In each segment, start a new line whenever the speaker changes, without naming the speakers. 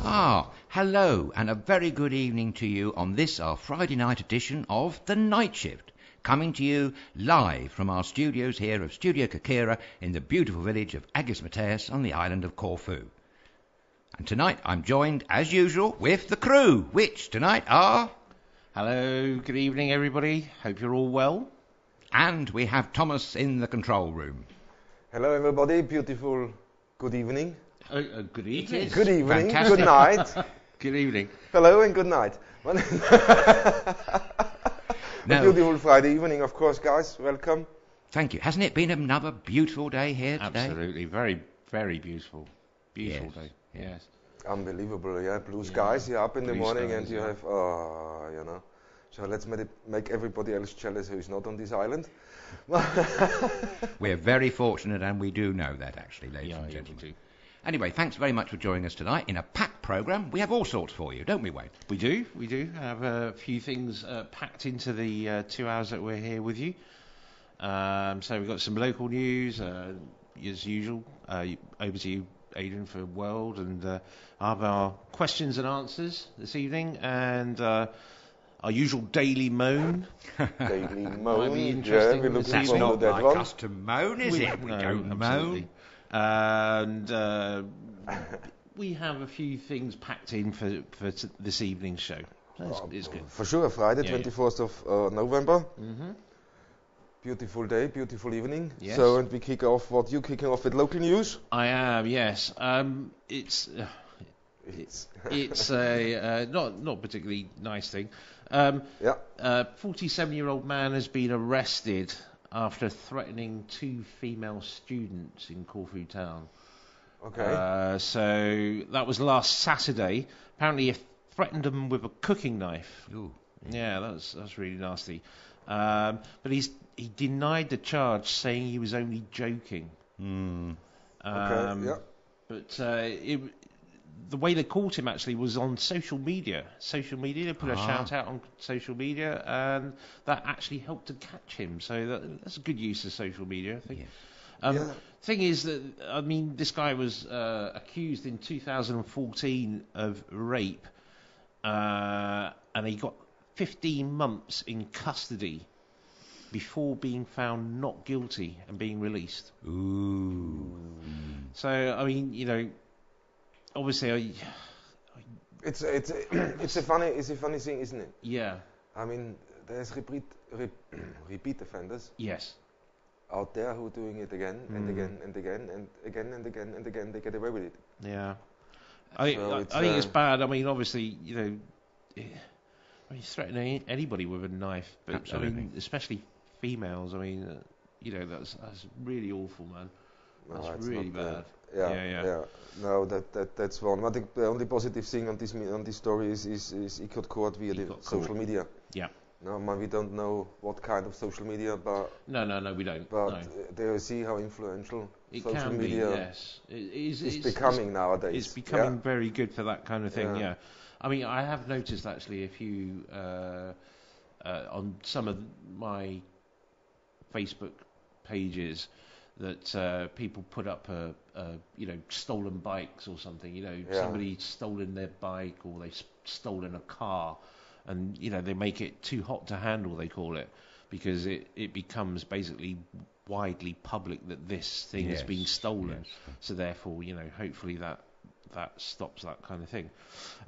Hello and a very good evening to you on this, our Friday night edition of The Nightshift, coming to you live from our studios here of StudioKerkyra in the beautiful village of Agismateus on the island of Corfu. And tonight I'm joined, as usual, with the crew, which tonight are...
Hello, good evening everybody, hope you're all well.
And we have Thomas in the control room.
Hello everybody, beautiful good evening.
Good evening.
Good evening,
Fantastic.
good night.
Good evening.
Hello and good night.
No.
Beautiful Friday evening, of course, guys. Welcome.
Thank you. Hasn't it been another beautiful day here today?
Absolutely, very, very beautiful. Beautiful day, yes.
Unbelievable, yeah. Blue skies, you're up in the
Blue
morning
skies,
and you have, you know. So let's make everybody else jealous who is not on this island.
We're very fortunate and we do know that, actually, ladies and gentlemen.
We do.
Anyway, thanks very much for joining us tonight. In a packed programme, we have all sorts for you, don't we, Wayne?
We do. Have a few things packed into the 2 hours that we're here with you. So we've got some local news, as usual. Over to you, Adrian, for World, and have our questions and answers this evening, and our usual daily moan.
Daily
Might
moan.
be interesting.
We're looking
That's
forward
not
to that
like
one.
us to moan, is it? We don't moan.
absolutely. And we have a few things packed in for this evening's show. So it's good.
For sure, Friday,
Yeah,
24th of November.
Mm-hmm.
Beautiful day, beautiful evening.
Yes.
So, and we kick off, what you kicking off with local news?
I am, yes. It's a not particularly nice thing.
Yeah.
47-year-old man has been arrested after threatening 2 female students in Corfu town.
Okay.
So that was last Saturday. Apparently he threatened them with a cooking knife.
Ooh.
Yeah, that's really nasty. But he denied the charge, saying he was only joking.
Okay. Yeah.
But the way they caught him actually was on social media. They put a shout out on social media, and that actually helped to catch him. So that's a good use of social media, I think.
Yeah.
Thing is that, I mean, this guy was accused in 2014 of rape, and he got 15 months in custody before being found not guilty and being released.
Ooh.
So, I mean, you know, obviously,
It's a funny thing, isn't it?
yeah,
I mean, there's repeat offenders
yes,
out there who are doing it again and again and again and again and again and again. They get away with it.
yeah. I
So
think it's bad. I mean, obviously, you know, you threaten anybody with a knife, but
Absolutely.
I mean, especially females. I mean, you know, that's really awful, man.
No,
That's
it's
really
not,
bad.
Yeah. No, that's one. I think the only positive thing on this story is he got caught via
He
the
got
social
caught.
media.
Yeah.
No, man, we don't know what kind of social media, but
No, we don't.
but
No.
there you see how influential
It
social
can
media
be, yes.
is becoming nowadays.
It's becoming very good for that kind of thing,
Yeah.
yeah. I mean, I have noticed actually a few on some of my Facebook pages that people put up stolen bikes or something. You know, somebody's stolen their bike or they've stolen a car, and you know they make it too hot to handle. They call it, because it becomes basically widely public that this thing has been stolen.
Yes.
So therefore, you know, hopefully that stops that kind of thing.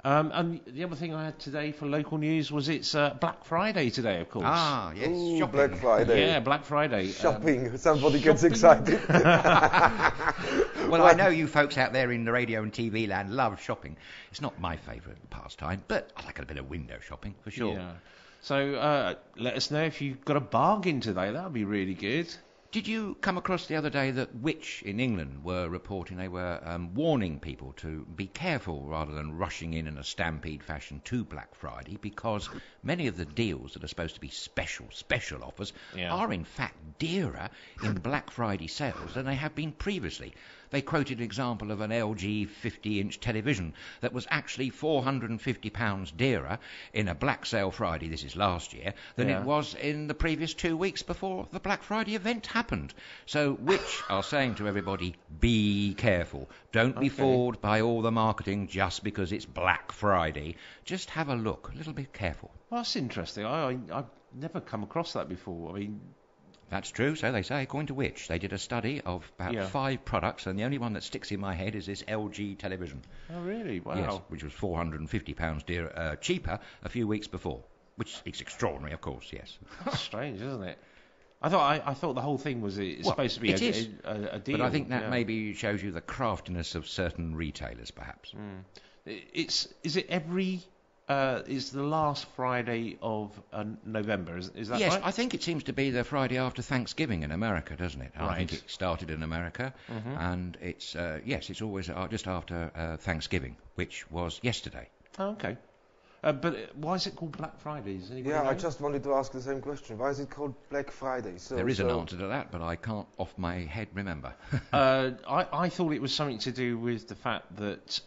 And the other thing I had today for local news was it's Black Friday today, of course.
Ah, yes,
Ooh,
shopping.
Black Friday.
Yeah, Black Friday.
Shopping. Somebody gets excited.
Well, I know you folks out there in the radio and TV land love shopping. It's not my favourite pastime, but I like a bit of window shopping, for sure.
Yeah. So let us know if you've got a bargain today. That would be really good.
Did you come across the other day that Which in England were reporting, they were warning people to be careful rather than rushing in a stampede fashion to Black Friday, because many of the deals that are supposed to be special offers are in fact dearer in Black Friday sales than they have been previously. They quoted an example of an LG 50-inch television that was actually £450 dearer in a Black Sale Friday, this is last year, than it was in the previous 2 weeks before the Black Friday event happened. happened. So which are saying to everybody, be careful. Don't be fooled by all the marketing just because it's Black Friday. Just have a look, a little bit careful.
Well, that's interesting. I've never come across that before. I mean,
that's true, so they say, according to which. They did a study of about 5 products, and the only one that sticks in my head is this LG television.
Oh, really? Wow.
Yes, which was £450 cheaper a few weeks before, which is extraordinary, of course, yes.
That's strange, isn't it? I thought the whole thing was supposed to be a deal.
But I think that maybe shows you the craftiness of certain retailers, perhaps.
Is the last Friday of November, is that right?
Yes, I think it seems to be the Friday after Thanksgiving in America, doesn't it?
Right.
I think it started in America, and it's it's always just after Thanksgiving, which was yesterday.
Oh, okay. But why is it called Black Friday? Does anybody know?
I just wanted to ask the same question. Why is it called Black Friday?
There is an answer to that, but I can't off my head remember.
I thought it was something to do with the fact that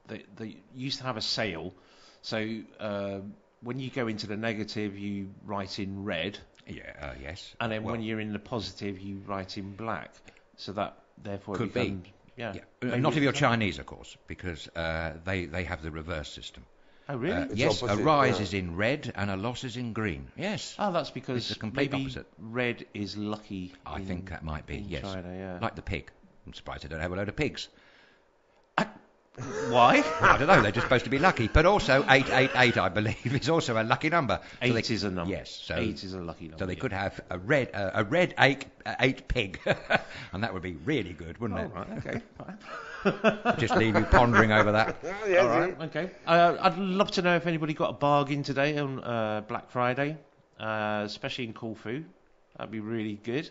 they used to have a sale. So when you go into the negative, you write in red.
Yes.
And then when you're in the positive, you write in black. So that therefore
could
it becomes,
be. Not if you're Chinese, of course, because they have the reverse system.
Oh, really?
Yes, opposite, a rise is in red and a loss is in green. Yes.
Oh, that's because
it's the complete
maybe
opposite.
Red is lucky.
I think that might be, yes.
China,
like the pig. I'm surprised they don't have a load of pigs.
Why?
I don't know. They're just supposed to be lucky. But also 888, I believe, is also a lucky number.
8 is a number.
Yes. So
8 is a lucky number.
So they could have a red eight pig, and that would be really good, wouldn't it?
Right. Okay.
Fine. Just leave you pondering over that.
Yes,
all right. Okay. I'd love to know if anybody got a bargain today on Black Friday, especially in Corfu. That'd be really good.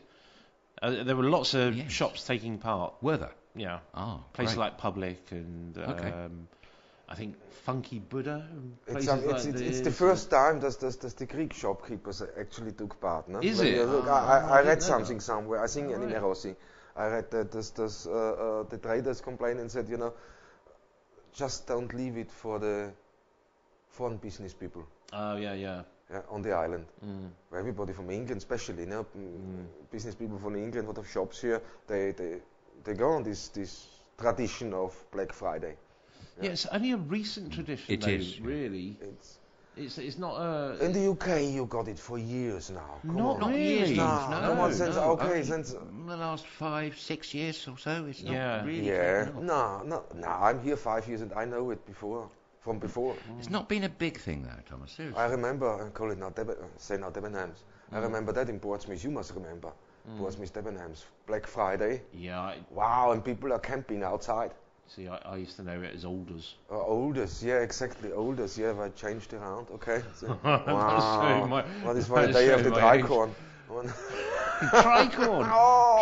There were lots of shops taking part.
Were there?
Yeah.
Oh,
places like Public and I think Funky Buddha.
It's the first time that the Greek shopkeepers actually took part. No?
Is it?
Look, I read something somewhere. I think in Rossi. I read that the traders complained and said, just don't leave it for the foreign business people.
Oh, yeah,
on the island. Where everybody from England, especially, business people from England who have shops here, they go on this tradition of Black Friday.
Yeah, it's only a recent tradition.
It is,
really. It's not.
In the UK, you got it for years now.
Not really.
Years.
No. Since
the last 5-6 years or so. It's not really.
Yeah. No. I'm here 5 years and I know it from before.
It's not been a big thing though, Thomas. Seriously.
I remember. I call it now Debenhams. I remember that in Portsmouth. You must remember. Portsmouth Debenhams Black Friday.
Yeah.
Wow, and people are camping outside.
See, I used to know it as Alders.
Alders, yeah, exactly. Alders, yeah, I changed around. Okay. So,
wow.
What is for the day of the tricorn?
Tricorn?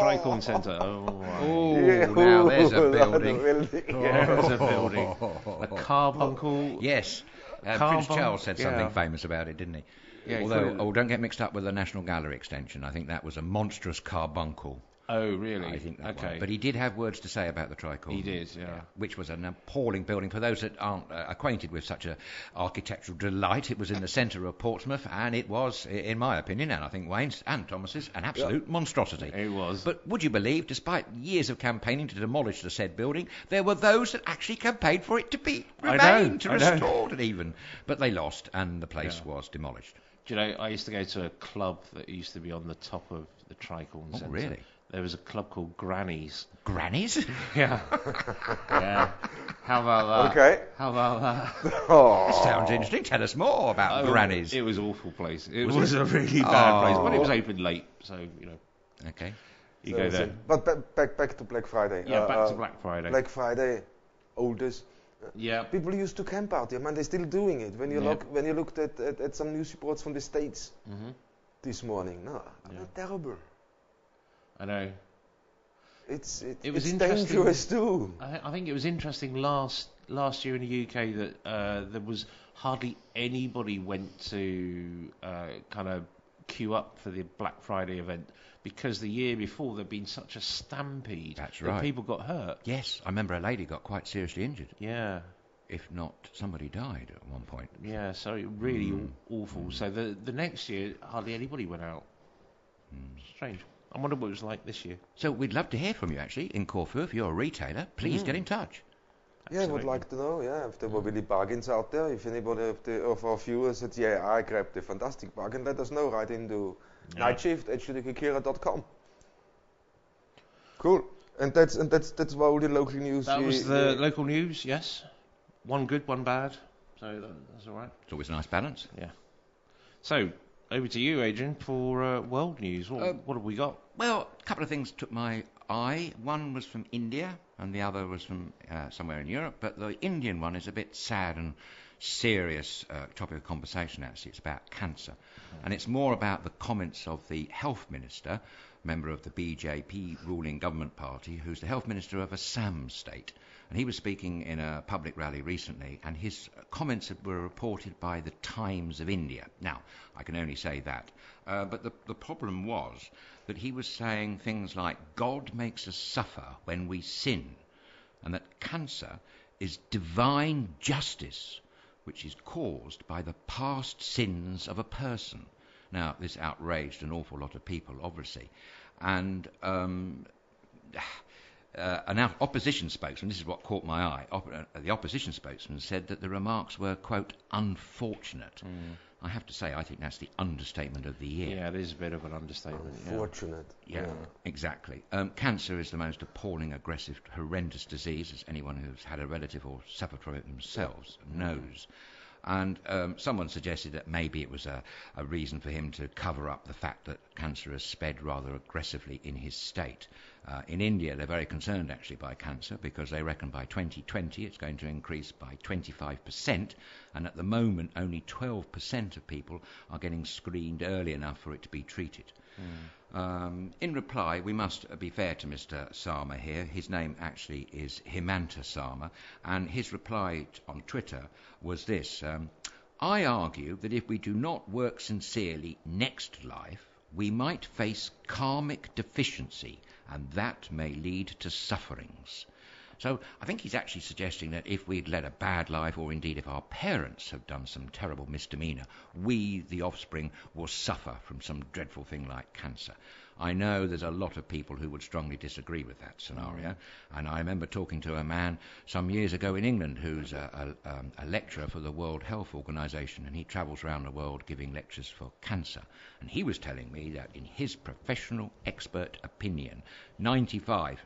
Tricorn Centre. Oh, wow.
Now there's a building.
There's a building. A carbuncle.
Yes. Prince Charles said something famous about it, didn't he?
Yeah,
Although, don't get mixed up with the National Gallery extension. I think that was a monstrous carbuncle.
Oh, really?
I think that was. But he did have words to say about the tricorn.
He did, yeah.
Which was an appalling building. For those that aren't acquainted with such a architectural delight, it was in the centre of Portsmouth, and it was, in my opinion, and I think Wayne's and Thomas's, an absolute monstrosity.
It was.
But would you believe, despite years of campaigning to demolish the said building, there were those that actually campaigned for it to be restored and even. But they lost, and the place was demolished.
Do you know, I used to go to a club that used to be on the top of the Tricorn Centre.
Oh, really?
There was a club called Granny's.
Granny's?
Yeah. Yeah. How about that?
Okay.
How about that?
Sounds interesting. Tell us more about Granny's.
It was an awful place. It was a really bad place, but it was open late, so,
Okay.
You go there.
But back to Black Friday.
Yeah, back to Black Friday.
Black Friday, Alders.
Yeah.
People used to camp out there, man. They're still doing it. When you looked at some news reports from the States this morning, they're terrible.
I know.
It's
interesting.
Dangerous too.
I think it was interesting last year in the UK that there was hardly anybody went to kind of queue up for the Black Friday event because the year before there'd been such a stampede.
That's right.
That people got hurt.
Yes, I remember a lady got quite seriously injured.
Yeah.
If not, somebody died at one point.
Yeah, so really awful. So the next year, hardly anybody went out. Strange. I wonder what it was like this year.
So we'd love to hear from you, actually, in Corfu. If you're a retailer, please get in touch.
Yeah, I would like to know, if there were really bargains out there. If anybody of our viewers said, I grabbed a fantastic bargain, let us know. Right into Nightshift@StudioKerkyra.com. Cool. And that's all the local news.
That was the local news, yes. One good, one bad. So that's all right.
It's always a nice balance.
Yeah. So, over to you, Adrian, for world news. What have we got?
Well, a couple of things took my eye. One was from India, and the other was from somewhere in Europe. But the Indian one is a bit sad and serious topic of conversation, actually. It's about cancer. And it's more about the comments of the health minister, member of the BJP ruling government party, who's the health minister of Assam state. And he was speaking in a public rally recently, and his comments were reported by the Times of India. Now, I can only say that. But the problem was that he was saying things like, God makes us suffer when we sin, and that cancer is divine justice, which is caused by the past sins of a person. Now, this outraged an awful lot of people, obviously. And an opposition spokesman, this is what caught my eye, the opposition spokesman said that the remarks were, quote, unfortunate. I have to say, I think that's the understatement of the year.
Yeah, it is a bit of an understatement.
Unfortunate.
Yeah, exactly. Cancer is the most appalling, aggressive, horrendous disease, as anyone who's had a relative or suffered from it themselves knows. And someone suggested that maybe it was a reason for him to cover up the fact that cancer has sped rather aggressively in his state. In India, they're very concerned, actually, by cancer, because they reckon by 2020 it's going to increase by 25%, and at the moment only 12% of people are getting screened early enough for it to be treated. In reply, we must be fair to Mr. Sarma here. His name actually is Himanta Sarma, and his reply on Twitter was this. I argue that if we do not work sincerely next life, we might face karmic deficiency, and that may lead to sufferings. So I think he's actually suggesting that if we'd led a bad life, or indeed if our parents have done some terrible misdemeanour, we, the offspring, will suffer from some dreadful thing like cancer. I know there's a lot of people who would strongly disagree with that scenario, and I remember talking to a man some years ago in England who's a lecturer for the World Health Organization, and he travels around the world giving lectures for cancer, and he was telling me that in his professional expert opinion, 95,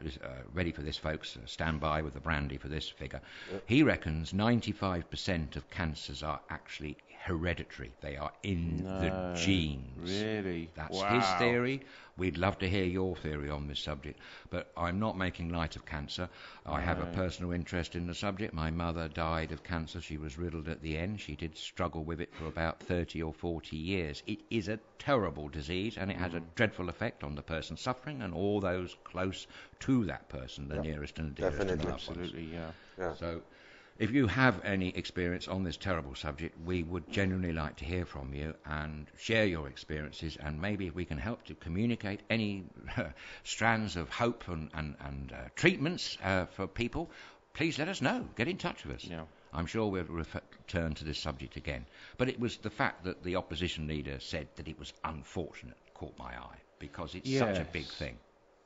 ready for this folks, stand by with the brandy for this figure, he reckons 95% of cancers are actually hereditary. They are in the genes.
Really?
That's his theory. We'd love to hear your theory on this subject, but I'm not making light of cancer. I have a personal interest in the subject. My mother died of cancer. She was riddled at the end. She did struggle with it for about 30 or 40 years. It is a terrible disease, and it has a dreadful effect on the person suffering and all those close to that person, the nearest and dearest and loved ones.
Absolutely, yeah.
So if you have any experience on this terrible subject, we would genuinely like to hear from you and share your experiences, and maybe if we can help to communicate any strands of hope and treatments for people, please let us know. Get in touch with us.
Yeah.
I'm sure we'll return to this subject again. But it was the fact that the opposition leader said that it was unfortunate caught my eye, because it's such a big thing.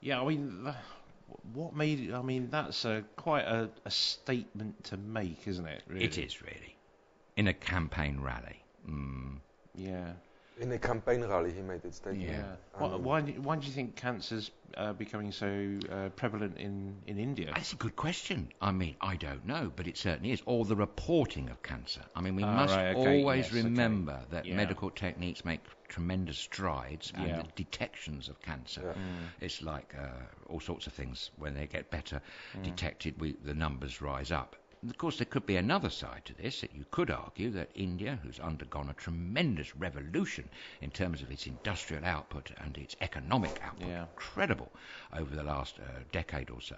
Yeah, I mean, what made it? I mean, that's quite a statement to make, isn't it? Really?
It is, really. In a campaign rally.
Yeah.
In a campaign rally, he made that statement.
Yeah. Why do you think cancer's becoming so prevalent in India?
That's a good question. I mean, I don't know, but it certainly is. Or the reporting of cancer. I mean, we must always remember that medical techniques make tremendous strides, and the detections of cancer. It's like all sorts of things. When they get better detected, the numbers rise up. Of course, there could be another side to this, that you could argue that India, who's undergone a tremendous revolution in terms of its industrial output and its economic output, incredible over the last decade or so,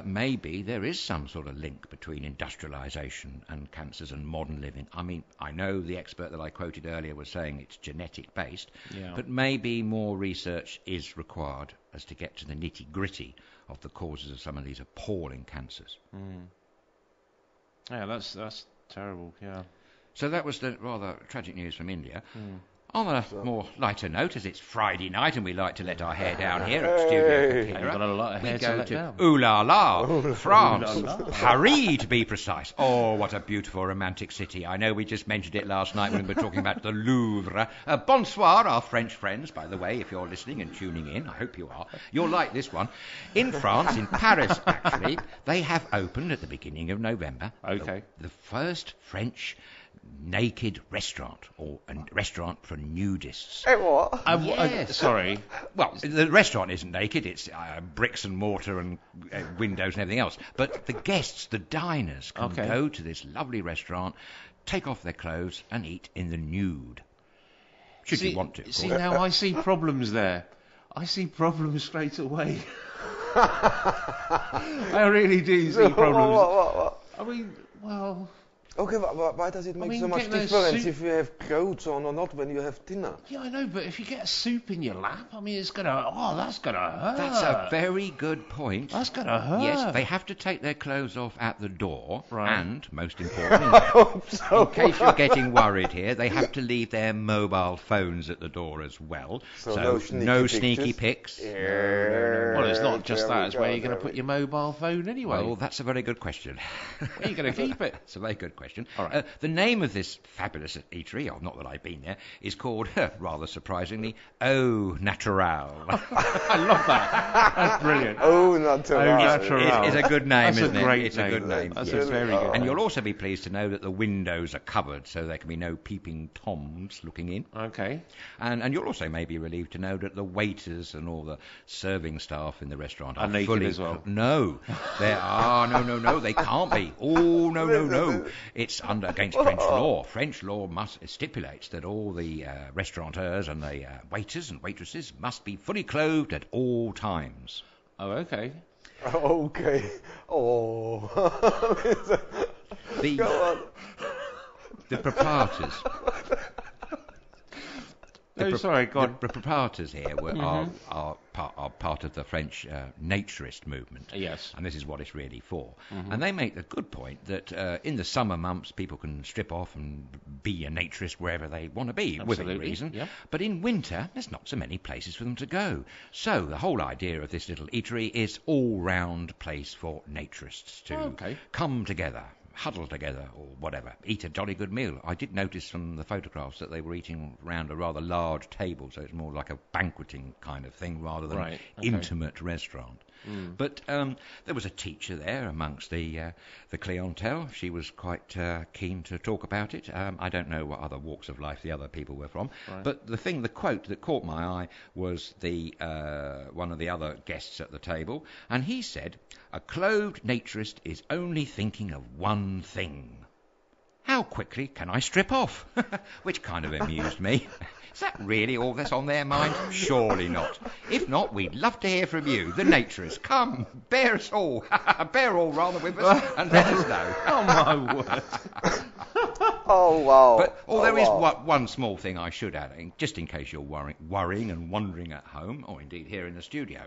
maybe there is some sort of link between industrialization and cancers and modern living. I mean, I know the expert that I quoted earlier was saying it's genetic-based, but maybe more research is required as to get to the nitty-gritty of the causes of some of these appalling cancers.
Yeah, that's terrible, yeah.
So that was the rather tragic news from India. On a more lighter note, as it's Friday night and we like to let our hair down here at Studio
I've got a lot of
we
hair to
go
let
to
down.
Ooh La La, France,
Ooh la la.
Paris to be precise. Oh, what a beautiful romantic city. I know we just mentioned it last night when we were talking about the Louvre. Bonsoir, our French friends, by the way, if you're listening and tuning in. I hope you are. You'll like this one. In France, in Paris actually, they have opened at the beginning of November the first French naked restaurant, or a restaurant for nudists.
Hey, what?
Yes.
Sorry.
Well, the restaurant isn't naked, it's bricks and mortar and windows and everything else. But the guests, the diners, can go to this lovely restaurant, take off their clothes and eat in the nude. Should you want to.
See, now I see problems there. I see problems straight away. I really do see problems.
What?
I mean, well...
Okay, why does it make so much
getting a
difference
soup-
if you have clothes on or not when you have dinner?
Yeah, I know, but if you get a soup in your lap, I mean, that's gonna hurt.
That's a very good point.
That's gonna hurt.
Yes, they have to take their clothes off at the door,
Right.
and, most importantly, in case you're getting worried here, they have to leave their mobile phones at the door as well.
So
no sneaky pics.
Well, it's not just
There we
that. It's where
go,
you're going to put your mobile phone anyway.
Well, that's a very good question.
Where are you going to keep it?
It's a very good question.
All right.
The name of this fabulous eatery, not that I've been there, is called, rather surprisingly, Au Natural.
I love that. That's brilliant.
Oh, not too
Natural.
It's a good name,
That's a
isn't it?
great
It's
name.
a good name.
That's
yes.
a very good
And
name.
you'll also be pleased to know that the windows are covered, so there can be no peeping toms looking in.
Okay.
And you'll also may be relieved to know that the waiters and all the serving staff in the restaurant
Are naked
fully
as well.
No, there are no, they can't be. Oh no, it's against French law. French law stipulates that all the restaurateurs and the waiters and waitresses must be fully clothed at all times.
Oh, okay.
Okay. Oh.
The,
Go on.
the proprietors.
Sorry, go on.
The proprietors here are part of the French naturist movement.
Yes.
And this is what it's really for. And they make the good point that in the summer months people can strip off and be a naturist wherever they want to be, within reason.
Yeah.
But in winter, there's not so many places for them to go. So the whole idea of this little eatery is all-round place for naturists to come together, huddle together or whatever, eat a jolly good meal. I did notice from the photographs that they were eating round a rather large table, so it's more like a banqueting kind of thing rather than intimate restaurant. But there was a teacher there amongst the clientele. She was quite keen to talk about it. I don't know what other walks of life the other people were from, but the quote that caught my eye was the one of the other guests at the table, and he said, "A clothed naturist is only thinking of one thing. How quickly can I strip off?" Which kind of amused me. Is that really all that's on their mind? Surely not. If not, we'd love to hear from you, the naturists. Come, bear us all. Bear all rather with us and let us know.
Oh, my word.
Oh, wow.
But there is one small thing I should add, just in case you're worrying and wondering at home, or indeed here in the studio.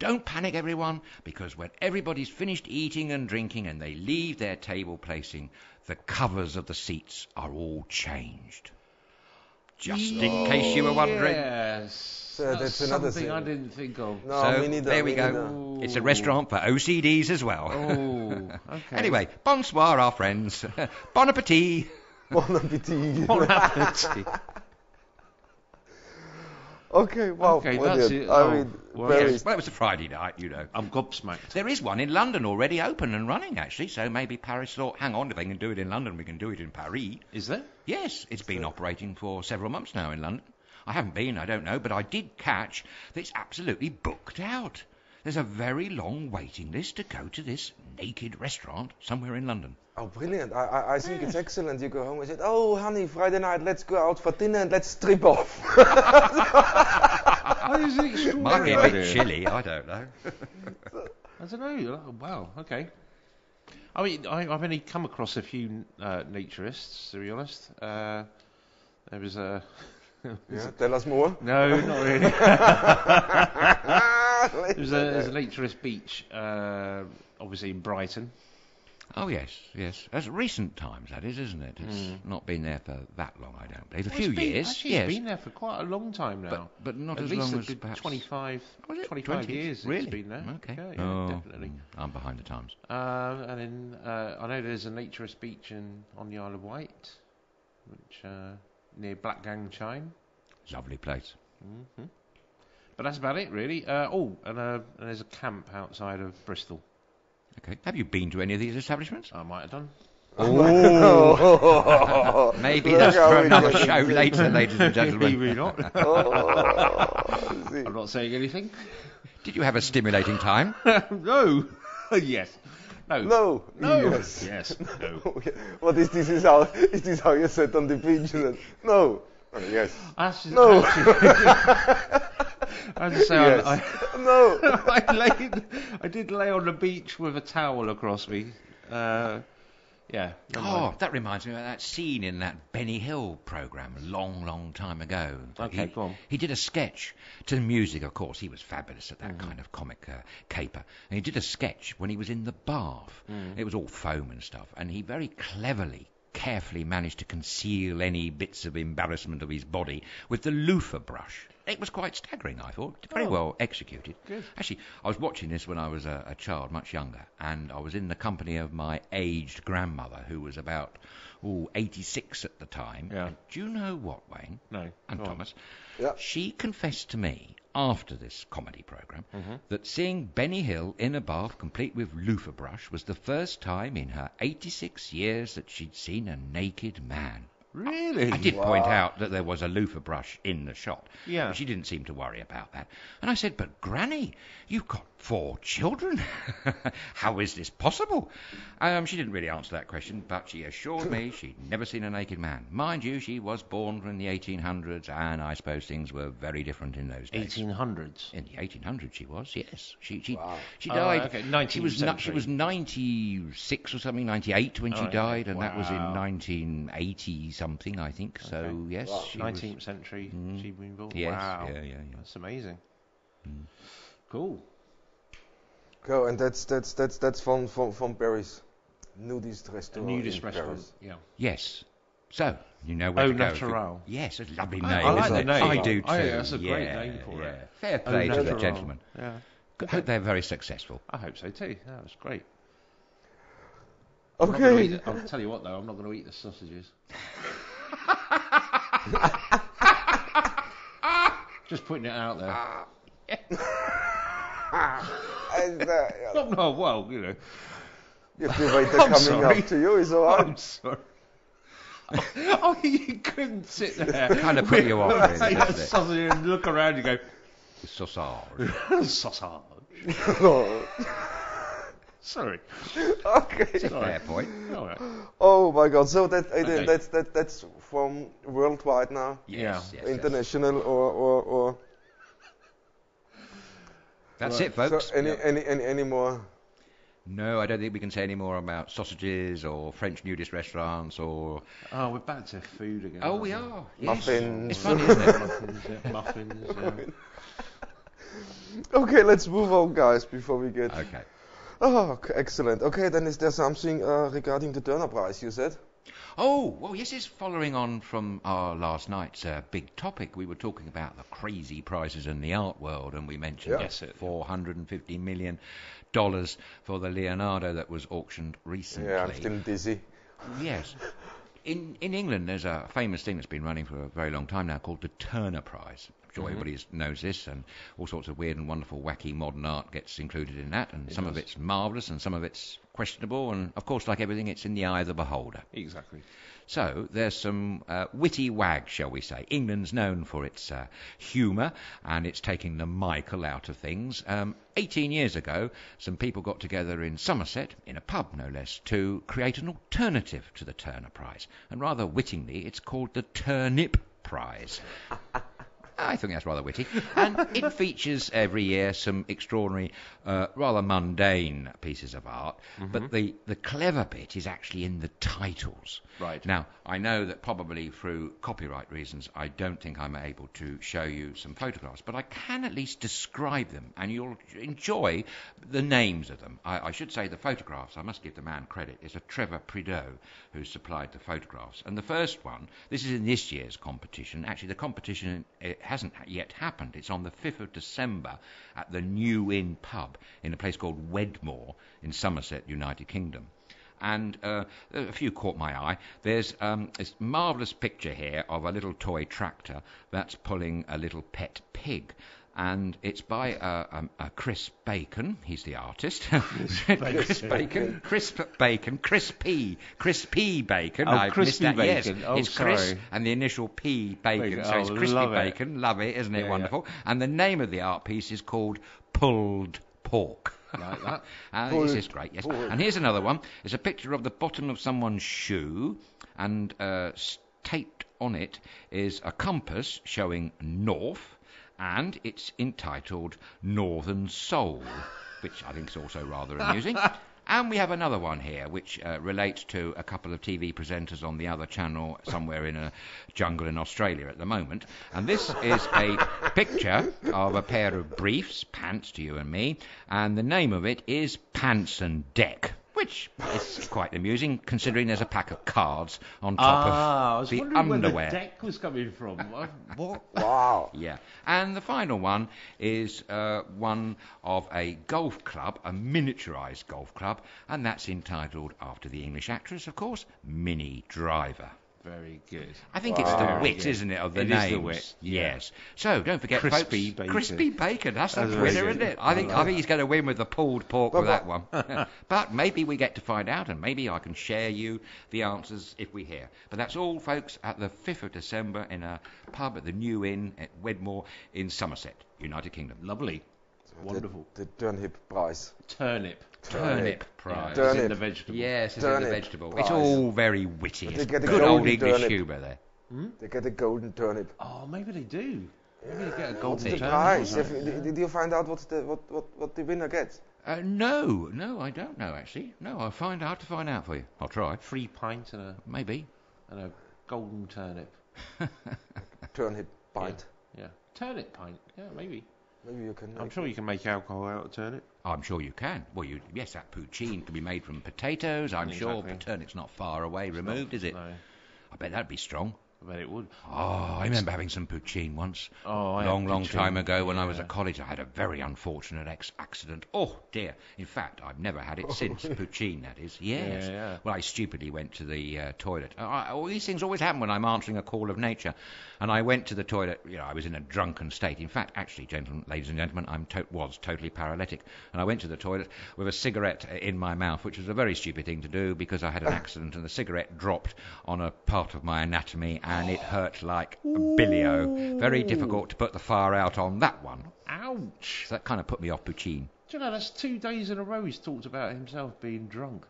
Don't panic, everyone, because when everybody's finished eating and drinking and they leave their table placing, the covers of the seats are all changed. Just in case you were wondering.
Yes.
So that's another
something
thing.
I didn't think of.
No,
So
me neither.
there we
me
go.
neither.
It's a restaurant for OCDs as well.
Oh, okay.
Anyway, bonsoir, our friends. Bon appetit.
Bon appetit.
Bon appetit.
Okay, wow.
Okay,
brilliant.
that's it.
I mean,
well,
very.
Yes, well, it was a Friday night, you know.
I'm gobsmacked.
There is one in London already open and running, actually, so maybe Paris thought, hang on, if they can do it in London, we can do it in Paris.
Is there?
Yes, it's been operating for several months now in London. I haven't been, I don't know, but I did catch that it's absolutely booked out. There's a very long waiting list to go to this naked restaurant somewhere in London.
Oh, brilliant. I think it's excellent. You go home and say, oh, honey, Friday night, let's go out for dinner and let's strip off.
Oh, is it extraordinary?
Might be a bit chilly, I don't know.
I don't know. Oh, wow, okay. I mean, I've only come across a few naturists, to be honest. There was a...
Yeah, tell us more.
No, not really. There's a naturist beach, obviously in Brighton.
Oh, yes. That's recent times, that is, isn't it? It's not been there for that long, I don't believe. A few years,
Actually,
yes.
it's been there for quite a long time now.
But not
At
as
least
long
a
as
good
perhaps...
25
20?
years
Really?
it's been there.
Okay.
Yeah, definitely.
I'm behind the times.
And then I know there's a naturist beach on the Isle of Wight, which near Blackgang Chine.
Lovely place.
Mm-hmm. But that's about it, really. And there's a camp outside of Bristol.
Okay. Have you been to any of these establishments?
I might have done.
Oh.
Maybe
Look
that's
how
for
we
another
get
show
into it.
later, ladies and gentlemen.
Maybe not.
See.
I'm not saying anything.
Did you have a stimulating time?
No. Yes. No.
No. Yes.
Yes. No.
What is this? Is this how you sit on the beach? No. Oh, yes.
No. I have to say,
Yes. No.
I did lay on the beach with a towel across me. Yeah.
Oh, that reminds me of that scene in that Benny Hill programme a long, long time ago.
Okay, go on.
He did a sketch to the music, of course. He was fabulous at that kind of comic caper. And he did a sketch when he was in the bath. It was all foam and stuff. And he very cleverly, carefully managed to conceal any bits of embarrassment of his body with the loofah brush. It was quite staggering, I thought. Very well executed.
Good.
Actually, I was watching this when I was a child, much younger, and I was in the company of my aged grandmother, who was about 86 at the time.
Yeah.
And do you know what, Wayne?
No.
And
Go on.
Thomas?
Yeah.
She confessed to me, after this comedy programme, that seeing Benny Hill in a bath complete with loofah brush was the first time in her 86 years that she'd seen a naked man.
Really?
I did point out that there was a loofah brush in the shot.
Yeah.
But she didn't seem to worry about that. And I said, but Granny, you've got 4 children. How is this possible? She didn't really answer that question, but she assured me she'd never seen a naked man. Mind you, she was born in the 1800s, and I suppose things were very different in those days.
1800s.
In the 1800s, she was, yes. She
Oh,
died.
okay, 19th
She was 96 or something, 98 when she
okay.
died, and that was in
Wow.
1980 something, I think. So
Okay.
yes,
Wow.
she was.
19th century. She'd been born.
Yes,
Wow.
yeah.
That's amazing. Cool.
Go, and that's from Paris. Nudist restaurant.
Nudist
in
restaurant.
Paris.
Yeah.
Yes. So you know where
Au
to go.
Natural.
Yes, it's a lovely
I
name,
like
isn't
the
it?
name.
I do too.
That's a great name for
yeah.
it.
Fair play to the
Natural.
gentleman.
Yeah.
Hope they're very successful.
I hope so too. That was great.
Okay.
I'll tell you what though, I'm not going to eat the sausages. Just putting it out there.
And,
No, well, you know.
you have to wait the
I'm
coming
sorry.
up to you, is alright.
I'm sorry. Oh, you couldn't sit there.
Kind of put you off, really,
Take
doesn't
that
it?
sausage and look around and go,
Sausage.
sausage. Sorry.
Okay.
It's a fair point.
All right.
Oh my God. So
Okay.
that's from worldwide now,
Yes.
international or.
That's it, folks.
So any more?
No, I don't think we can say any more about sausages or French nudist restaurants or...
Oh, we're back to food again.
Oh, we are. Yes.
Muffins.
It's funny, isn't it?
Muffins, yeah.
Okay, let's move on, guys, before we get.
Okay.
Oh, excellent. Okay, then is there something regarding the Turner Prize you said?
Oh, well, yes, it's following on from our last night's big topic. We were talking about the crazy prices in the art world, and we mentioned
Yeah.
$450 million for the Leonardo that was auctioned recently.
Yeah, I'm still dizzy.
Yes. In England, there's a famous thing that's been running for a very long time now called the Turner Prize. I'm sure everybody knows this, and all sorts of weird and wonderful, wacky modern art gets included in that, and some of it's marvellous and some of it's questionable, and of course, like everything, it's in the eye of the beholder.
Exactly.
So there's some witty wags, shall we say. England's known for its humour, and it's taking the Michael out of things. 18 years ago, some people got together in Somerset, in a pub no less, to create an alternative to the Turner Prize. And rather wittingly, it's called the Turnip Prize. I think that's rather witty. And it features every year some extraordinary, rather mundane pieces of art. But the clever bit is actually in the titles.
Right.
Now, I know that probably through copyright reasons, I don't think I'm able to show you some photographs, but I can at least describe them, and you'll enjoy the names of them. I should say the photographs, I must give the man credit, it's a Trevor Prideaux who supplied the photographs. And the first one, this is in this year's competition. Actually, the competition, it hasn't yet happened. It's on the 5th of December at the New Inn pub in a place called Wedmore in Somerset, United Kingdom. And a few caught my eye. There's this marvellous picture here of a little toy tractor that's pulling a little pet pig. And it's by a Chris Bacon. He's the artist. Chris Bacon. Crispy Bacon.
Oh,
I've missed that.
Bacon.
Yes,
Oh,
it's Chris
sorry.
and the initial P Bacon. So it's Crispy
love it.
Bacon. Love it, isn't it
Yeah,
wonderful? And the name of the art piece is called Pulled Pork.
Like that.
This is great, yes. And here's another one. It's a picture of the bottom of someone's shoe, and taped on it is a compass showing north, and it's entitled Northern Soul, which I think is also rather amusing. And we have another one here, which relates to a couple of TV presenters on the other channel somewhere in a jungle in Australia at the moment. And this is a picture of a pair of briefs, pants to you and me, and the name of it is Pants and Deck, which is quite amusing, considering there's a pack of cards on top of the underwear.
I was wondering where the deck was coming from. What?
Wow.
Yeah. And the final one is one of a golf club, a miniaturised golf club, and that's entitled, after the English actress, of course, Minnie Driver.
Very good.
I think it's the
Wow.
wit, isn't it, of the
It
names?
is the wit, yeah.
Yes. So don't forget,
Crispy
folks,
Bacon.
Crispy Bacon. That's the
That's very
winner,
good.
isn't it? I think he's going to win with the pulled pork with that one. But maybe we get to find out, and maybe I can share you the answers if we hear. But that's all, folks, at the 5th of December in a pub at the New Inn at Wedmore in Somerset, United Kingdom.
Lovely. Wonderful.
The turnip prize.
Turnip.
Turnip prize.
As in
Turnip.
the vegetable.
Yes, it's in the
Turnip
vegetable.
prize.
It's all very witty.
But
It's
they get a
good old
golden
English
turnip.
humour there.
They get a golden turnip.
Oh, maybe they do. Maybe they get a
What's
golden
the
turnip.
prize?
or something.
Did you find out what the winner gets?
No, I don't know, actually. No, I'll find out for you. I'll try.
3 pints and
Maybe.
a golden turnip.
Turnip pint.
Yeah. Turnip pint. Yeah, maybe.
Maybe you can.
I'm sure you can make alcohol out of turnip.
I'm sure you can. Well, yes, that poutine can be made from potatoes, I'm sure.
Exactly.
But turnip's not far away removed, is it?
No,
I bet that'd be strong.
I bet it would.
Oh, I remember having some poutine once.
Oh, I
long,
had
long
poutine,
time ago when I was
yeah.
at college. I had a very unfortunate accident. Oh, dear. In fact, I've never had it since. Poutine, that is. Yes.
Yeah.
Well, I stupidly went to the toilet. All these things always happen when I'm answering a call of nature. And I went to the toilet. I was in a drunken state. In fact, actually, ladies and gentlemen, I was totally paralytic. And I went to the toilet with a cigarette in my mouth, which was a very stupid thing to do because I had an accident and the cigarette dropped on a part of my anatomy and it hurt like a bilio. Very difficult to put the fire out on that one.
Ouch!
So that kind of put me off poutine.
Do you know, that's 2 days in a row he's talked about himself being drunk.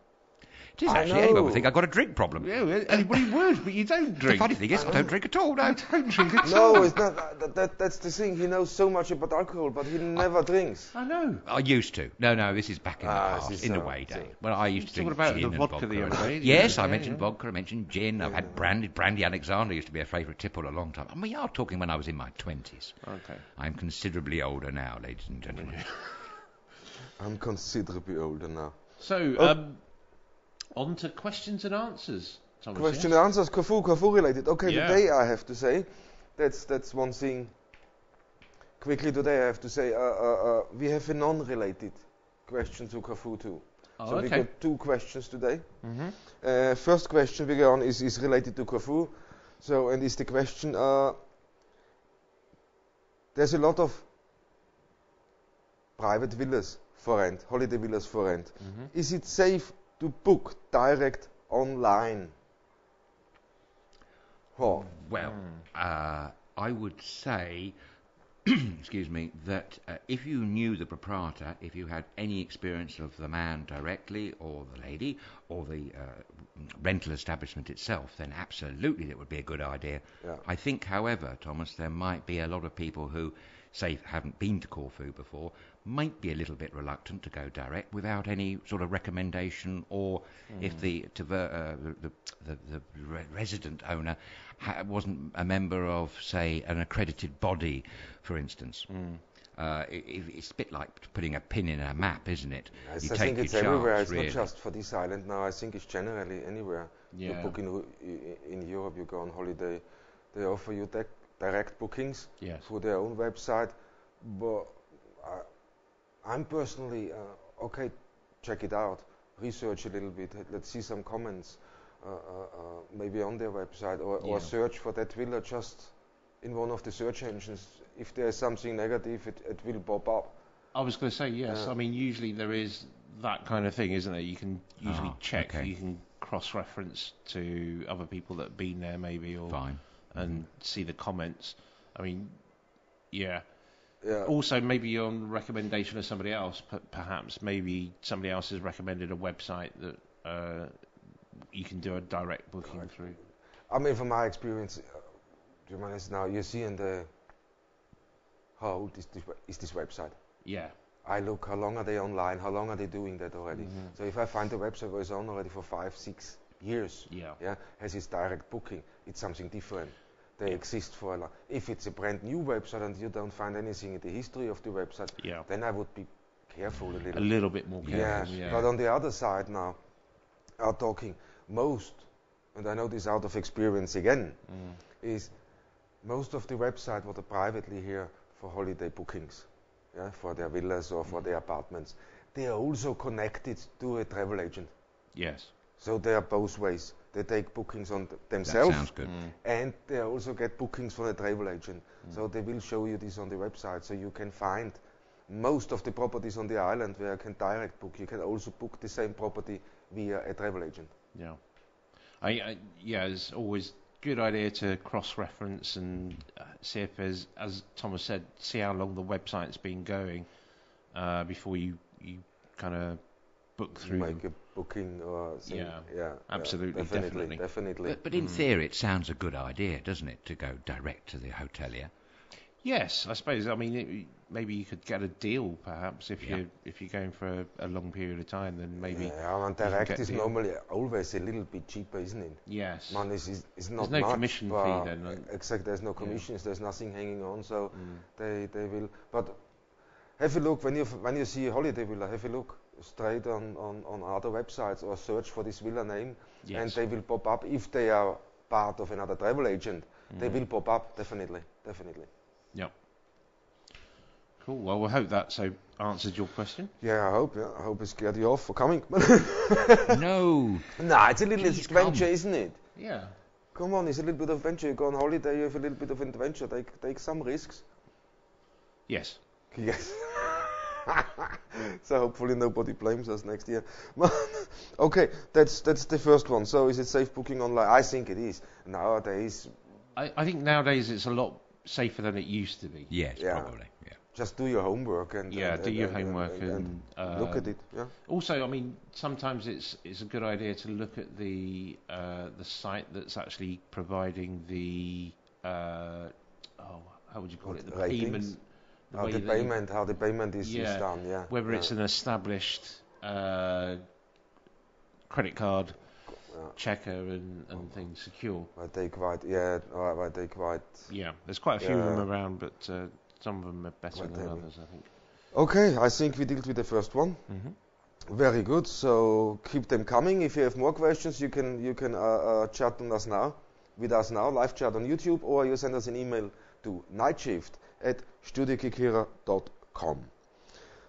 It is
I
actually.
know.
Anyone would think I've got a drink problem.
Yeah, anybody would, but you don't
The
drink.
funny thing is, I don't drink at all, no.
Don't drink at all.
No, it's not. That's the thing. He knows so much about alcohol, but he never drinks.
I know.
I used to. No, this is back in the past,
this is
in the
so-
way
so-
day. Well, I used to
talking
drink
about
gin
the
and
vodka the other day, didn't
Yes,
you?
I
Yeah,
mentioned
yeah.
vodka, I mentioned gin, I've had brandy Alexander used to be a favourite tipple a long time. And we are talking when I was in my 20s.
Okay.
I'm considerably older now, ladies and gentlemen.
I'm considerably older now.
So, on to questions and answers. Thomas,
Question
yes?
and answers, Corfu related. Okay,
Yeah.
today I have to say, that's one thing. Quickly today I have to say, we have a non-related question to Corfu too.
Oh,
So we
okay.
got 2 questions today.
Mm-hmm.
First question we go on is related to Corfu. So, and is the question, there's a lot of private villas for rent, holiday villas for rent.
Mm-hmm.
Is it safe to book direct online? Oh.
Well, I would say excuse me, that if you knew the proprietor, if you had any experience of the man directly or the lady or the rental establishment itself, then absolutely it would be a good idea.
Yeah.
I think, however, Thomas, there might be a lot of people who, say, haven't been to Corfu before, might be a little bit reluctant to go direct without any sort of recommendation, or if the resident owner wasn't a member of, say, an accredited body, for instance. It's a bit like putting a pin in a map, isn't it?
I think it's everywhere. It's not just for this island now. I think it's generally anywhere.
Yeah.
You book in Europe, you go on holiday, they offer you direct bookings through their own website. But I'm personally, okay, check it out, research a little bit, let's see some comments, maybe on their website, or search for that villa just in one of the search engines. If there is something negative, it will pop up.
I was going to say, yes. I mean, usually there is that kind of thing, isn't there? You can usually check, you can cross-reference to other people that have been there maybe, or and see the comments. I mean, yeah. Also, maybe on recommendation of somebody else, perhaps maybe somebody else has recommended a website that you can do a direct booking through.
I mean, from my experience, to be honest, now you see in the how old is this website?
Yeah.
I look how long are they online, how long are they doing that already. So if I find a website where it's on already for 5-6 years, has its direct booking, it's something different. They exist for a lot. If it's a brand new website and you don't find anything in the history of the website, then I would be careful a little.
A little bit more careful.
Yeah. But on the other side now, are talking most, and I know this out of experience again, is most of the websites what are privately here for holiday bookings, for their villas or for their apartments, they are also connected to a travel agent.
Yes.
So they are both ways. They take bookings on themselves.
That sounds good.
And they also get bookings from a travel agent. So they will show you this on the website. So you can find most of the properties on the island where you can direct book. You can also book the same property via a travel agent.
Yeah. It's always a good idea to cross-reference and see if there's, as Thomas said, see how long the website's been going before you kind of book through
Make a booking or something.
Absolutely,
definitely.
But in theory, it sounds a good idea, doesn't it, to go direct to the hotelier?
Yes, I suppose. I mean, maybe you could get a deal, perhaps, if you're going for a long period of time. Then maybe.
Yeah, and direct is normally always a little bit cheaper, isn't it?
Yes.
Money is not
there's no
much,
commission fee then.
Exactly. There's no commissions. There's nothing hanging on. So they will. But have a look when you see a holiday villa. Have a look straight on other websites or search for this villa name, and they will pop up. If they are part of another travel agent, they will pop up definitely.
Yeah. Cool. Well, we hope that answered your question.
Yeah, I hope it scared you off for coming.
No.
Nah, it's a little adventure, isn't it?
Yeah.
Come on, it's a little bit of adventure. You go on holiday, you have a little bit of adventure. Take some risks.
Yes.
Yes. So hopefully nobody blames us next year. Okay, that's the first one. So is it safe booking online? I think it is. Nowadays.
I think nowadays it's a lot safer than it used to be.
Yes, probably. Yeah.
Just do your homework and
do your homework and
look at it. Yeah.
Also, I mean, sometimes it's a good idea to look at the site that's actually providing the how would you call it, the
ratings?
payment.
How the payment is done. Yeah.
Whether it's an established credit card checker and things secure.
They quite. Yeah,
there's quite a few of them around, but some of them are better than others, I think.
Okay, I think we dealt with the first one. Very good. So keep them coming. If you have more questions, you can chat with us now, live chat on YouTube, or you send us an email to nightshift@StudioKerkyra.com.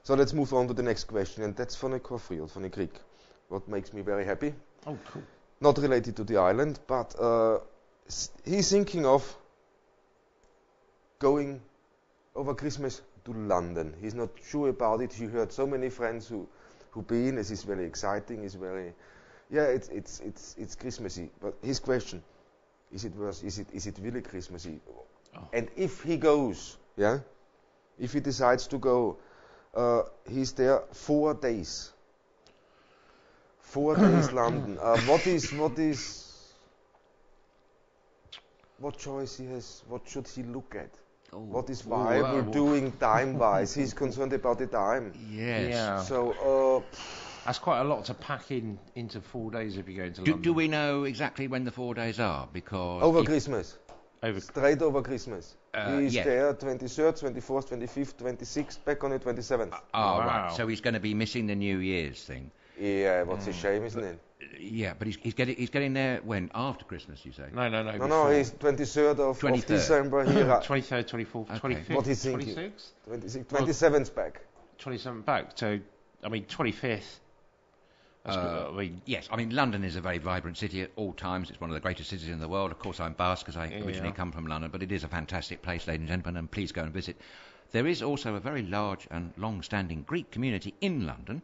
So let's move on to the next question, and that's von Corfu, von Greek. What makes me very happy.
Oh, cool.
Not related to the island, but he's thinking of going over Christmas to London. He's not sure about it. He heard so many friends who been. It is very exciting. It's very, it's Christmassy. But his question: is it really Christmassy?
Oh.
And if he goes, if he decides to go, he's there 4 days. 4 days London. What choice he has? What should he look at? What is viable doing time-wise? He's concerned about the time.
Yes.
Yeah.
So
that's quite a lot to pack into 4 days if you go into London.
Do we know exactly when the 4 days are? Because
over Christmas.
Straight
over Christmas. He's there 23rd, 24th, 25th, 26th, back on the 27th.
Oh, wow. Right. So he's going to be missing the New Year's thing.
Yeah, what's a shame, isn't it?
Yeah, but he's getting there when? After Christmas, you say?
No.
No, he's 23rd of December here.
23rd, 24th, okay. 25th,
what is
26th?
27th back.
27th back. So, 25th.
Yes, London is a very vibrant city at all times. It's one of the greatest cities in the world. Of course, I'm biased because I originally come from London, but it is a fantastic place, ladies and gentlemen, and please go and visit. There is also a very large and long-standing Greek community in London,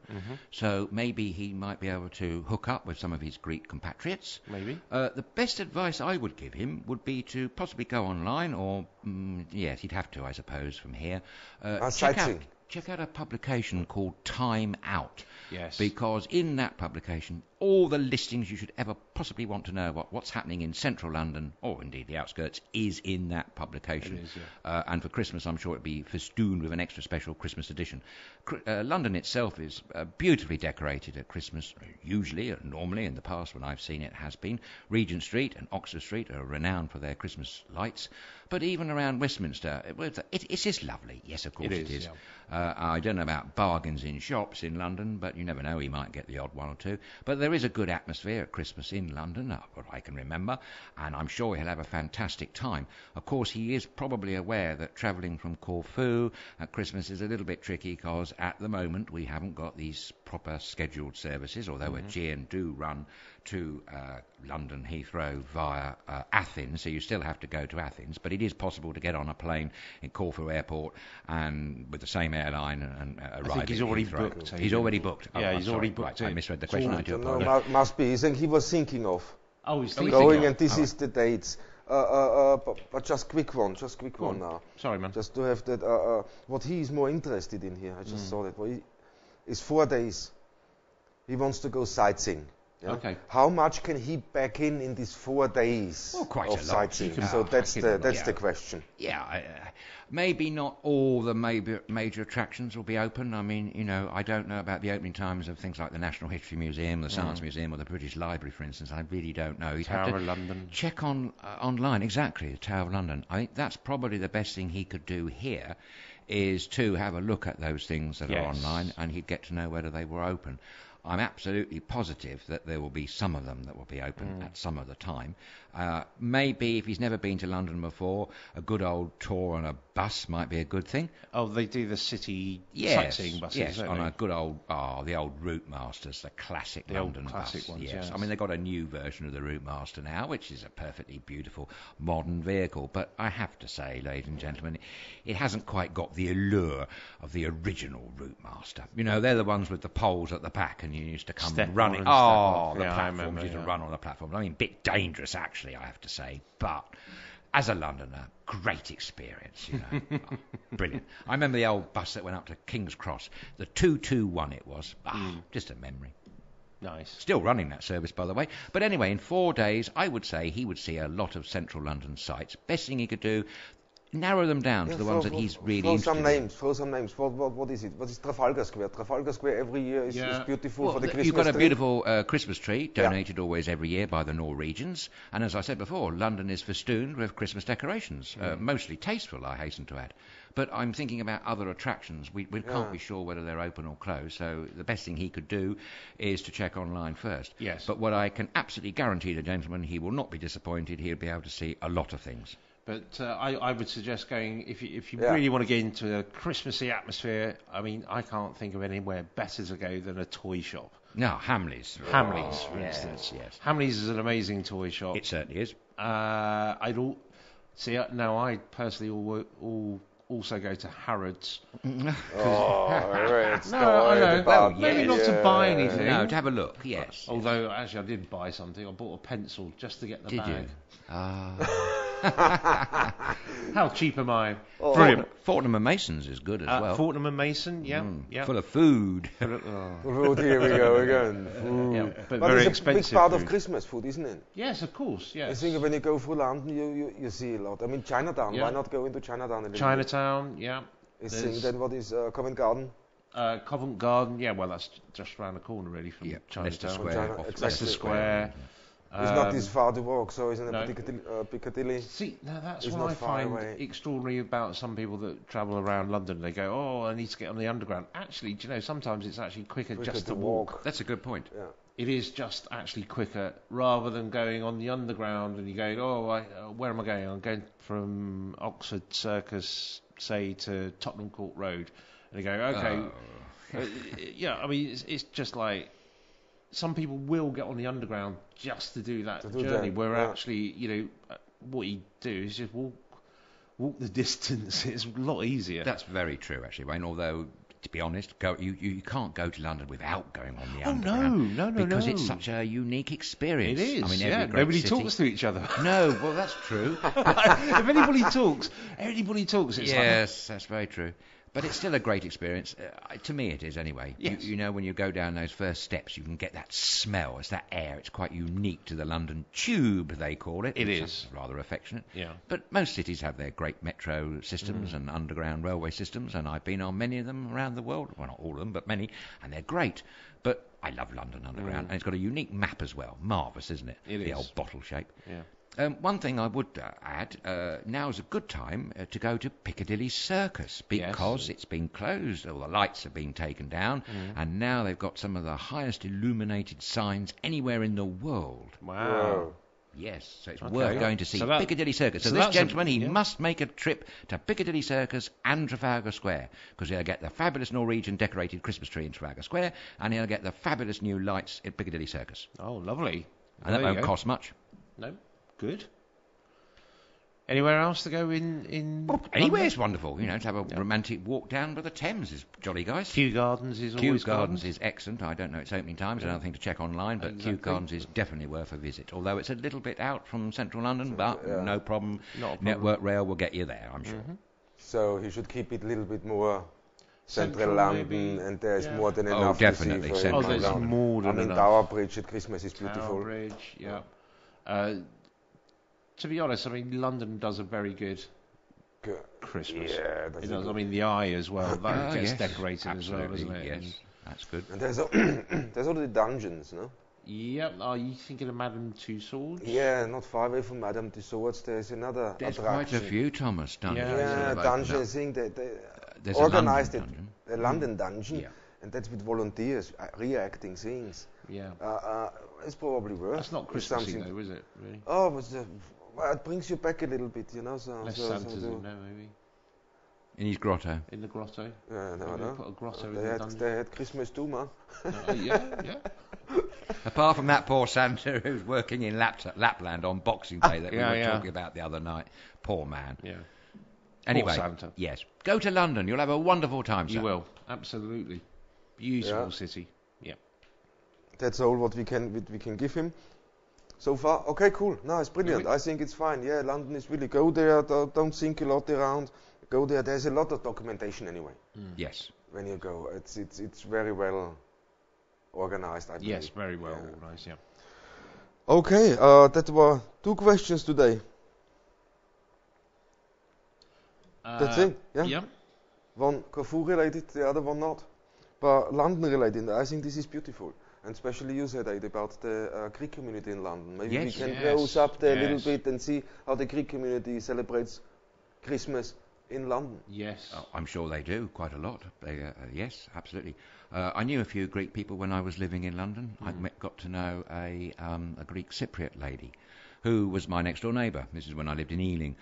so maybe he might be able to hook up with some of his Greek compatriots.
Maybe.
The best advice I would give him would be to possibly go online, or, yes, he'd have to, I suppose, from here. Check out a publication called Time Out.
Yes.
Because in that publication, all the listings you should ever possibly want to know about what's happening in central London, or indeed the outskirts, is in that publication.
It is, yeah.
And for Christmas, I'm sure it'll be festooned with an extra special Christmas edition. London itself is beautifully decorated at Christmas, usually, normally, in the past when I've seen it has been. Regent Street and Oxford Street are renowned for their Christmas lights. But even around Westminster, it's just lovely. Yes, of course it is.
Yeah.
I don't know about bargains in shops in London, but you never know, he might get the odd one or two. But there is a good atmosphere at Christmas in London, what I can remember, and I'm sure he'll have a fantastic time. Of course, he is probably aware that travelling from Corfu at Christmas is a little bit tricky because at the moment we haven't got these proper scheduled services, although Aegean do run to London Heathrow via Athens, so you still have to go to Athens, but it is possible to get on a plane in Corfu Airport and with the same airline and arrive.
I think he's already booked.
He's already booked.
Yeah, he's already booked.
Right, I misread the question. I do apologize.
Must be. He was thinking of.
Oh, he's thinking
going,
of.
and this is the dates. But just quick one now.
Sorry, man.
Just to have that. What he is more interested in here, I just saw that. Is 4 days. He wants to go sightseeing. Yeah?
Okay.
How much can he pack in these 4 days
quite
of sightseeing? So that's the question.
Yeah, maybe not all the major attractions will be open. I don't know about the opening times of things like the National History Museum, the Science Museum, or the British Library, for instance. I really don't know. You'd
Tower
have to
of London.
Check online, exactly, the Tower of London. I think that's probably the best thing he could do here, is to have a look at those things that are online, and he'd get to know whether they were open. I'm absolutely positive that there will be some of them that will be open at some of the time. Maybe if he's never been to London before, a good old tour on a bus might be a good thing.
Oh, they do the city sightseeing buses,
yes,
don't
on
they?
a good old, the old Route Masters, the classic London
classic
bus.
ones,
yes.
yes.
They've got a new version of the Route Master now, which is a perfectly beautiful modern vehicle. But I have to say, ladies and gentlemen, it hasn't quite got the allure of the original Route Master. They're the ones with the poles at the back, and you used to come running. The platforms used to run on the platforms. A bit dangerous, actually, I have to say, but as a Londoner, great experience, Brilliant. I remember the old bus that went up to King's Cross, the 221 it was. Just a memory.
Nice.
Still running that service, by the way. But anyway, in 4 days, I would say he would see a lot of central London sites. Best thing he could do, narrow them down to the ones that he's really interested in.
Throw some names. What is it? What is Trafalgar Square? Trafalgar Square every year is beautiful for the Christmas tree.
You've got a beautiful Christmas tree, donated always every year by the Norwegians. And as I said before, London is festooned with Christmas decorations, mostly tasteful, I hasten to add. But I'm thinking about other attractions. We can't be sure whether they're open or closed, so the best thing he could do is to check online first.
Yes.
But what I can absolutely guarantee the gentleman, he will not be disappointed. He'll be able to see a lot of things.
But I would suggest going, if you really want to get into a Christmassy atmosphere, I can't think of anywhere better to go than a toy shop.
No, Hamleys.
Hamleys, for instance.
Yes.
Hamleys is an amazing toy shop.
It certainly is.
I personally also go to Harrods.
It's
maybe not to buy anything.
No, to have a look, yes.
Although, actually, I did buy something. I bought a pencil just to get the bag.
Did you?
How cheap am I?
Oh,
Brilliant.
Fortnum and Mason's is good as well.
Fortnum and Mason, yeah.
Full of food.
Food, here we go again. Food.
Yeah, but
But
very
it's a big
expensive
part
food.
of Christmas food, isn't it?
Yes, of course,
I
yes.
think when you go through London, you see a lot. I mean, Chinatown.
Yeah.
Why not go into Chinatown a little
Chinatown, yeah.
bit?
there's-
Then what is Covent Garden?
Covent Garden, yeah, well, that's just around the corner, really, from
Leicester
Chinatown.
Square.
China-
off
exactly.
Leicester Square.
It's not this far to walk, so isn't it
no.
Piccadilly?
See, now that's
It's
what
not
I
far
find
away.
extraordinary about some people that travel around London. They go, oh, I need to get on the underground. Actually, do you know, sometimes it's actually quicker just to walk.
That's a good point.
Yeah.
It is just actually quicker, rather than going on the underground and you go, where am I going? I'm going from Oxford Circus, say, to Tottenham Court Road. And you go, okay. Yeah, I mean, it's just like, some people will get on the underground just to do that journey, where actually, you know, what you do is just walk the distance. It's a lot easier.
That's very true, actually, Wayne. Although, to be honest, you can't go to London without going on the underground.
No,
because it's such a unique experience.
It is.
I mean,
yeah.
every great
Nobody
city.
talks to each other.
No, well, that's true.
If anybody talks, It's
Yes, that's very true. But it's still a great experience. To me, it is anyway.
Yes.
You know, when you go down those first steps, you can get that smell. It's that air. It's quite unique to the London Tube, they call it.
It
which
is.
rather affectionate.
Yeah.
But most cities have their great metro systems and underground railway systems, and I've been on many of them around the world. Well, not all of them, but many, and they're great. But I love London Underground, and it's got a unique map as well. Marvellous, isn't it?
It
the
is.
old bottle shape.
Yeah.
One thing I would add, now's a good time to go to Piccadilly Circus because it's been closed, all the lights have been taken down, and now they've got some of the highest illuminated signs anywhere in the world.
Wow.
Yes, so it's worth going to see
So
Piccadilly Circus. So this gentleman, he must make a trip to Piccadilly Circus and Trafalgar Square, because he'll get the fabulous Norwegian decorated Christmas tree in Trafalgar Square, and he'll get the fabulous new lights at Piccadilly Circus.
Oh, lovely.
And that won't cost much.
No. Good. Anywhere else to go in
Anywhere's wonderful, you know, to have a romantic walk down by the Thames is jolly, guys.
Kew Gardens is always
Kew Gardens is excellent. I don't know its opening times. I don't think to check online, but Kew Gardens is definitely worth a visit. Although it's a little bit out from central London, but no problem.
Not a problem.
Network Rail will get you there, I'm sure.
So he should keep it a little bit more central
Central,
London,
maybe.
and there's more than enough
definitely
to see for
central.
him.
Oh, there's more than
I mean,
enough.
Tower Bridge at Christmas is beautiful.
Tower Bridge, yeah. To be honest, I mean, London does a very good Christmas.
Yeah,
It does. I mean, the Eye as well. That gets
yes,
decorated as well,
absolutely,
doesn't it?
Yes,
And-
that's good.
And there's all the dungeons, no?
Yep. Are you thinking of Madame Tussauds?
Yeah, not far away from Madame Tussauds, there's another
There's
attraction.
quite a few, Thomas, dungeons.
Yeah,
that have opened
dungeon
up.
thing, they
There's
organized
a
it,
London
a London dungeon,
Yeah.
and that's with volunteers reacting scenes.
Yeah.
It's probably worth.
That's not
It's
Christmassy
something-
though, is it? Really?
Oh, but well, it brings you back a little bit, you know.
Less
so
Santas in there, maybe.
in his grotto.
In the grotto.
Yeah, no,
Maybe
no.
put a grotto in
They
the
had,
dungeon.
they had Christmas too, man.
Yeah.
Apart from that poor Santa who's working in Lapland on Boxing Day that we were talking about the other night. Poor man.
Yeah.
Anyway,
Santa.
yes, go to London. You'll have a wonderful time, sir.
You will. Absolutely. Beautiful
Yeah.
city. Yeah.
That's all what we can give him. So far, okay, cool. No, it's brilliant. I think it's fine. Yeah, London is really go there. Don't think a lot around. Go there. There's a lot of documentation anyway.
Yes.
When you go, it's very well organized. I believe.
Yes, very well organised, yeah.
Okay, that were 2 questions today. That's it. Yeah.
Yeah.
One Corfu related, the other one not. But London related. I think this is beautiful. And especially you said about the Greek community in London. Maybe we
Yes.
can
Yes.
close up there a little
Yes.
bit and see how the Greek community celebrates Christmas in London.
Yes.
Oh, I'm sure they do quite a lot. Yes, absolutely. I knew a few Greek people when I was living in London. I got to know a Greek Cypriot lady who was my next door neighbour. This is when I lived in Ealing,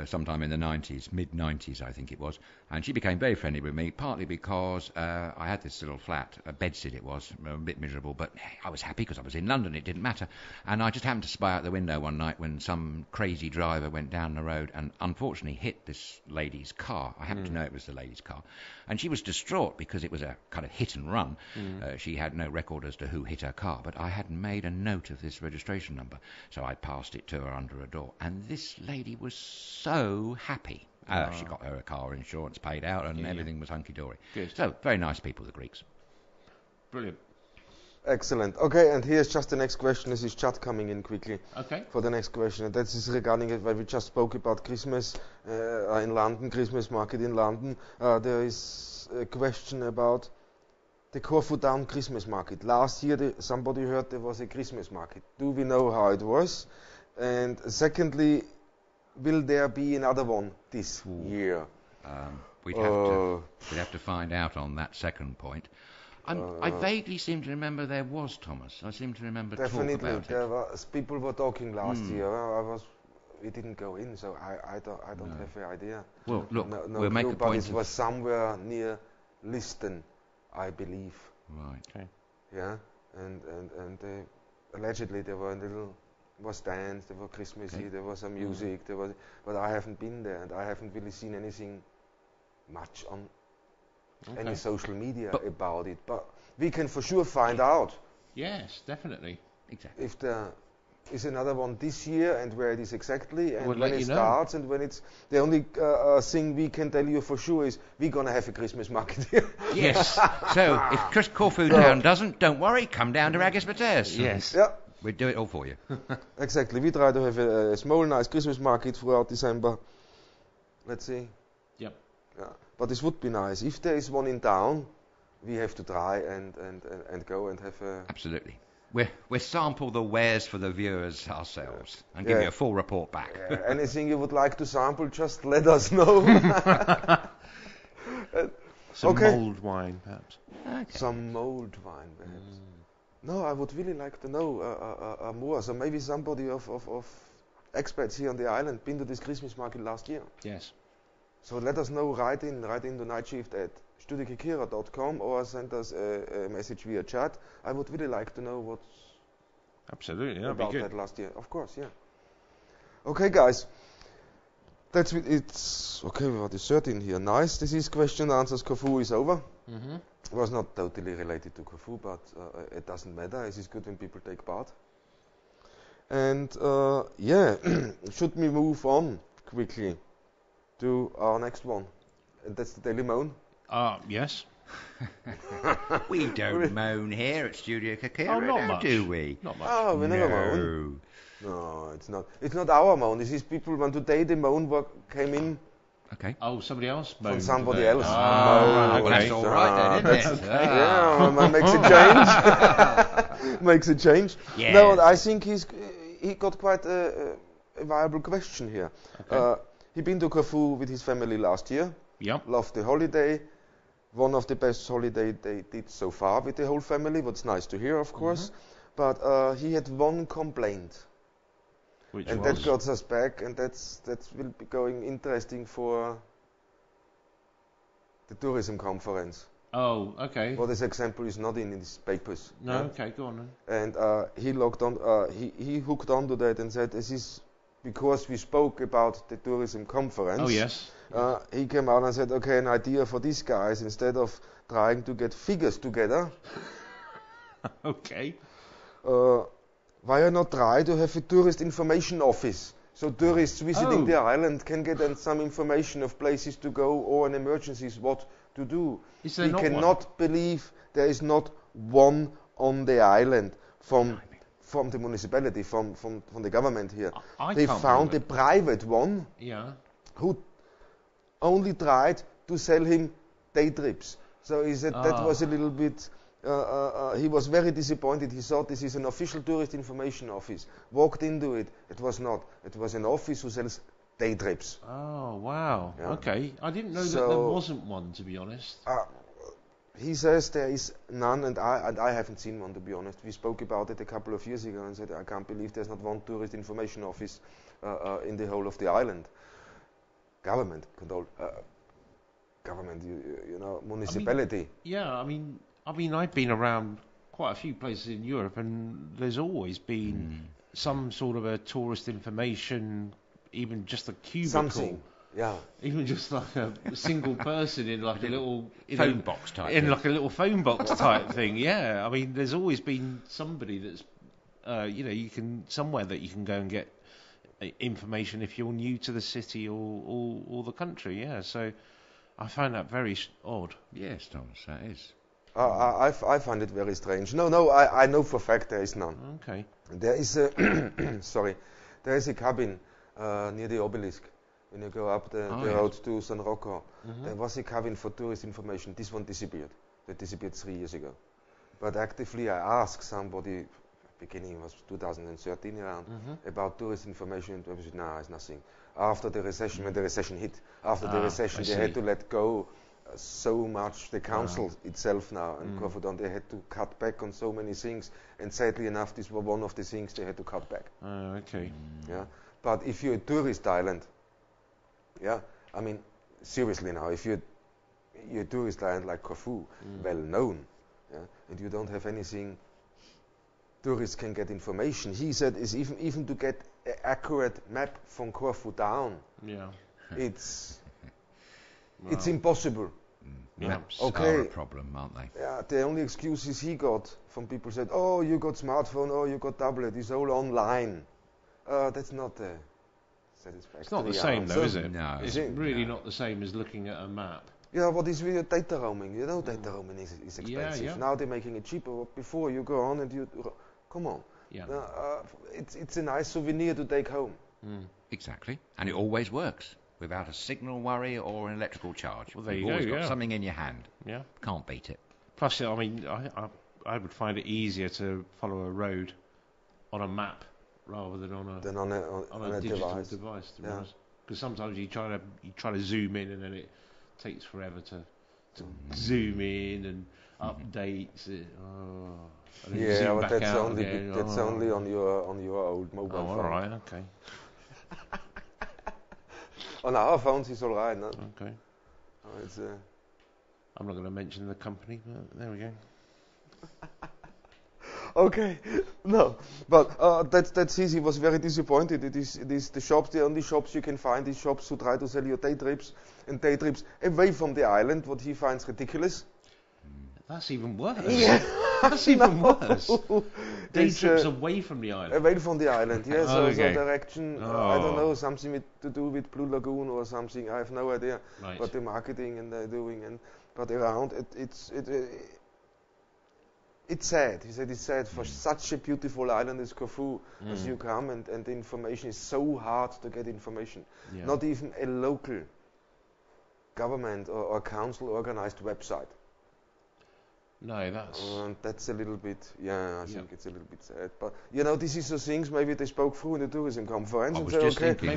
sometime in the 90s, mid-90s I think it was. And she became very friendly with me, partly because I had this little flat, a bedsit it was, a bit miserable, but I was happy because I was in London, it didn't matter. And I just happened to spy out the window one night when some crazy driver went down the road and unfortunately hit this lady's car. I happened to know it was the lady's car. And she was distraught because it was a kind of hit and run. She had no record as to who hit her car, but I had made a note of this registration number. So I passed it to her under her door, and this lady was so happy. She got her car insurance paid out, and everything was hunky-dory.
Good.
So, very nice people, the Greeks.
Brilliant.
Excellent. Okay, and here's just the next question. This is chat coming in quickly.
Okay.
For the next question. And that is regarding it, where we just spoke about Christmas in London, Christmas market in London. There is a question about the Corfu Town Christmas market. Last year, somebody heard there was a Christmas market. Do we know how it was? And secondly, will there be another one this year?
We'd have to find out on that second point. I vaguely seem to remember there was, Thomas. I seem to remember talk about it.
Definitely, people were talking last year. We didn't go in, so I don't have an idea.
Well, look,
no
we'll make a point.
But it was somewhere near Liston, I believe.
Right.
Okay.
Yeah, and allegedly there were stands, there were Christmassy, there was some music, but I haven't been there, and I haven't really seen anything much on any social media about it. But we can for sure find out.
Yes, definitely.
Exactly.
If there is another one this year, and where it is exactly, and
We'll
when
let
it
you know.
starts, and when it's the only thing we can tell you for sure is we're gonna have a Christmas market here.
Yes. So if Corfu Town doesn't, don't worry. Come down to Agispates.
Yes.
Yeah.
We'll do it all for you.
Exactly. We try to have a small, nice Christmas market throughout December. Let's see.
Yep.
Yeah. But this would be nice. If there is one in town, we have to try and go and have a...
Absolutely. We'll sample the wares for the viewers ourselves and give you a full report back.
Yeah. Anything you would like to sample, just let us know.
Some mulled wine, perhaps.
Okay.
Some mulled wine, perhaps. No, I would really like to know more. So maybe somebody of experts here on the island been to this Christmas market last year.
Yes.
So let us know, write in to nightshift@StudioKerkyra.com or send us a message via chat. I would really like to know what's
Absolutely, that'd
about
be good.
that last year. Of course, yeah. Okay, guys. That's it. It's okay. We got the 13 here. Nice. This is question and answers. Corfu is over.
Mm-hmm.
It was not totally related to Corfu, but it doesn't matter. It is good when people take part. And should we move on quickly to our next one? And that's the Daily Moan.
Yes.
We don't moan here at StudioKerkyra,
not much.
do we?
Not much.
Oh, we never moan. No, it's not. It's not our moan. This is people when today the moan came in
Okay.
Oh, somebody else
from
moaned
somebody
today.
else.
Ah,
Well, that's all right then, isn't it?
Yeah, man, makes a change. Makes a change.
Yeah.
No, I think he got quite a viable question here.
Okay.
He been to Corfu with his family last year.
Yep.
Loved the holiday. One of the best holiday they did so far with the whole family. What's nice to hear, of course. But he had one complaint.
Which
And
was?
that got us back, and that will be going interesting for the tourism conference.
Oh, okay.
Well, this example is not in his papers.
No,
yeah?
okay, go on then.
And he logged on. He hooked onto that and said, "This is because we spoke about the tourism conference."
Oh, yes.
He came out and said, "Okay, an idea for these guys instead of trying to get figures together."
Okay.
Why not try to have a tourist information office? So tourists visiting the island can get some information of places to go or in emergencies what to do.
Is there
We
not
cannot believe there is not one on the island from the municipality, from the government here. They
can't
found a
believe
private one
Yeah.
who only tried to sell him day trips. So he said that was a little bit... he was very disappointed. He thought this is an official tourist information office. Walked into it. It was not. It was an office who sells day trips.
Oh, wow.
Yeah.
Okay. I didn't know that
So-
there wasn't one, to be honest.
He says there is none, and I haven't seen one, to be honest. We spoke about it a couple of years ago and said, I can't believe there's not one tourist information office in the whole of the island. Government control. Government, you know, municipality.
Yeah, I mean, I've been around quite a few places in Europe, and there's always been some sort of a tourist information, even just a cubicle.
Something. Yeah.
Even just like a single person in like a little
Phone box type
in
thing.
like a little phone box type thing. Yeah, I mean, there's always been somebody that's you can somewhere that you can go and get information if you're new to the city or the country. Yeah, so I find that very odd.
Yes, Thomas, that is.
I find it very strange. No, I know for a fact there is none.
Okay.
There is a there is a cabin near the obelisk. When you go up the road to San Rocco, there was a cabin for tourist information. This one disappeared. It disappeared 3 years ago. But actively, I asked somebody, beginning was 2013 around, about tourist information, and they said, no, it's nothing. After the recession, when the recession hit, the recession, they had to let go so much, the council itself now, and Corfu, they had to cut back on so many things, and sadly enough, this was one of the things they had to cut back.
Okay.
Yeah, but if you're a tourist island, I mean, seriously now, if you're a tourist island like Corfu, well known, and you don't have anything, tourists can get information. He said is even to get an accurate map from Corfu down, it's impossible.
Maps
Okay.
are a problem, aren't they?
Yeah, the only excuses he got from people said, oh, you got smartphone, oh, you got tablet, it's all online. That's not satisfactory.
It's not the same though, is it?
No.
It's really not the same as looking at a map.
Yeah, what is with data roaming? You know, data roaming is expensive.
Yeah.
Now they're making it cheaper. Before you go on and you come on.
Yeah.
It's a nice souvenir to take home.
Exactly, and it always works without a signal worry or an electrical charge.
Well, there
You've
you
always
go,
got something in your hand.
Yeah.
Can't beat it.
Plus, I mean, I would find it easier to follow a road on a map rather than on a digital device. To be honest, because sometimes you try to zoom in and then it takes forever to zoom in and updates it. And then
Yeah,
zoom
but
back
that's
out
only
again.
that's only on your old mobile phone.
All right, okay.
On our phones, it's all right. No?
Okay.
It's,
I'm not going to mention the company, but there we go.
okay, no, but that's easy. He was very disappointed. It is the shops, the only shops you can find is shops who try to sell you day trips away from the island. What he finds ridiculous.
That's even worse.
Yeah.
That's even worse. Day
It's,
trips away from the island.
Away from the island, yes. So
Okay.
direction, I don't know, something to do with Blue Lagoon or something. I have no idea
Right.
what the marketing and they're doing. But around it's sad. He said it's sad for such a beautiful island as Corfu, as you come and the information is so hard to get information.
Yeah.
Not even a local government or council organized website.
No,
That's a little bit, I think it's a little bit sad. But, this is the things maybe they spoke through in the tourism conference
I
and
was
say,
just
okay,
thinking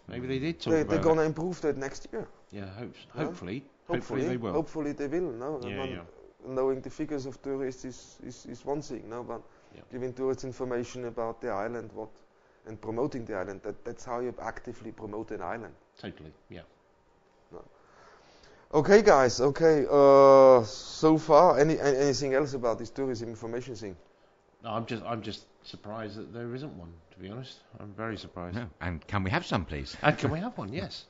maybe they did talk
they're
about
going to
it.
improve that next year.
Yeah, hopefully they will.
Hopefully they will. No,
Yeah.
Knowing the figures of tourists is one thing. No, but giving tourists information about the island, and promoting the island. That's how you actively promote an island.
Totally, yeah.
Okay, guys. Okay. So far, anything else about this tourism information thing?
No, I'm just surprised that there isn't one. To be honest, I'm very surprised.
No. And can we have some, please?
And can we have one? Yes.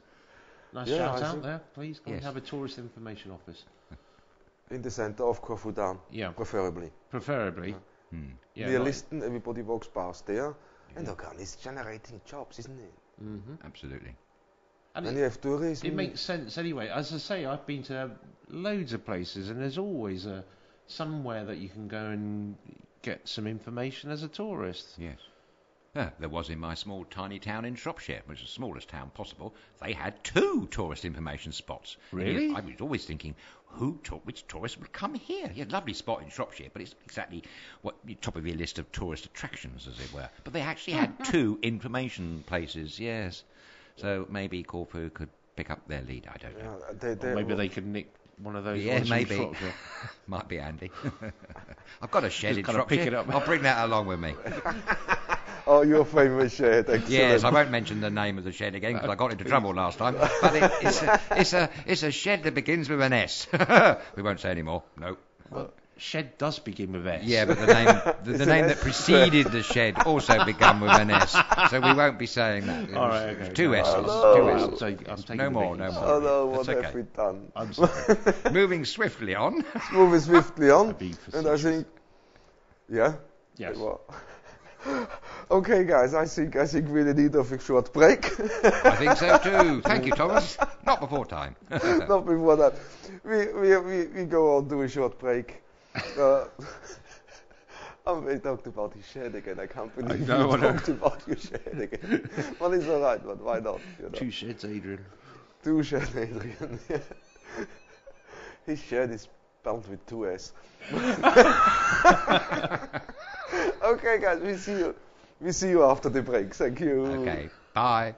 Nice shout out there, please. Can we
Yes.
have a tourist information office?
In the center of Corfu Down,
Yeah,
preferably.
preferably. Yeah,
Near
like-
Liston, everybody walks past there. And again, it's generating jobs, isn't it?
Absolutely.
And
And you have tourism.
it makes sense anyway. As I say, I've been to loads of places, and there's always somewhere that you can go and get some information as a tourist.
Yes. There was in my small tiny town in Shropshire, which is the smallest town possible. They had 2 tourist information spots.
Really?
I was always thinking, which tourist would come here? Yeah, lovely spot in Shropshire, but it's exactly top of your list of tourist attractions, as it were. But they actually had 2 information places. Yes. So maybe Corfu could pick up their lead. I don't know.
Or maybe they could nick one of those.
Yeah,
ones from
maybe.
Shropshire.
Might be handy. I've got a shed
Just
in
gotta
Shropshire.
pick it up.
I'll bring that along with me.
Oh, your famous shed. Excellent.
Yes, I won't mention the name of the shed again because I got into trouble last time. But it's a shed that begins with an S. We won't say any more. No.
Well, shed does begin with S.
Yeah, but the name that preceded the shed also began with an S. So we won't be saying that.
All right, okay.
2 S's.
no.
2
I'm
S's.
taking
No
the
more,
Bs.
no more.
Oh no, what
That's
have
okay.
we done?
I'm sorry.
Moving swiftly on.
Moving swiftly on.
Be
And I
facetious.
think, yeah.
Yes.
Well, Okay, guys, I think we need a short break.
I think so too. Thank you, Thomas. Not before time.
Not before that. We go on to a short break. We talked about his shed again. I can't believe we talked about your shed again. Well, it's all right, but why not? You know?
2 sheds, Adrian.
2 sheds, Adrian. His shed is spelled with 2 S. Okay, guys, we see you. We see you after the break. Thank you.
Okay, bye.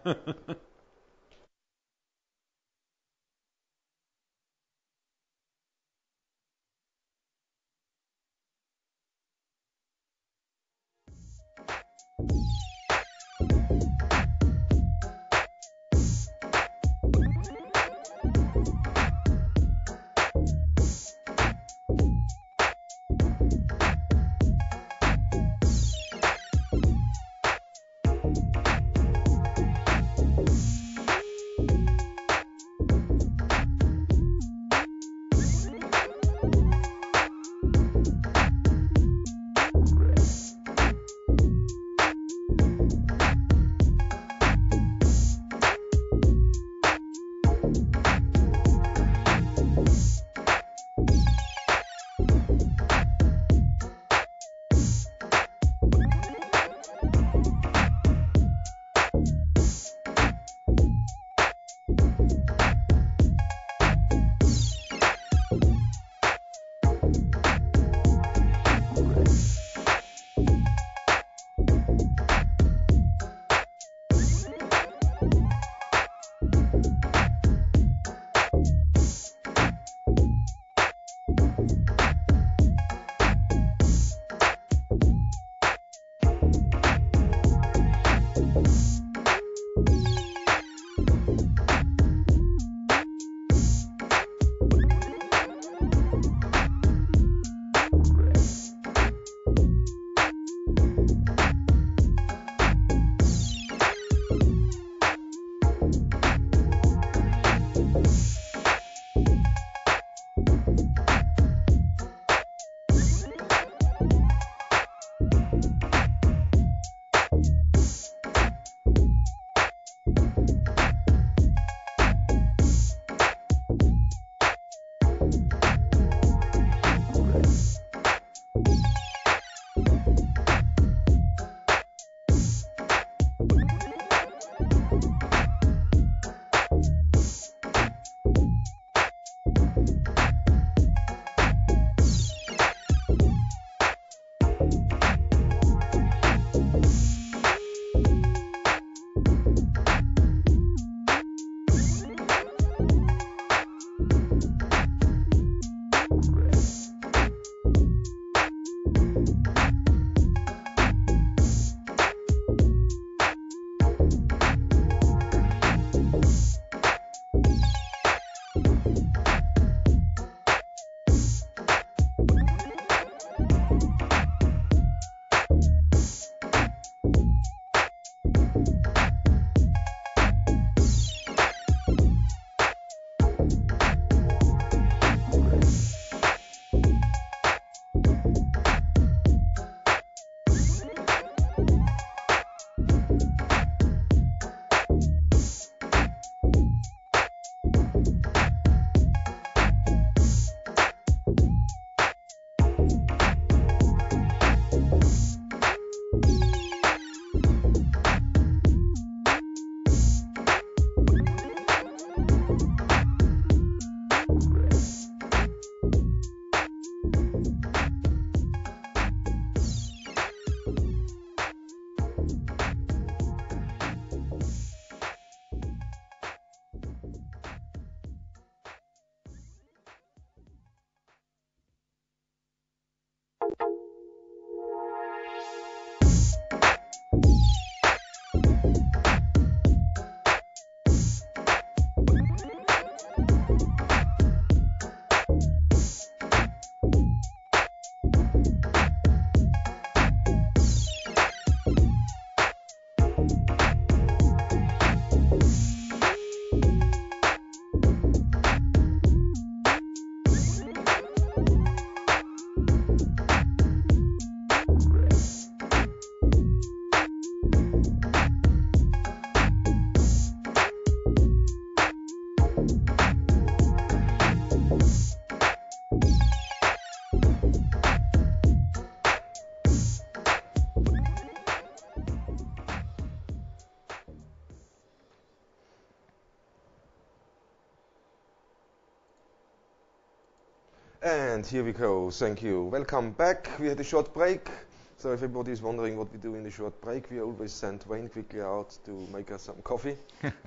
And here we go. Thank you. Welcome back. We had a short break. So if everybody is wondering what we do in the short break, we always send Wayne quickly out to make us some coffee.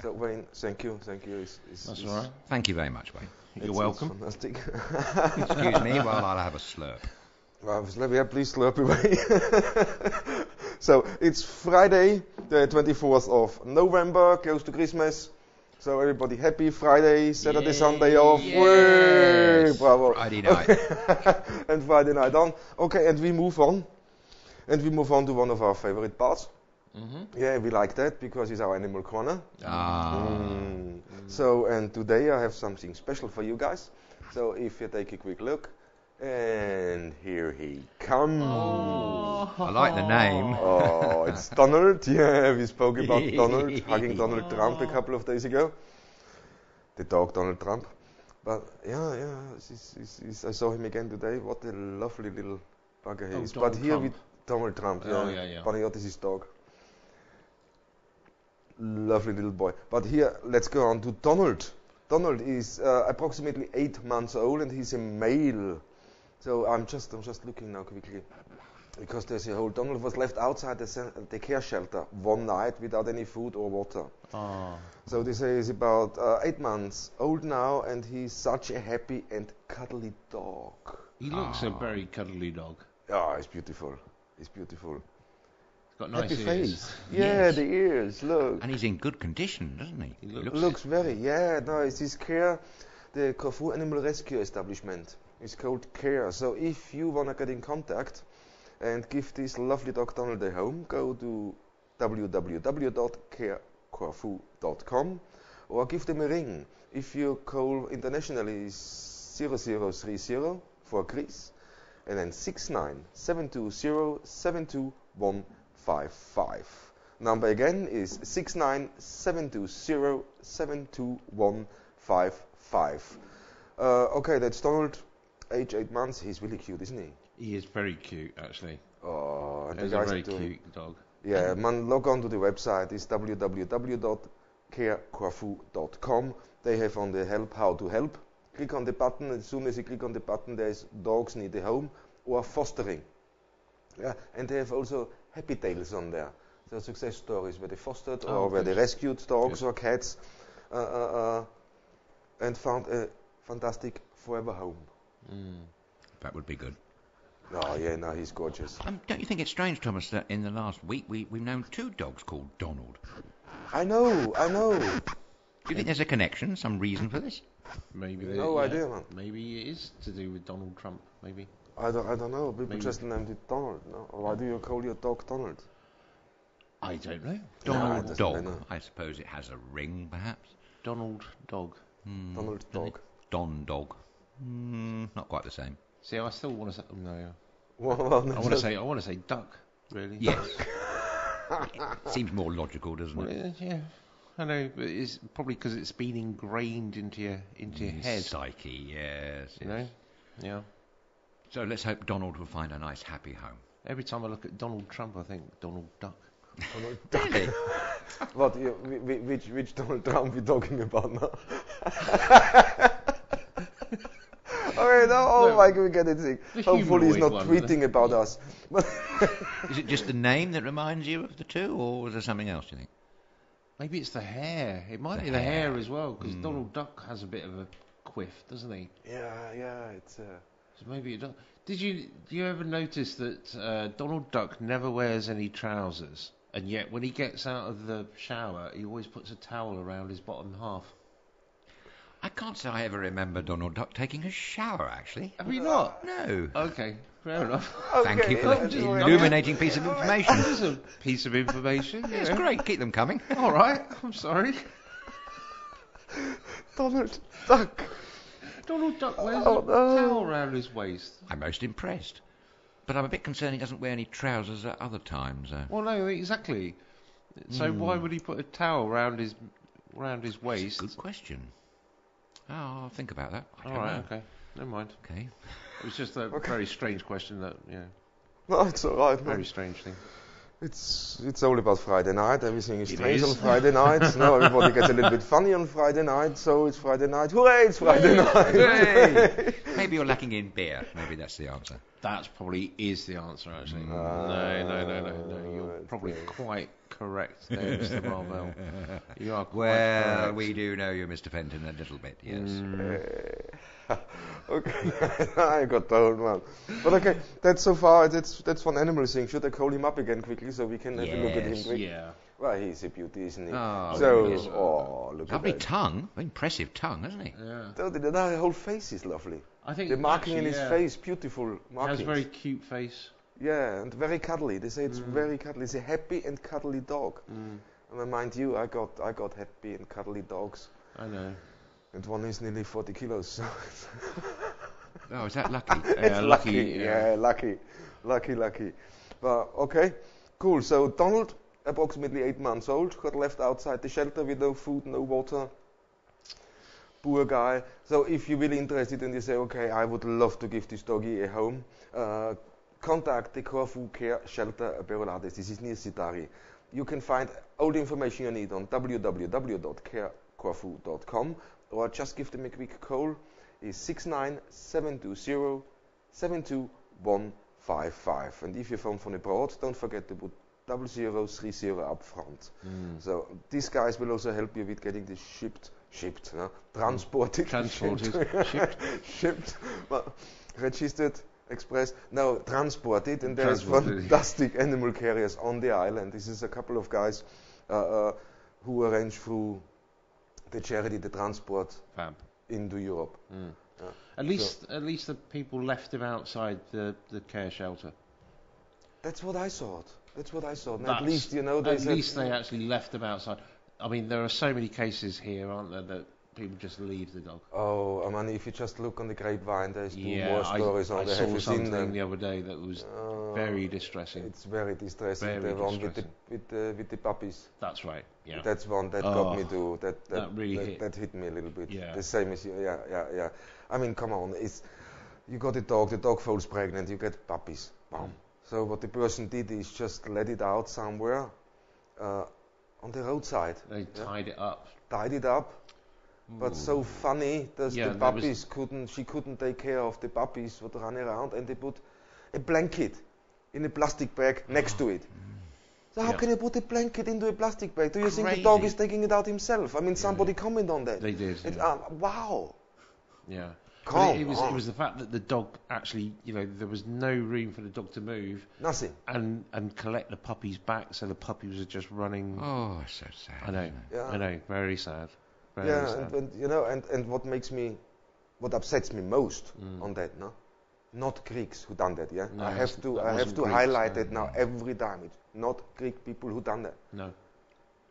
So Wayne, thank you.
That's all right.
Thank you very much, Wayne.
You're welcome.
It's fantastic.
Excuse me while I'll have a slurp.
Yeah, please slurp away. So it's Friday, the 24th of November, close to Christmas. So everybody happy Friday, Saturday, Sunday off.
Yes.
Way, bravo.
Friday night.
And Friday night on. Okay, and we move on. And we move on to one of our favorite parts.
Mm-hmm.
Yeah, we like that because it's our animal corner. So, and today I have something special for you guys. So if you take a quick look. And here he comes.
Oh, I like the name.
Oh, it's Donald. Yeah, we spoke about Donald, hugging Donald Trump a couple of days ago. The dog Donald Trump. But yeah, I saw him again today. What a lovely little bugger he is. But here we Donald Trump. Yeah. Panagiotis' dog. Lovely little boy. But here, let's go on to Donald. Donald is approximately 8 months old, and he's a male. So I'm just looking now quickly, because there's a whole. Donald was left outside the care shelter one night without any food or water. So they say he's about 8 months old now, and he's such a happy and cuddly dog.
He looks a very cuddly dog.
Oh, he's beautiful. He's beautiful.
He's got nice
happy
ears.
face. Yeah, the ears. Look.
And he's in good condition, doesn't he?
He
looks very. Yeah, no, it's his care, the Corfu Animal Rescue Establishment. It's called Care. So if you want to get in contact and give this lovely dog Donald a home, go to www.carecorfu.com or give them a ring. If you call internationally, it's 0030 for Greece and then 69720721155. Number again is 69720721155. Okay, that's Donald. Age 8 months, he's really cute, isn't he?
He is very cute, actually.
Oh, and
He's a very cute dog.
Yeah, man, log on to the website. It's www.carecorfu.com. They have on the help how to help. Click on the button. As soon as you click on the button, there's dogs need a home or fostering. Yeah, and they have also happy tales on there. So success stories where they fostered or where they rescued dogs or cats and found a fantastic forever home.
That would be good.
Oh yeah, no, he's gorgeous.
Don't you think it's strange, Thomas, that in the last week we've known 2 dogs called Donald?
I know.
Do you think there's a connection, some reason for this?
Maybe.
No idea, man.
Maybe it is to do with Donald Trump. Maybe.
I don't know. People just named it Donald. No? Or why do you call your dog Donald?
I don't know.
Donald dog. I suppose it has a ring, perhaps.
Donald dog.
Donald dog.
Don dog. Not quite the same.
See, I still want to say no.
Well,
I want to say duck. Really?
Yes. It seems more logical, doesn't it?
Yeah. I know, but it's probably because it's been ingrained into your head.
Psyche, yes.
You know? Yeah.
So let's hope Donald will find a nice, happy home.
Every time I look at Donald Trump, I think Donald Duck.
Donald Duck. Really? What? Which Donald Trump are we talking about now? Okay, now, my God, we get it sick. Hopefully he's not tweeting about us.
Is it just the name that reminds you of the 2, or is there something else, do you think?
Maybe it's the hair. It might be the hair as well, because Donald Duck has a bit of a quiff, doesn't he?
Yeah, it's...
So maybe it does. Do you ever notice that Donald Duck never wears any trousers, and yet when he gets out of the shower, he always puts a towel around his bottom half?
I can't say I ever remember Donald Duck taking a shower, actually.
Have you not?
No.
Okay, fair enough.
Thank you for that illuminating piece of information.
It's a piece of information.
It's great. Keep them coming.
All right. I'm sorry.
Donald Duck.
Donald Duck wears a towel around his waist.
I'm most impressed. But I'm a bit concerned he doesn't wear any trousers at other times.
Well, no, exactly. So why would he put a towel around his waist?
Good question. Oh, I'll think about that.
All right, okay. Never mind.
Okay.
It was just a very strange question that,
No, it's all right, man.
Very strange thing.
It's all about Friday night. Everything is
It
strange
is.
on Friday nights. No, everybody gets a little bit funny on Friday night. So it's Friday night. Hooray! It's Friday night.
Hey! Maybe you're lacking in beer. Maybe that's the answer.
That probably is the answer, actually. No. You're probably quite correct there, Mr. Marvell. You are quite correct.
We do know you, Mr. Fenton, a little bit, yes.
Okay, I got told, man. But okay, that's so far. That's one animal thing. Should I call him up again quickly so we can have a look at him quick?
Yeah.
Well, he's a beauty, isn't he?
Oh,
so,
yes.
Look
Lovely
at that.
tongue. Impressive tongue, hasn't he?
Yeah.
The whole face is lovely.
I think
The marking in
actually,
his face, beautiful
He
markings.
has a very cute face.
Yeah, and very cuddly. They say it's very cuddly. It's a happy and cuddly dog. And mind you, I got happy and cuddly dogs.
I know.
And one is nearly 40 kilos. So
Oh, is that lucky?
it's lucky. Yeah, lucky. But okay, cool. So Donald, approximately 8 months old, got left outside the shelter with no food, no water. Poor guy. So if you're really interested and you say, okay, I would love to give this doggy a home, contact the Corfu Care Shelter Berolades. This is near Sitari. You can find all the information you need on www.carecorfu.com or just give them a quick call. It's 69720 and if you phone from abroad, don't forget to put 0030 up front. So these guys will also help you with getting this shipped, no? Transported, shipped, well, registered, express, no, transported, and there's fantastic animal carriers on the island. This is a couple of guys who arrange through the charity the transport
Fab.
into Europe.
At least the people left him outside the care shelter.
That's what I thought. And at least, you know, they
actually left him outside. I mean, there are so many cases here, aren't there, that people just leave the dog.
Oh, I mean, if you just look on the grapevine, there's more stories on
I
there.
saw
Have you seen
something
them?
the other day that was very distressing.
It's very distressing.
Very
the one
distressing.
with the puppies.
That's right. Yeah.
That's one that got me too. That
really hit.
That hit me a little bit.
Yeah.
The same as you. Yeah. I mean, come on. You got a dog. The dog falls pregnant. You get puppies. Bam. So what the person did is just let it out somewhere on the roadside.
They tied it up.
But so funny that the puppies she couldn't take care of the puppies would run around, and they put a blanket in a plastic bag next to it. So how can you put a blanket into a plastic bag? Do you think the dog is taking it out himself? I mean, somebody comment on that.
They did.
Wow.
Yeah.
It
was the fact that the dog actually, there was no room for the dog to move.
Nothing.
And collect the puppies back, so the puppies were just running.
Oh, so sad.
I know.
Yeah.
I know. Very sad. Very sad.
And what upsets me most on that, not Greeks who done that. Yeah,
No,
I have to
Greeks,
highlight it now every time. It's not Greek people who done that.
No.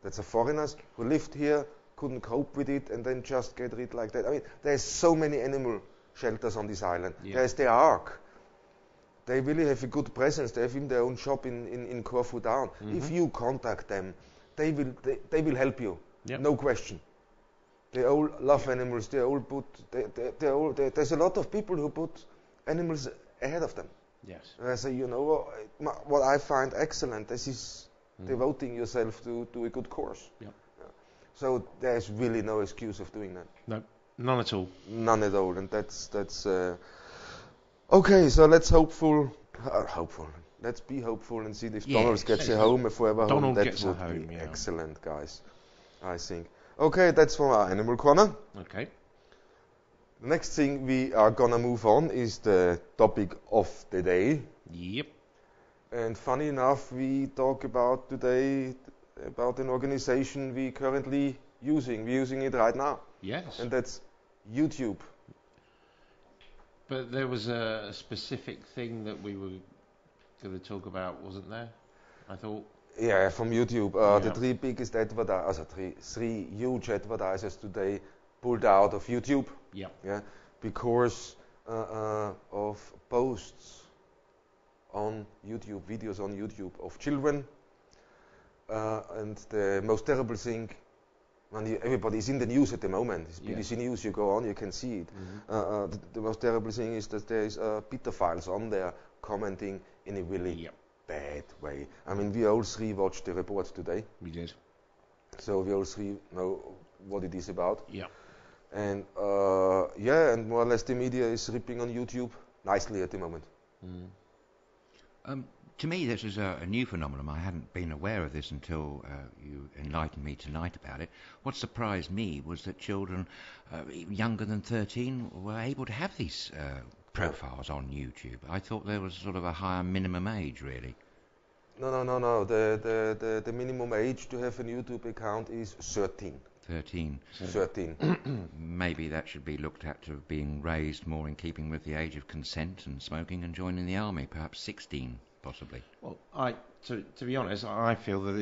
That's a foreigners who lived here, couldn't cope with it, and then just get rid like that. I mean, there's so many animal shelters on this island.
Yeah.
There's the Ark. They really have a good presence. They have in their own shop in Corfu Town. If you contact them, they will help you.
Yep.
No question. They all love animals. They all there's a lot of people who put animals ahead of them.
Yes.
So what I find excellent. This is devoting yourself to a good cause.
Yep.
So there's really no excuse of doing that.
No, none at all.
None at all, and that's okay. So let's hopeful. Let's be hopeful and see if Donald gets a home, a forever home.
Donald
That
gets a
would
home,
be
yeah.
excellent, guys. I think. Okay, that's for our animal corner.
Okay.
The next thing we are gonna move on is the topic of the day.
Yep.
And funny enough, we talk about today about an organization we currently using. We're using it right now.
Yes.
And that's YouTube.
But there was a specific thing that we were going to talk about, wasn't there? I thought.
Yeah, from YouTube. The three biggest three huge advertisers today pulled out of YouTube. Yeah, because of posts on YouTube, videos on YouTube of children. And the most terrible thing, everybody is in the news at the moment. It's BBC News. You go on, you can see it. The most terrible thing is that there is pedophiles on there commenting in a really bad way. I mean, we all three watched the report today,
We did.
so we all three know what it is about.
Yeah.
And and more or less the media is ripping on YouTube nicely at the moment.
To me, this is a new phenomenon. I hadn't been aware of this until you enlightened me tonight about it. What surprised me was that children younger than 13 were able to have these profiles on YouTube. I thought there was sort of a higher minimum age, really.
No. The minimum age to have a YouTube account is 13.
13.
13.
Maybe that should be looked at to being raised more in keeping with the age of consent and smoking and joining the army, perhaps 16, possibly.
Well, to be honest, I feel that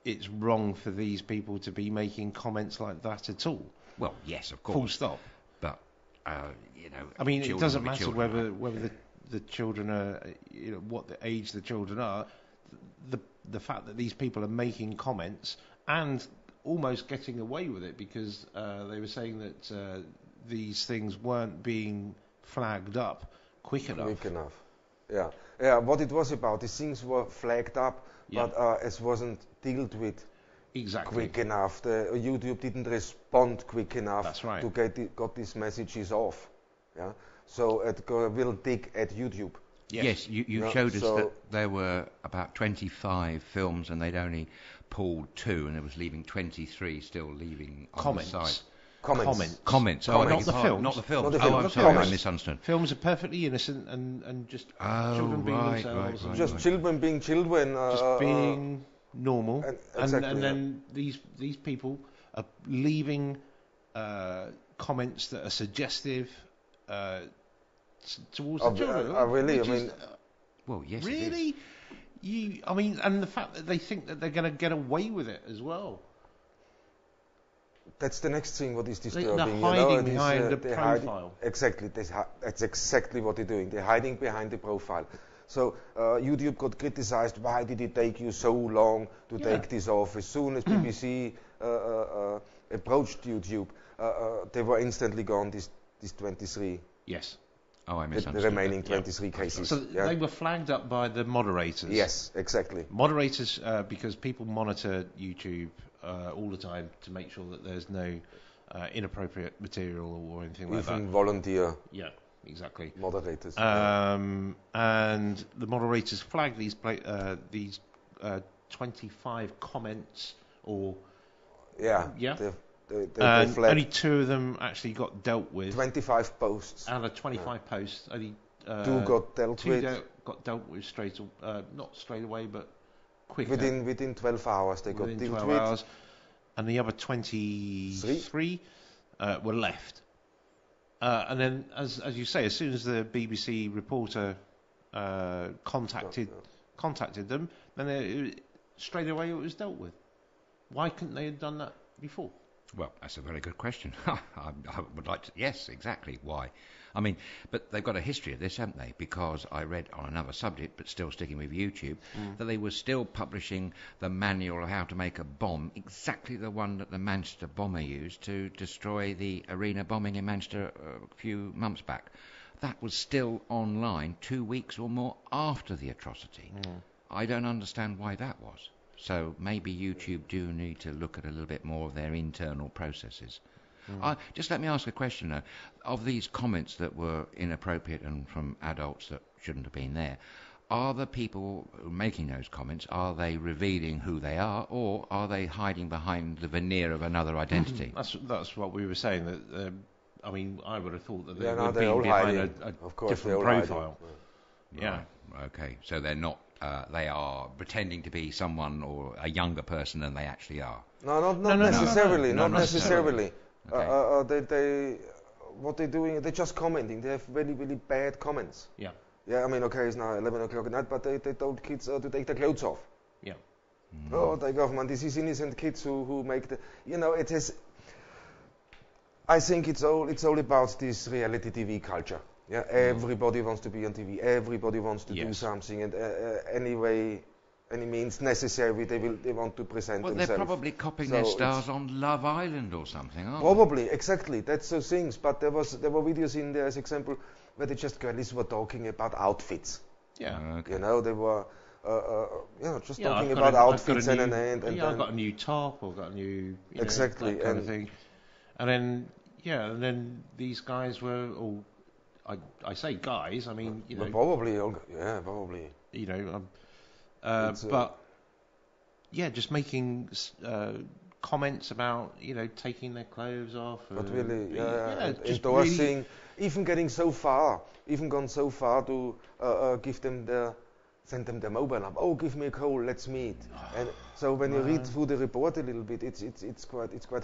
it's wrong for these people to be making comments like that at all.
Well, yes, of course.
Full stop.
But
I mean, it doesn't matter
children,
whether the children are, what the age the children are. The fact that these people are making comments and almost getting away with it because they were saying that these things weren't being flagged up quick enough.
Yeah. What it was about, these things were flagged up,
Yeah.
but it wasn't dealt with
Exactly.
quick enough. The YouTube didn't respond quick enough
That's right.
to got these messages off. Yeah. So it will dig at YouTube.
Yes, you
Yeah,
showed us
so-
that there were about 25 films and they'd only pulled 2 and it was leaving 23 still leaving on
Comments.
the site.
Comments.
Oh, I
not
beg
the
your pardon,
films.
Not the films.
Not the
Oh,
films.
I'm sorry, I
Comments.
misunderstood.
Films are perfectly innocent and just children being themselves. and
Just children being children.
just being normal.
exactly,
and then these people are leaving comments that are suggestive towards the children.
Really?
which
I
is,
mean,
Well, yes, it is.
really? And the fact that they think that they're going to get away with it as well.
that's the next thing. What is
They're
disturbing?
hiding
it is,
behind the
they're hiding-
profile.
Exactly. That's exactly what they're doing. They're hiding behind the profile. So YouTube got criticized. Why did it take you so long to take this off? As soon as BBC approached YouTube, they were instantly gone. These 23,
Yes.
Oh, I
the
misunderstood.
remaining 23 cases.
So
yeah?
they were flagged up by the moderators.
Yes, exactly.
Moderators, because people monitor YouTube all the time to make sure that there's no inappropriate material or anything like
Even
that.
volunteer
Yeah, exactly.
moderators.
And the moderators flagged these 25 comments, or
yeah.
yeah.
They
and
flagged
only 2 of them actually got dealt with.
25 posts.
Out of 25 posts, only
2 got dealt
2
with.
got dealt with not straight away, but quicker.
Within 12 hours they got
within
dealt
12
with.
hours, and the other 23 were left. And then, as you say, as soon as the BBC reporter contacted them, then straight away it was dealt with. Why couldn't they have done that before?
Well, that's a very good question. I would like to... Yes, exactly. Why? I mean, but they've got a history of this, haven't they? Because I read on another subject, but still sticking with YouTube, that they were still publishing the manual of how to make a bomb, exactly the one that the Manchester bomber used to destroy the arena bombing in Manchester a few months back. That was still online 2 weeks or more after the atrocity. I don't understand why that was. So maybe YouTube do need to look at a little bit more of their internal processes. Just let me ask a question, though. Of these comments that were inappropriate and from adults that shouldn't have been there, are the people making those comments, are they revealing who they are, or are they hiding behind the veneer of another identity?
That's what we were saying. That I mean, I would have thought that they
Yeah, no,
would
they're
be
all
behind
hiding.
a
Of course,
different
they're all hiding.
profile. Yeah.
Okay, so they're not... they are pretending to be someone or a younger person than they actually are.
No, not necessarily.
No,
Not
not
necessarily.
Okay.
They what they're doing, they're just commenting. They have really, really bad comments.
Yeah.
Yeah, I mean, okay, it's now 11 o'clock at night, but they told kids to take their clothes off.
Yeah.
Oh, the government, this is innocent kids who make the... it is... I think it's all about this reality TV culture. Yeah, everybody wants to be on TV. Everybody wants to do something, and any means necessary, they want to present themselves.
They're probably copying their stars on Love Island or something, aren't
Probably, exactly. That's those things. But there were videos in there, as example, where the just girls were talking about outfits.
Yeah.
Okay.
You know, they were, just
Yeah,
talking
I've got
about outfits and
I've
then
got a new top, or got a new,
Exactly,
that kind of
and-
thing. And then these guys were all, I say guys, I mean,
but probably, probably.
But yeah, just making comments about, taking their clothes off.
But really,
just
endorsing,
really,
even gone so far to send them their mobile number. Oh, give me a call, let's meet. And so when you read through the report a little bit, it's quite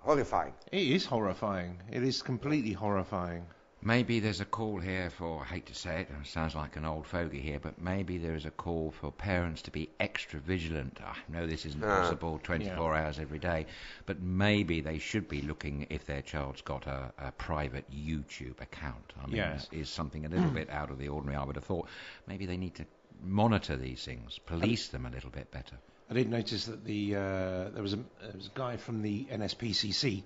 horrifying.
It is horrifying. It is completely horrifying.
Maybe there's a call here for, I hate to say it sounds like an old fogey here, but maybe there is a call for parents to be extra vigilant. I know this isn't possible 24 hours every day, but maybe they should be looking if their child's got a private YouTube account. I mean,
Yes.
is something a little bit out of the ordinary, I would have thought. Maybe they need to monitor these things, police them a little bit better.
I did notice that there was a guy from the NSPCC,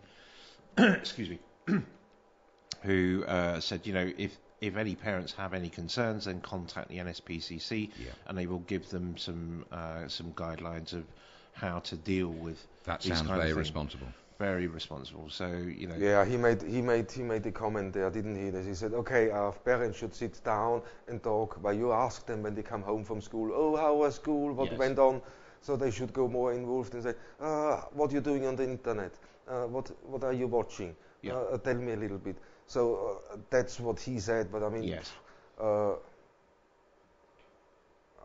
excuse me, who said, if any parents have any concerns, then contact the NSPCC, and they will give them some guidelines of how to deal with.
That
these
sounds
kind of
very
things.
responsible.
Very responsible. So
Yeah, he made a comment there, didn't he? That he said, okay, our parents should sit down and talk. But you ask them when they come home from school, oh, how was school? What went on? So they should go more involved and say, what are you doing on the internet? What are you watching? Tell me a little bit. So that's what he said. But I mean,
yes.
I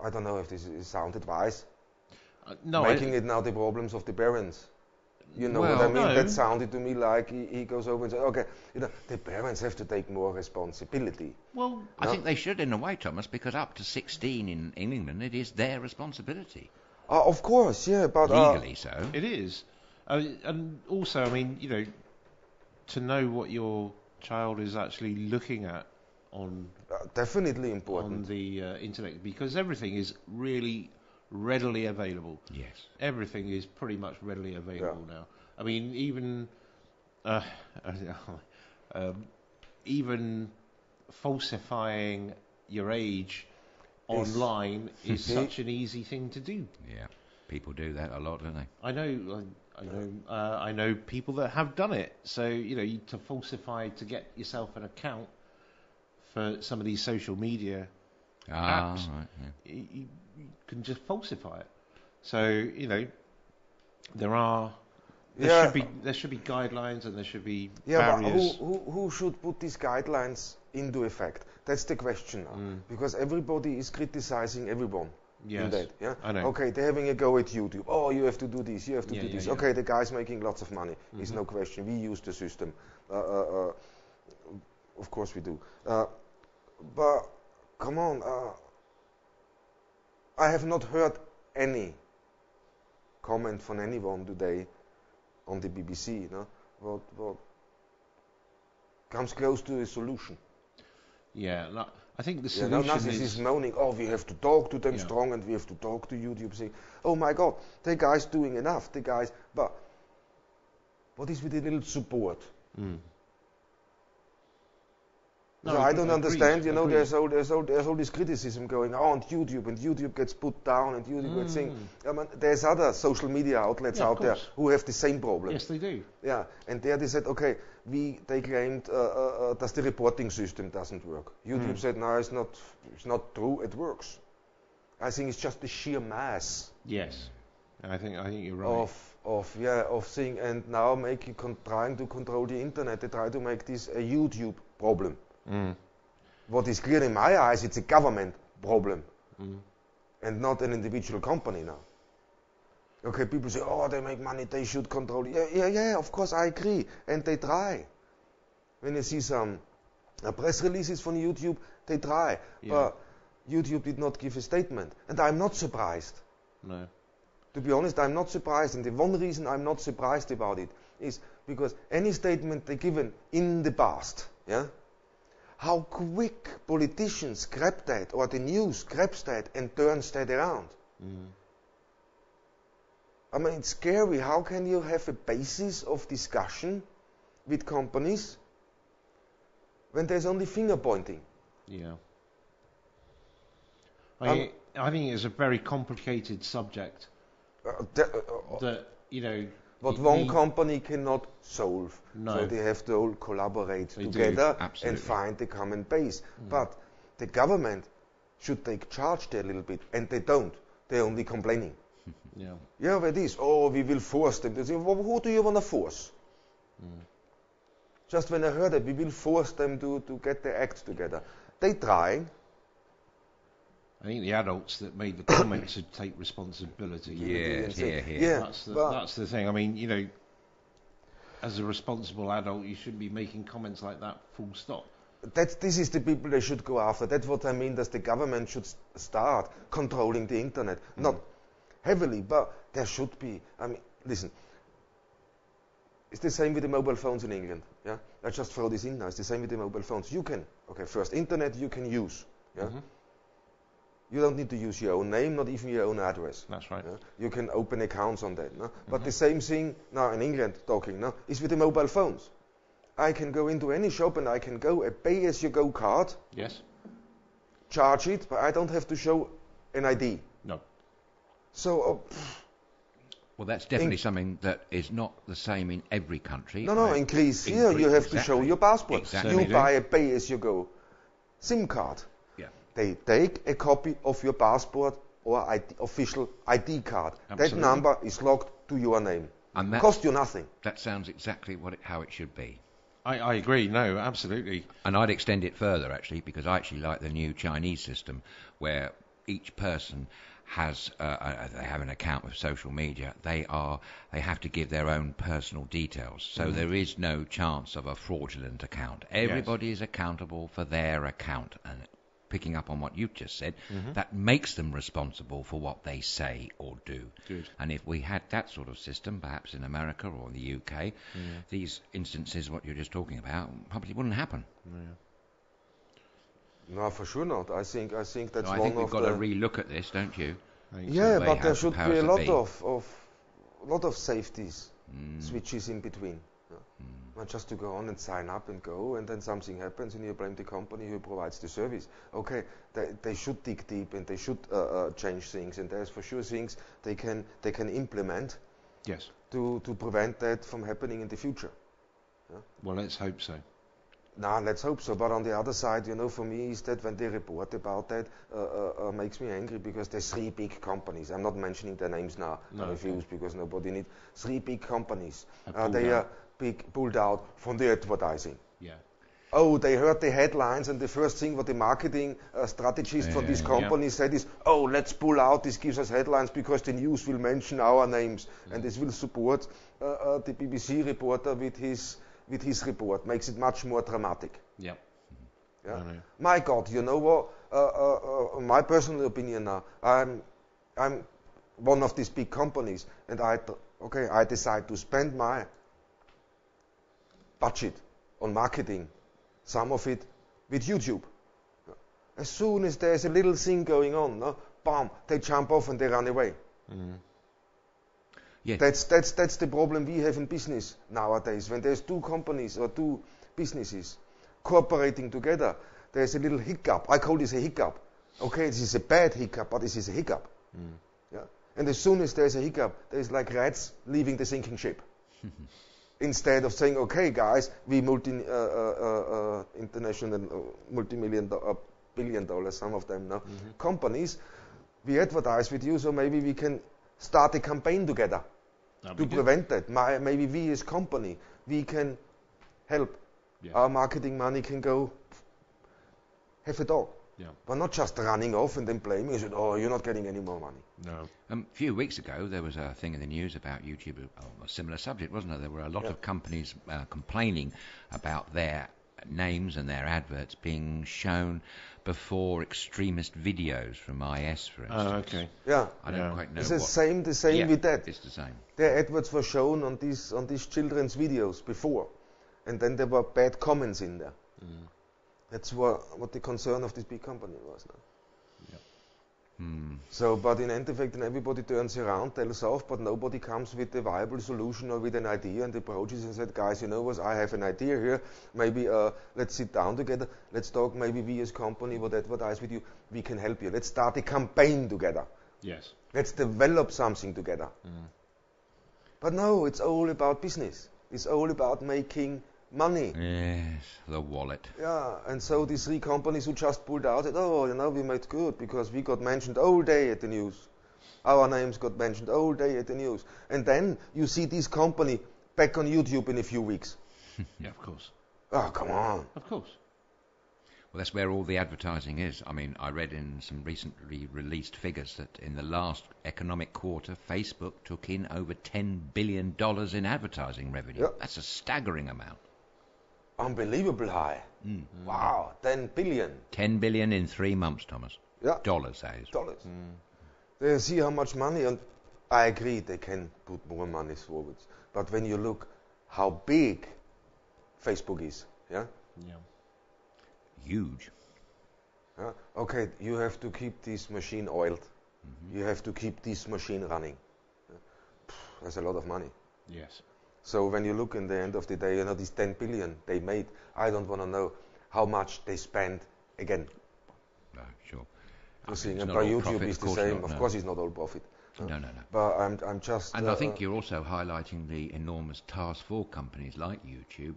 don't know if this is sound advice.
No,
Making it now the problems of the parents. You know
Well,
what I mean?
no.
That sounded to me like he goes over and says, okay, the parents have to take more responsibility.
Well,
I think they should in a way, Thomas, because up to 16 in England, it is their responsibility.
Of course, yeah, but
Legally so.
it is, and also, I mean, to know what your child is actually looking at on
definitely important.
on the internet, because everything is really readily available.
Yes.
Everything is pretty much readily available now. I mean, even falsifying your age online is such an easy thing to do.
Yeah. People do that a lot, don't they?
I know people that have done it. So to falsify to get yourself an account for some of these social media apps,
right, yeah.
you can just falsify it. So there should be guidelines, and there should be barriers.
But who should put these guidelines into effect? That's the question now, because everybody is criticizing everyone.
Yes,
in that, yeah?
I know.
Okay, they're having a go at YouTube. Oh, you have to do this, you have to do this.
Yeah.
Okay, the guy's making lots of money. There's no question. We use the system. Of course we do. But come on, I have not heard any comment from anyone today on the BBC. What comes close to a solution?
Yeah, I think the solution
nothing is moaning, oh, we have to talk to them strong, and we have to talk to YouTube, saying, oh my God, the guy's doing enough, but what is with the little support?
No,
So I don't understand,
agreed.
there's all this criticism going on YouTube, and YouTube gets put down, and YouTube gets saying, there's other social media outlets out there who have the same problem.
Yes, they do.
Yeah, and there they said, okay, they claimed that the reporting system doesn't work. YouTube said, no, it's not true, it works. I think it's just the sheer mass.
Yes, I think you're right.
Of seeing, and now trying to control the internet. They try to make this a YouTube problem. What is clear in my eyes, it's a government problem, and not an individual company now. Okay, people say, oh, they make money, they should control it. Yeah, of course, I agree, and they try. When you see some press releases from YouTube, they try, but YouTube did not give a statement, and I'm not surprised.
No.
To be honest, I'm not surprised, and the one reason I'm not surprised about it is because any statement they given in the past, how quick politicians grab that, or the news grabs that and turns that around. I mean, it's scary. How can you have a basis of discussion with companies when there's only finger pointing?
Yeah. I think it's a very complicated subject that, you know...
What one company cannot solve.
No.
So they have to all collaborate together and find a common base. But the government should take charge there a little bit, and they don't. They're only complaining. Yeah, it is. Oh, we will force them. They say, well, who do you want to force? Just when I heard it, we will force them to get their act together. They trying.
I think the adults that made the comments should take responsibility.
Yeah.
That's the thing. I mean, you know, as a responsible adult, you shouldn't be making comments like that, full stop.
This is the people they should go after. That's what I mean, that the government should start controlling the internet. Not heavily, but there should be. I mean, listen. It's the same with the mobile phones in England. Yeah, I just throw this in now. It's the same with the mobile phones. You can, first internet you can use. Yeah. You don't need to use your own name, not even your own address.
That's right.
Yeah? You can open accounts on that. No? But the same thing now in England, is with the mobile phones. I can go into any shop and I can go a pay-as-you-go card.
Yes.
Charge it, but I don't have to show an ID.
No.
So.
Well, that's definitely something that is not the same in every country.
No, in Greece here you have to show your passport.
Exactly.
You buy a pay-as-you-go SIM card. They take a copy of your passport or official ID card. Absolutely. That number is logged to your name. And that costs you nothing.
That sounds exactly how it should be.
I agree. No, absolutely.
And I'd extend it further, actually, because I actually like the new Chinese system where each person has they have an account with social media. They have to give their own personal details, so there is no chance of a fraudulent account. Everybody is accountable for their account, and picking up on what you've just said, that makes them responsible for what they say or do.
Good.
And if we had that sort of system, perhaps in America or in the UK, these instances, what you're just talking about, probably wouldn't happen.
No, for sure not. I think that's one of the...
I think we've got to re-look at this, don't you?
Yeah, but there should be a lot of safeties, switches in between. Not just to go on and sign up and go, and then something happens and you blame the company who provides the service. Okay, they should dig deep and they should change things, and there's for sure things they can implement.
Yes.
To prevent that from happening in the future. Yeah?
Well, let's hope so.
No, let's hope so. But on the other side, for me is that when they report about that, makes me angry because there's 3 big companies. I'm not mentioning their names now. I refuse because nobody needs 3 big companies. They are pulled out from the advertising.
Yeah.
Oh, they heard the headlines, and the first thing what the marketing strategist for this company said is, oh, let's pull out, this gives us headlines because the news will mention our names, and this will support the BBC reporter with his report, makes it much more dramatic.
Yeah.
Yeah? My God, you know what, my personal opinion now, I'm one of these big companies, and I decide to spend my budget on marketing, some of it with YouTube. As soon as there's a little thing going on, bam, they jump off and they run away.
Yeah.
That's the problem we have in business nowadays. When there's 2 companies or 2 businesses cooperating together, there's a little hiccup. I call this a hiccup. Okay, this is a bad hiccup, but this is a hiccup. Yeah? And as soon as there's a hiccup, there's like rats leaving the sinking ship. Instead of saying, okay, guys, we international billion-dollar, some of them now, companies, we advertise with you, so maybe we can start a campaign together to prevent that. Maybe we as company, we can help.
Yeah.
Our marketing money can go have a dog.
Yeah.
But not just running off and then blaming and saying, oh, you're not getting any more money.
No.
A few weeks ago, there was a thing in the news about YouTube, a similar subject, wasn't there? There were a lot of companies complaining about their names and their adverts being shown before extremist videos from IS, for instance.
Oh, okay.
Yeah.
I don't quite know.
It's the same with that.
It's the same.
Their adverts were shown on these children's videos before, and then there were bad comments in there. That's what the concern of this big company was now. So, but in end effect, then everybody turns around, tells off, but nobody comes with a viable solution or with an idea and approaches and said, guys, you know what, I have an idea here, maybe let's sit down together, let's talk, maybe we as company would advertise with you, we can help you. Let's start a campaign together.
Yes.
Let's develop something together. But no, it's all about business. It's all about making money.
Yes, the wallet.
Yeah, and so these 3 companies who just pulled out said, oh, you know, we made good because we got mentioned all day at the news. Our names got mentioned all day at the news. And then you see this company back on YouTube in a few weeks.
Yeah, of course.
Oh, come on.
Of course.
Well, that's where all the advertising is. I mean, I read in some recently released figures that in the last economic quarter, Facebook took in over $10 billion in advertising revenue.
Yep.
That's a staggering amount.
Unbelievable high. Wow, 10 billion.
10 billion in 3 months, Thomas.
Yeah.
Dollars, that is.
Dollars. They see how much money, and I agree they can put more money forwards. But when you look how big Facebook is, yeah?
Yeah.
Huge.
Okay, you have to keep this machine oiled. You have to keep this machine running. That's a lot of money.
Yes.
So when you look in the end of the day, you know, these 10 billion they made, I don't want to know how much they spend again.
No, sure.
And
not
by
all
YouTube
profit,
is
of
the
course
same.
not,
Of
no.
course, it's not all profit.
No.
But I'm just.
And I think you're also highlighting the enormous task for companies like YouTube.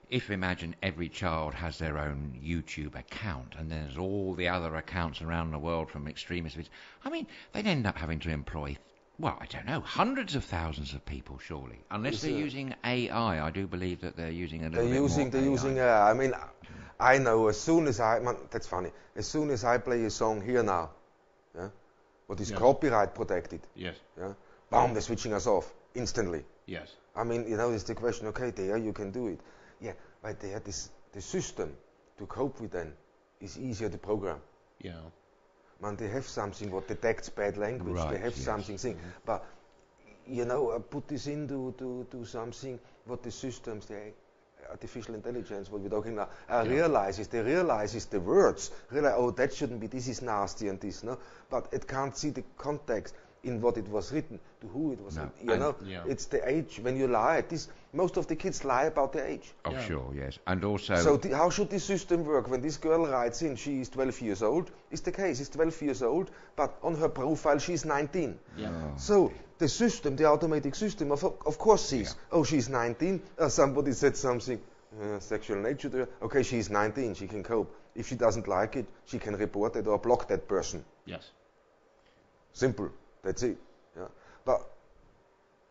If imagine every child has their own YouTube account and there's all the other accounts around the world from extremist videos, I mean, they'd end up having to employ, well, I don't know, hundreds of thousands of people, surely. Unless they're using AI. I do believe that they're using a little bit more
They're
AI.
using. I mean, I know as soon as that's funny. As soon as I play a song here now, yeah, what is copyright protected,
Yes.
yeah, boom, they're switching us off instantly.
Yes.
I mean, you know, it's the question. Okay, there you can do it. Yeah, but there, the system to cope with them is easier to program.
Yeah.
Man, they have something what detects bad language.
Right,
they have
yes.
something thing. But you know, put this into to something what the systems, the artificial intelligence, what we're talking now, realizes. They realizes the words. Realize, oh, that shouldn't be. This is nasty and this, no. But it can't see the context in what it was written, to who it was written. You know, it's the age. When you lie, most of the kids lie about their age.
Oh, sure, yes. And also...
So how should this system work? When this girl writes in, she is 12 years old, is the case, she's 12 years old, but on her profile she's 19.
Yeah.
Oh.
So the system, the automatic system, of course sees, oh, she's 19, somebody said something, sexual nature to her, okay, she's 19, she can cope. If she doesn't like it, she can report it or block that person.
Yes.
Simple. That's it. Yeah. But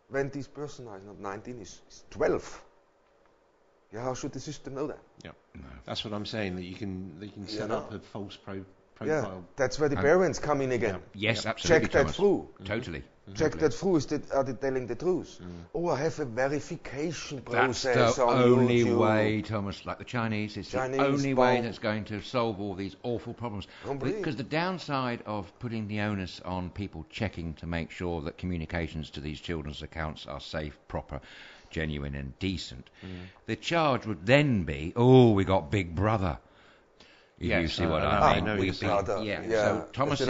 when this person is not 19, is 12. Yeah, how should the system know that?
Yeah. No. That's what I'm saying. That they can set up a false profile.
Yeah, that's where the parents come in again.
Yes, absolutely.
Check that through.
Totally.
Check that through. Are they telling the truth? Or have a verification process
That's the
on
only
YouTube.
way, Thomas, like the Chinese, it's the only way that's going to solve all these awful problems. Because the downside of putting the onus on people checking to make sure that communications to these children's accounts are safe, proper, genuine and decent, the charge would then be, oh, we got Big Brother. You see what I mean? So Thomas,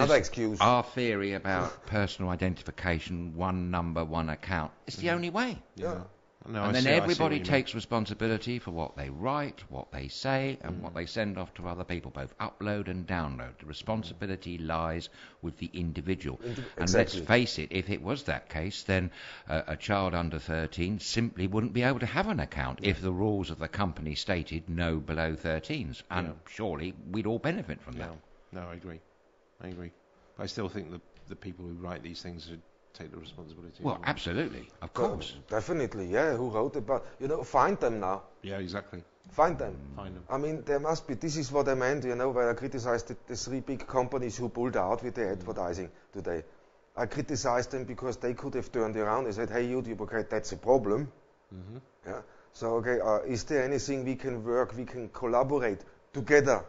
our theory about personal identification, one number, one account, it's the only way.
Yeah.
No,
and then everybody takes responsibility for what they write, what they say, and what they send off to other people, both upload and download. The responsibility lies with the individual. And let's face it, if it was that case, then a child under 13 simply wouldn't be able to have an account if the rules of the company stated no below 13s. And surely we'd all benefit from that.
No, I agree. I still think the people who write these things should take the responsibility.
Well, absolutely, of course.
Definitely, yeah. Who wrote it? But find them now.
Yeah, exactly.
Find them.
Find them.
I mean, there must be. This is what I meant. When I criticized the 3 big companies who pulled out with the advertising today. I criticized them because they could have turned around and said, "Hey, YouTube, okay, that's a problem." Yeah. So, okay, is there anything we can collaborate together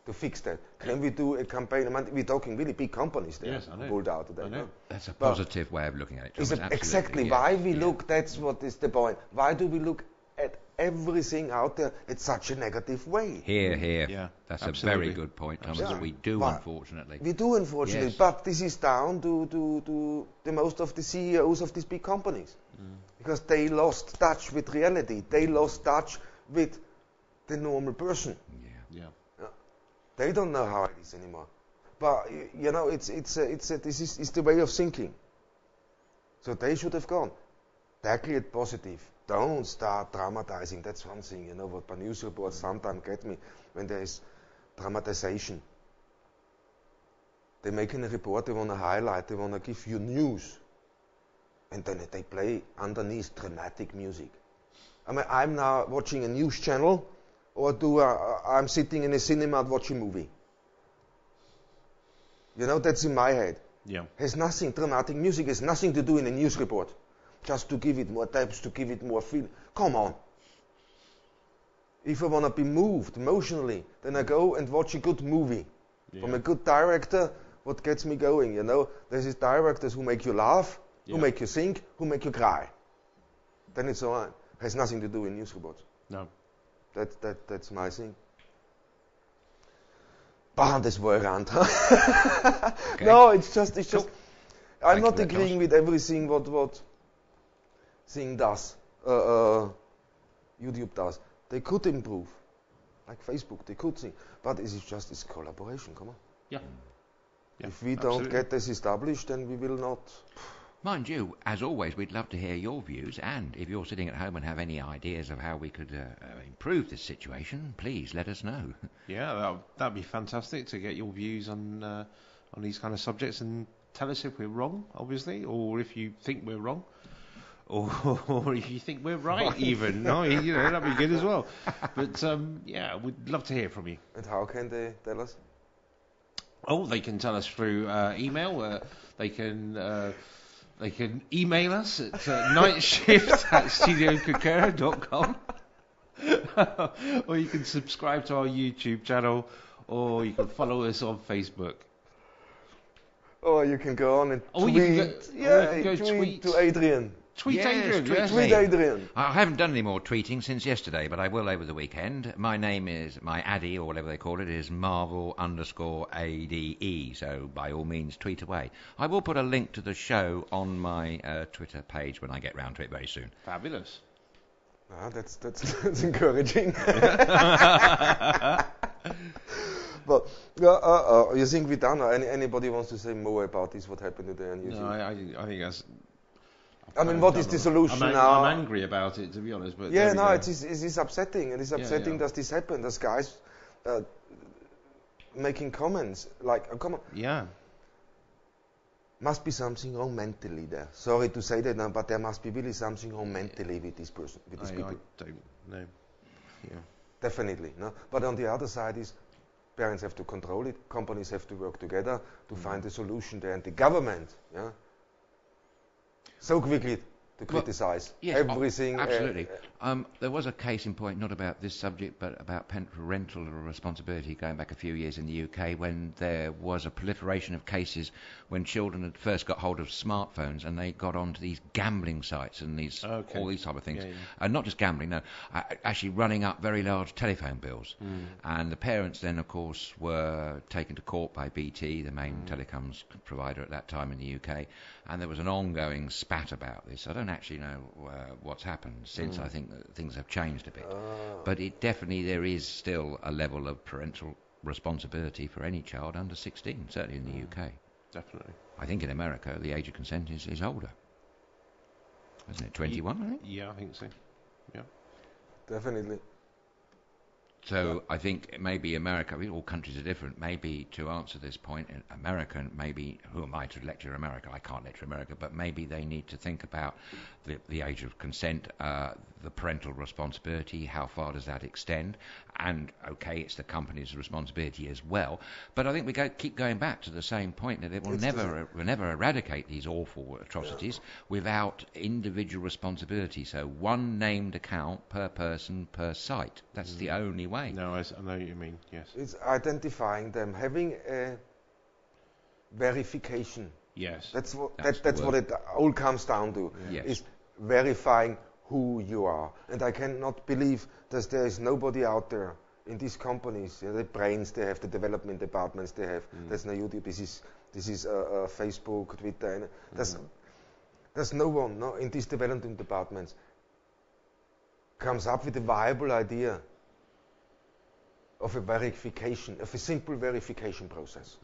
to fix that? Can we do a campaign? I mean, we're talking really big companies there.
Yes, I know.
Pulled out today.
I know.
That's a positive way of looking at it.
Exactly. Why we look, that's what is the point. Why do we look at everything out there in such a negative way.
Here.
Yeah,
That's
absolutely.
a very good point, Thomas.
Yeah.
We do,
But
unfortunately.
We do, unfortunately,
Yes.
but this is down to the most of the CEOs of these big companies. Because they lost touch with reality. They lost touch with the normal person.
Yeah.
They don't know how it is anymore. But you know, it's the way of thinking. So they should have gone. Tackle it positive. Don't start dramatizing. That's one thing. You know what? But news reports sometimes get me when there is dramatization. They make a report. They want to highlight. They want to give you news, and then they play underneath dramatic music. I mean, I'm now watching a news channel, or I'm sitting in a cinema and watching a movie. You know, that's in my head.
Yeah.
Has nothing, dramatic music has nothing to do in a news report. Just to give it more depth, to give it more feel. Come on. If I want to be moved emotionally, then I go and watch a good movie. From a good director, what gets me going, you know. There's these directors who make you laugh, who make you think, who make you cry. Then it's alright. Has nothing to do with news reports.
No.
That's my thing. Bah, das war around.
Okay.
No, it's just. I'm
Thank
not
you,
agreeing with everything what thing does. YouTube does. They could improve, like Facebook. They could think, but it's collaboration. Come on.
Yeah.
If we
absolutely.
don't get this established, then we will not.
Mind you, as always, we'd love to hear your views, and if you're sitting at home and have any ideas of how we could improve this situation, please let us know.
Yeah, that'd be fantastic to get your views on these kind of subjects, and tell us if we're wrong, obviously, or if you think we're wrong, or if you think we're right, even. No, you know, that'd be good as well. But yeah, we'd love to hear from you.
And how can they tell us?
Oh, they can tell us through email. They can email us at nightshift@studiokerkyra.com. Or you can subscribe to our YouTube channel, or you can follow us on Facebook.
Or you can go on and tweet.
You can go
tweet to Adrian.
Tweet
Yes,
Adrian.
tweet
Yes.
me.
Tweet Adrian.
I haven't done any more tweeting since yesterday, but I will over the weekend. My name is, my addy, or whatever they call it, is Marvel_ADE, so by all means tweet away. I will put a link to the show on my Twitter page when I get round to it very soon.
Fabulous.
Ah, that's encouraging. But you think we're done? Anybody wants to say more about this? What happened today? And
No, I think that's.
I mean, what is the solution now?
I'm angry about it, to be honest. But
Yeah, no, it is upsetting. It is upsetting that this happened. There's guys making comments like, come on.
Yeah.
Must be something wrong mentally there. Sorry to say that now, but there must be really something wrong mentally with this person, with these people.
I don't know. Yeah.
Definitely, no. But on the other side is, parents have to control it. Companies have to work together to find a solution there, and the government, yeah, so quickly to criticize everything.
Absolutely. There was a case in point, not about this subject, but about parental responsibility going back a few years in the UK, when there was a proliferation of cases when children had first got hold of smartphones and they got onto these gambling sites and all these type of things.
Yeah.
And not just gambling, no, actually running up very large telephone bills. And the parents then, of course, were taken to court by BT, the main telecoms provider at that time in the UK, and there was an ongoing spat about this. I don't actually know what's happened since. I think that things have changed a bit. But there is still a level of parental responsibility for any child under 16, certainly in the UK.
Definitely.
I think in America the age of consent is older. Isn't it 21, I think?
Yeah, I think so. Yeah.
Definitely.
So I think maybe America, I mean, all countries are different. Maybe to answer this point, America, maybe, who am I to lecture America? I can't lecture America, but maybe they need to think about the age of consent, the parental responsibility, how far does that extend? And, okay, it's the company's responsibility as well. But I think we keep going back to the same point, that it will never eradicate these awful atrocities without individual responsibility. So one named account per person per site. That's the only way.
No, I know what you mean, yes.
It's identifying them, having a verification.
Yes.
That's what
That's
what it all comes down to.
Yes.
Is verifying who you are. And I cannot believe that there is nobody out there in these companies, the brains they have, the development departments they have. There's no YouTube. This is Facebook, Twitter. And there's no one in these development departments comes up with a viable idea of a simple verification process.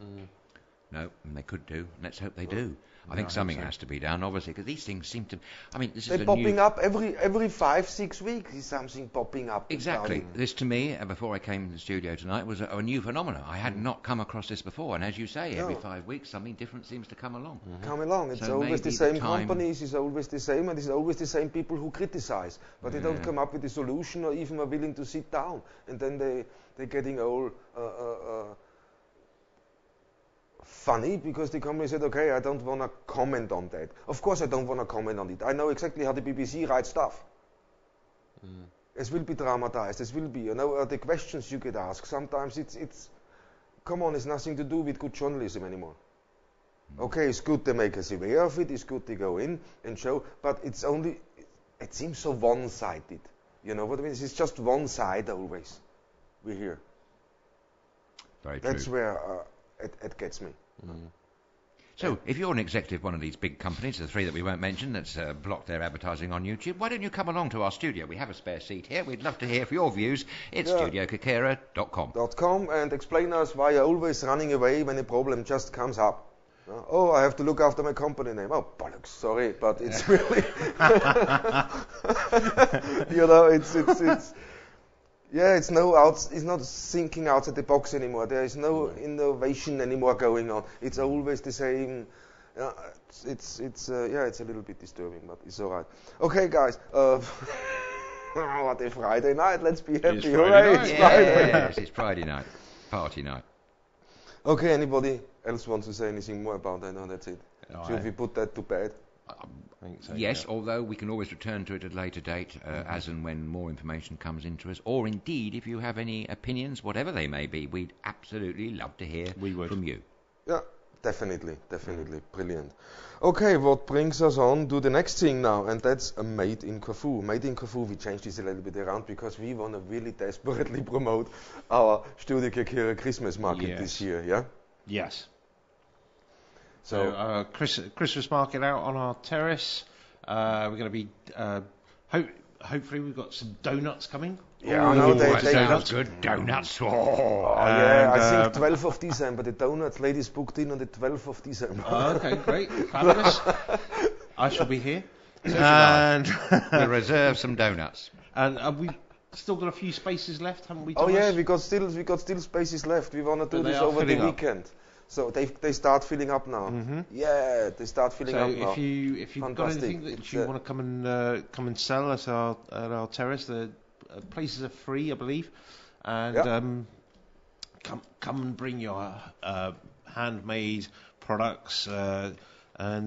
No, and they could do. Let's hope they do. I think something has to be done, obviously, because these things seem to. I mean, this is
they're popping up every 5-6 weeks. Is something popping up?
Exactly. This to me, before I came to the studio tonight, was a new phenomenon. I had not come across this before, and as you say, every 5 weeks something different seems to come along.
It's always the same companies. It's always the same, and it's always the same people who criticize, but they don't come up with a solution or even are willing to sit down. And then they're getting all. Funny because the company said, okay, I don't want to comment on that. Of course I don't want to comment on it. I know exactly how the BBC writes stuff. It will be dramatized. It will be, the questions you get asked. Sometimes it's come on, it's nothing to do with good journalism anymore. Okay, it's good to make us aware of it. It's good to go in and show, but it seems so one-sided. You know what I mean? It's just one side always. We hear.
Very true.
That's where it gets me.
So, if you're an executive of one of these big companies, the three that we won't mention, that's blocked their advertising on YouTube, why don't you come along to our studio? We have a spare seat here. We'd love to hear for your views. It's StudioKerkyra.com.
And explain us why you're always running away when a problem just comes up. Oh, I have to look after my company name. Oh, bollocks, sorry, but it's really... it's not thinking outside the box anymore. There is no innovation anymore going on. It's always the same. It's a little bit disturbing, but it's all right. Okay, guys. What a Friday night. Let's be happy.
It's Friday night. Yes, it's Friday night. Party night.
Okay, anybody else wants to say anything more about that? No, that's it. Should we put that to bed?
I think so,
yes, although we can always return to it at a later date, as and when more information comes into us. Or indeed, if you have any opinions, whatever they may be, we'd absolutely love to hear from you.
Yeah, definitely. Brilliant. Okay, what brings us on to the next thing now, and that's a Made in Corfu. Made in Corfu, we changed this a little bit around because we want to really desperately promote our StudioKerkyra Christmas market this year, yeah?
Yes. So Christmas market out on our terrace. We're going to be hopefully we've got some donuts coming.
Yeah, I know they
sounds good. Donuts.
I think 12th of December. The donuts ladies booked in on the 12th of December.
Okay, great, fabulous. I shall be here.
And we'll reserve some donuts.
And have we still got a few spaces left, haven't we,
Thomas?
Oh
yeah, we got still spaces left. We want to do this over the weekend. So they start filling up now. Yeah, they start filling up now.
So if you've got anything that you want to come and sell at our terrace, the places are free, I believe, and come and bring your handmade products and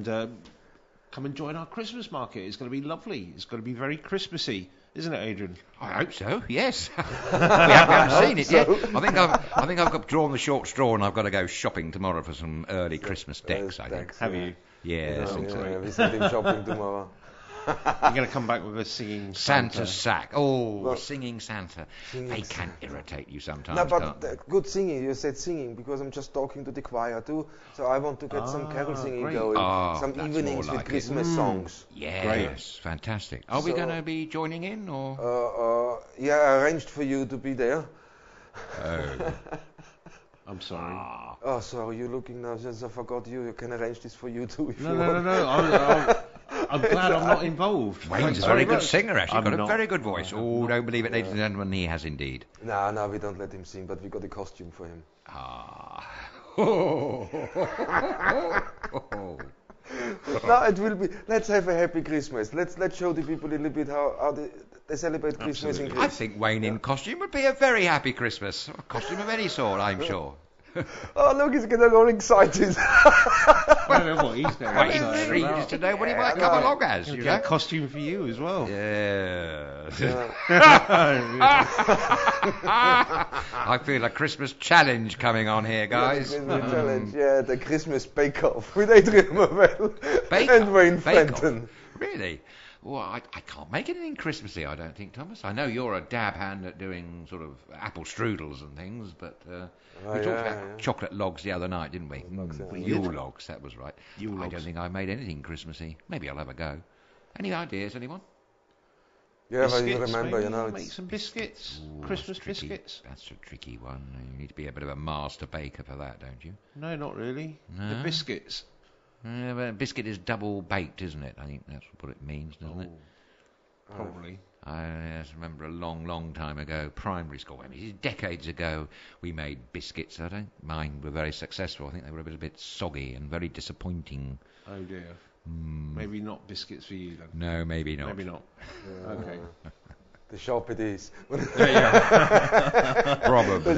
come and join our Christmas market. It's going to be lovely. It's going to be very Christmassy. Isn't it, Adrian?
I hope so. Yes. we haven't seen it yet. I think I've got drawn the short straw, and I've got to go shopping tomorrow for some early Christmas decks. I think.
Have you?
Yes. I think so.
We send him shopping tomorrow.
You're going to come back with a singing
Santa sack. Oh, well, singing Santa. They can irritate you sometimes.
No, but good singing. You said singing because I'm just talking to the choir too. So I want to get some carol singing going. Some evenings with Christmas songs.
Yes, great. Fantastic. Are we going to be joining in or?
Yeah, I arranged for you to be there.
Oh. I'm sorry.
Oh, sorry. You're looking now. Since I forgot you can arrange this for you too. If you
want. No. I'm glad I'm not involved.
Wayne's a very good singer, actually. Got a very good voice. Oh, don't believe it, ladies and gentlemen. He has indeed.
No, we don't let him sing, but we got a costume for him. No, it will be. Let's have a happy Christmas. Let's show the people a little bit how they celebrate Christmas in Christmas.
I think Wayne in costume would be a very happy Christmas. A costume of any sort, I'm sure.
Oh, look, he's getting all excited.
I don't know what he's getting
excited about. Intrigued to know what he might come along as.
You get a costume for you as well.
Yeah. I feel a Christmas challenge coming on here, guys.
Christmas challenge, the Christmas bake-off with Adrian Mavell and Wayne Fenton.
Really? Well, I can't make anything Christmassy, I don't think, Thomas. I know you're a dab hand at doing sort of apple strudels and things, but we talked about chocolate logs the other night, didn't we? Yule logs, that was right. I don't think I made anything Christmassy. Maybe I'll have a go. Any ideas, anyone?
Yeah, but you remember, you know,
make some biscuits, Christmas biscuits.
That's a tricky one. You need to be a bit of a master baker for that, don't you?
No, not really.
No?
The biscuits.
Yeah, but a biscuit is double baked, isn't it? I think that's what it means, doesn't it?
Probably.
I remember a long, long time ago, primary school, I mean, decades ago, we made biscuits. I don't mind were very successful. I think they were a bit soggy and very disappointing.
Oh dear. Maybe not biscuits for you then.
No, maybe not.
Maybe not. Okay.
The shop it is.
Probably.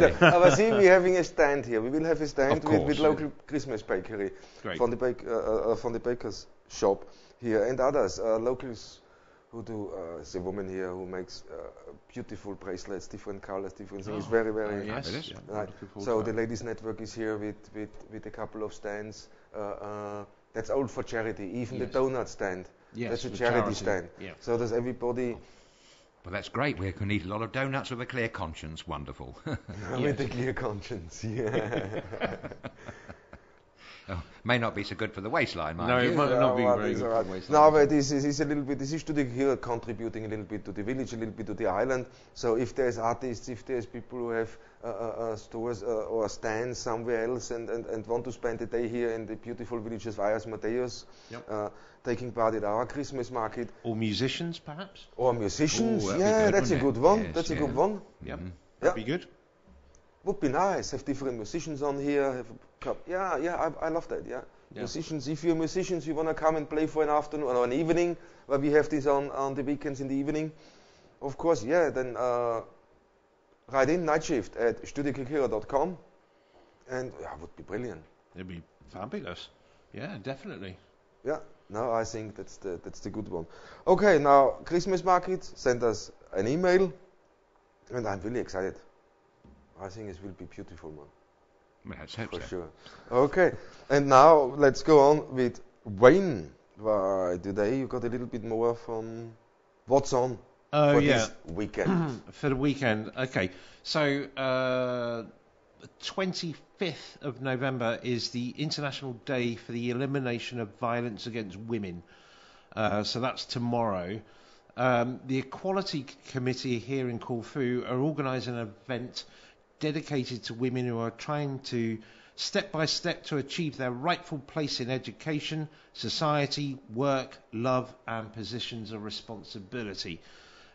I see we're having a stand here. We will have a stand with local Christmas bakery
Great.
from the baker's shop here and others, locals who do. There's a woman here who makes beautiful bracelets, different colors, different things. Very, very.
Yes.
Right. So the ladies' network is here with a couple of stands. That's all for charity. Even the donut stand.
Yes,
that's a charity stand.
Yeah.
So does everybody.
Well, that's great. We can eat a lot of donuts with a clear conscience. Wonderful.
With a clear conscience, yeah.
May not be so good for the waistline, mind
No,
you.
it might not be very good for the waistline.
No, but this is a little bit. This is StudioKerkyra contributing a little bit to the village, a little bit to the island. So if there's artists, if there's people who have stores or stands somewhere else and want to spend the day here in the beautiful village of Ayers Mateos, taking part in our Christmas market.
Or musicians, perhaps?
Or musicians,
Ooh,
that's a good one.
Yes,
That's a good one.
Yep. That'd be good.
Would be nice. Have different musicians on here. Have a cup. I love that. Yeah. Musicians. If you're musicians, you want to come and play for an afternoon or an evening, where we have this on the weekends in the evening. Of course, then write in Nightshift at StudioKerkyra.com, and would be brilliant.
It'd be fabulous. Yeah, definitely.
Yeah. No, I think that's the good one. Okay, now Christmas market. Send us an email, and I'm really excited. I think it will be beautiful, man.
Let's hope
For
so.
sure. Okay, and now let's go on with Wayne. Today you got a little bit more from what's on for this weekend.
For the weekend, okay. So, the 25th of November is the International Day for the Elimination of Violence Against Women. So that's tomorrow. The Equality Committee here in Corfu are organising an event dedicated to women who are trying to step by step to achieve their rightful place in education, society, work, love and positions of responsibility.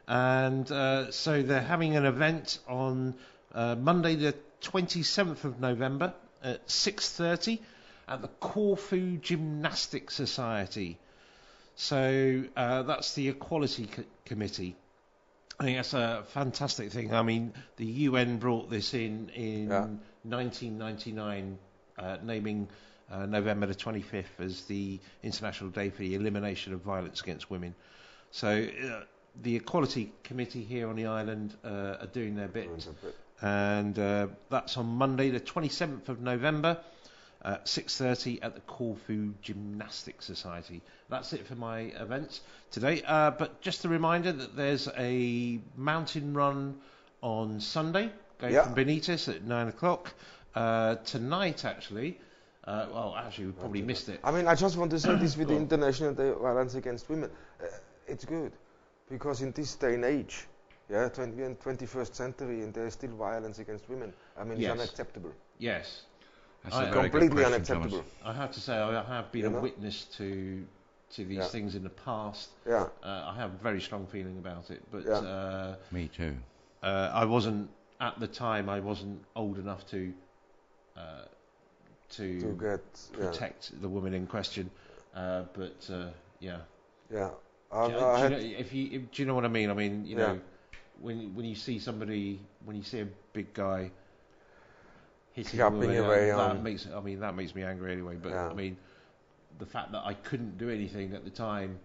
And so they're having an event on Monday the 27th of November at 6:30 at the Corfu Gymnastics Society. So that's the Equality Committee. I think that's a fantastic thing. I mean, the UN brought this in 1999, naming November the 25th as the International Day for the Elimination of Violence Against Women. So the Equality Committee here on the island are doing their bit. And that's on Monday the 27th of November at 6:30 at the Corfu Gymnastics Society. That's it for my events today. But just a reminder that there's a mountain run on Sunday going from Benitez at 9 o'clock. Tonight, actually, we probably missed it.
I mean, I just want to say this with the International Day of Violence Against Women. It's good because in this day and age, 21st century, and there's still violence against women. I mean, it's unacceptable.
Yes.
That's
completely unacceptable.
I have to say, I have been a witness to these things in the past.
Yeah.
I have a very strong feeling about it, but
me too.
I wasn't at the time. I wasn't old enough to protect the woman in question.
Yeah.
Do you know what I mean? I mean, you know, when you see somebody, when you see a big guy hitting a woman, that makes me angry anyway. But I mean, the fact that I couldn't do anything at the time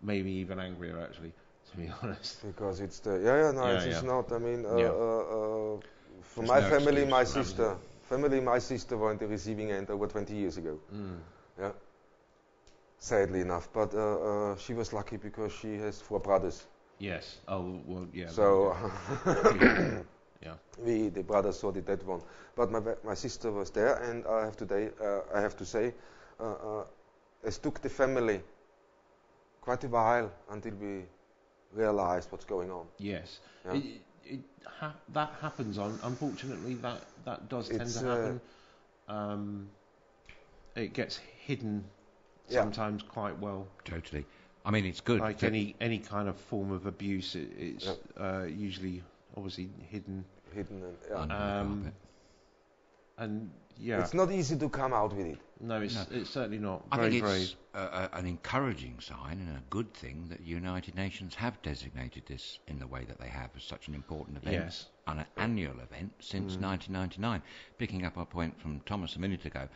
made me even angrier, actually, to be honest.
Because it's it's not. I mean, for my family, my sister were in the receiving end over 20 years ago. Yeah. sadly enough. But she was lucky because she has 4 brothers.
Yes. Oh well, yeah.
So
Yeah.
the brothers sorted that one. But my sister was there, and I have to say, it took the family quite a while until we realized what's going on.
Yes.
Yeah.
That happens. Unfortunately, that does tend to happen. It gets hidden sometimes quite well.
Totally. I mean, it's good.
Like any kind of form of abuse, it's usually obviously hidden.
Under the carpet.
And yeah,
it's not easy to come out with it.
No, it's certainly not.
I think it's an encouraging sign and a good thing that the United Nations have designated this in the way that they have as such an important event, an annual event since 1999. Picking up our point from Thomas a minute ago,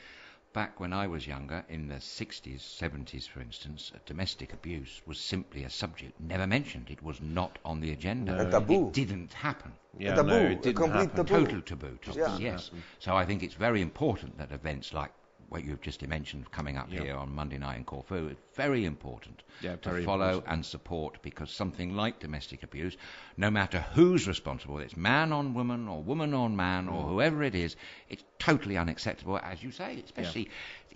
back when I was younger, in the 60s, 70s, for instance, domestic abuse was simply a subject never mentioned. It was not on the agenda.
A taboo.
It didn't happen.
Yeah,
a taboo.
No, it didn't
a complete
happen.
taboo.
Total taboo, Thomas. Yes. So I think it's very important that events like what you've just mentioned coming up here on Monday night in Corfu, it's very important to follow and support, because something like domestic abuse, no matter who's responsible, it's man on woman or woman on man or whoever it is, it's totally unacceptable, as you say, especially,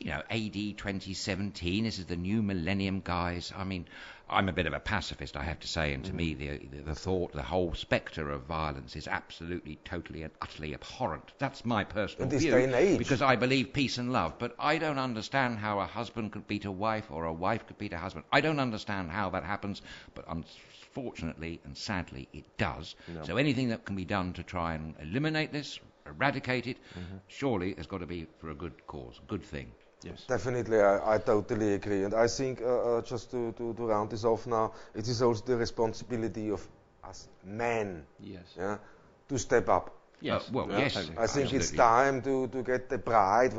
AD 2017, this is the new millennium, guys. I mean, I'm a bit of a pacifist, I have to say, and to me the thought, the whole spectre of violence is absolutely, totally and utterly abhorrent. That's my personal
In this
view,
day and age.
because I believe peace and love, but I don't understand how a husband could beat a wife or a wife could beat a husband. I don't understand how that happens, but unfortunately and sadly it does. No. So anything that can be done to try and eliminate this, eradicate it, surely has got to be for a good cause, a good thing.
Yes.
Definitely, I totally agree. And I think, just to round this off now, it is also the responsibility of us men to step up.
Yes.
Yes.
I think
absolutely.
it's time to get the pride.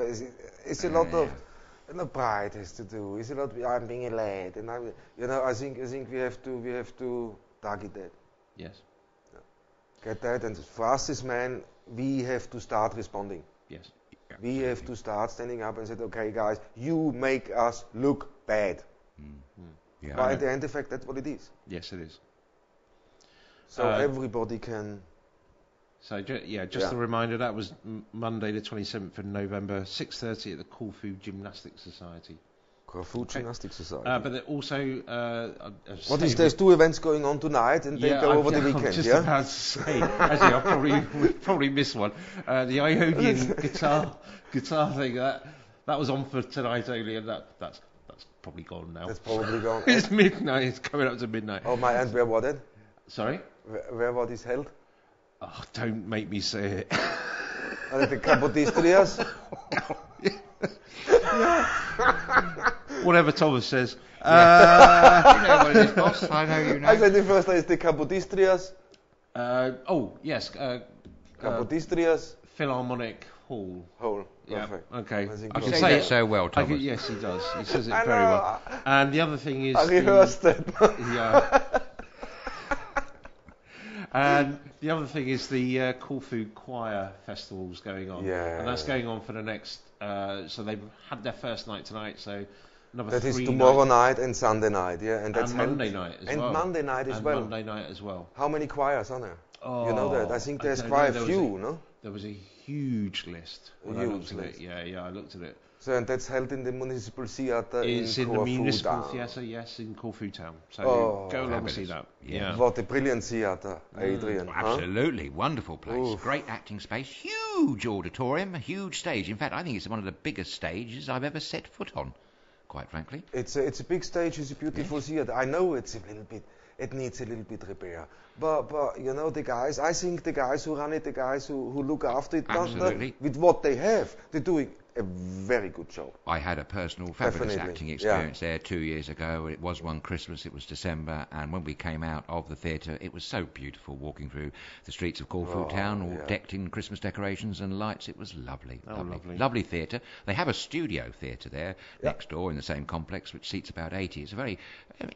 It's a lot of pride has to do. It's a lot. I'm being a lad, and I think we have to target that.
Yes.
Get that, and for us as men, we have to start responding.
Yes.
We have to start standing up and say, okay, guys, you make us look bad.
Yeah.
But at the end of fact, that's what it is.
Yes, it is.
So everybody can.
So just a reminder, that was Monday the 27th of November, 6:30 at the Corfu Gymnastics Society.
Corfu Gymnastics Society.
But also,
what is there's 2 events going on tonight, and they go over the weekend.
I'm just about to say. Actually, I'll probably miss one. The Ionian guitar thing that was on for tonight only, and that's probably gone now.
That's probably gone.
It's midnight. It's coming up to midnight.
Oh my! And where was it?
Sorry.
Where was this held?
Oh, don't make me say it.
At the Capodistrias.
Whatever Thomas says.
You know what it is, boss. I know you know.
I said the first is the Capodistrias.
Yes.
Capodistrias.
Philharmonic Hall.
Yeah. Perfect.
Okay.
I can say it so well, Thomas.
Yes, he does. He says it very well. And the other thing is...
I rehearsed it.
And the other thing is the Corfu Choir Festival's going on.
Yeah.
And that's going on for the next... so they've had their first night tonight, so another
that
3
is tomorrow night and Sunday night, and that's
Monday night as well.
And Monday night as well.
Monday night as well.
How many choirs are there?
Oh,
you know that? I think there's quite a few, no?
There was a huge list when I looked at it. Yeah, I looked at it.
So, and that's held in the municipal theatre
it's
in Corfu
the municipal
town.
Theatre, yes, in Corfu town. So go along and see that. Yeah.
What a brilliant theatre, Adrian.
Absolutely, wonderful place.
Oof.
Great acting space, huge auditorium, a huge stage. In fact, I think it's one of the biggest stages I've ever set foot on, quite frankly.
It's a big stage, it's a beautiful theatre. I know it needs a little bit repair. But the guys, I think the guys who run it, the guys who look after it, with what they have, they're doing a very good job.
I had a personal fabulous acting experience there 2 years ago. It was one Christmas, it was December, and when we came out of the theatre, it was so beautiful walking through the streets of Corfu town, all decked in Christmas decorations and lights. It was lovely. Lovely theatre. They have a studio theatre there next door in the same complex, which seats about 80. It's a very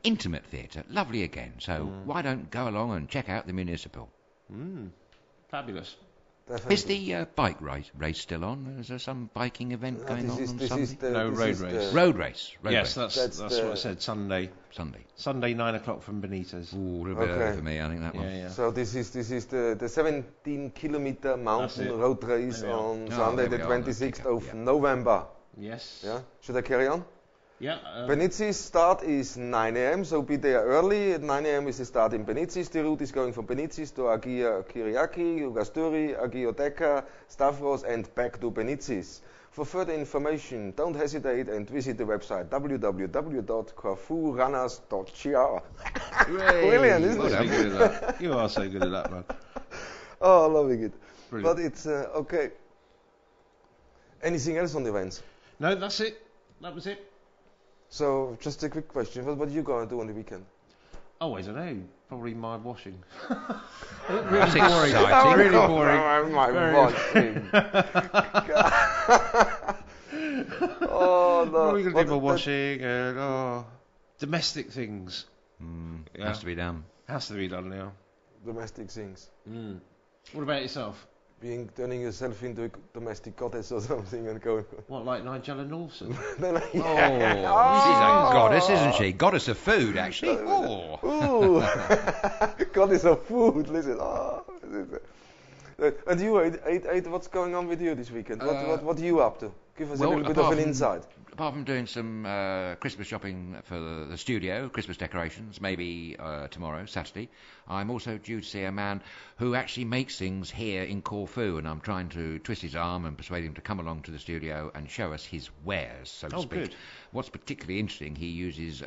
intimate theatre, lovely again. So why don't go along and check out the municipal?
Fabulous.
Definitely.
Is the bike race still on? Is there some biking event going on Sunday?
Road race.
Road race.
Yes,
race.
that's what I said. Sunday, 9 o'clock from Benitez.
Ooh, a little bit early for me, I think that one.
Yeah.
So this is the 17-kilometer mountain road race on Sunday, the 26th of November.
Yes.
Yeah. Should I carry on?
Yeah.
Benitez start is 9 a.m. So be there early. At 9 a.m. is the start in Benitez. The route is going from Benitez to StudioKerkyra, Ugasturi, Agioteka, Stavros, and back to Benitez. For further information, don't hesitate and visit the website www.corfurunners.gr. Brilliant, isn't it?
So good at that. You are so good at that, man.
Oh, loving it.
Brilliant.
But it's okay. Anything else on the events?
No, that's it. That was it.
So, just a quick question. What are you going to do on the weekend?
Oh, I don't know. Probably my washing.
That's exciting.
Really boring.
My washing. Oh, no.
What are we going to do my washing and domestic things?
Has to be done.
Has to be done now.
Domestic things.
What about yourself?
Turning yourself into a domestic goddess or something and going.
What, like Nigella Lawson?
Oh, she's a goddess, isn't she? Goddess of food, actually. Oh.
Ooh. Goddess of food, listen. And you, Aid, what's going on with you this weekend? What are you up to? Give us a little bit of an insight.
Apart from doing some Christmas shopping for the studio, Christmas decorations, maybe tomorrow, Saturday, I'm also due to see a man who actually makes things here in Corfu, and I'm trying to twist his arm and persuade him to come along to the studio and show us his wares, so to speak.
Good.
What's particularly interesting, he uses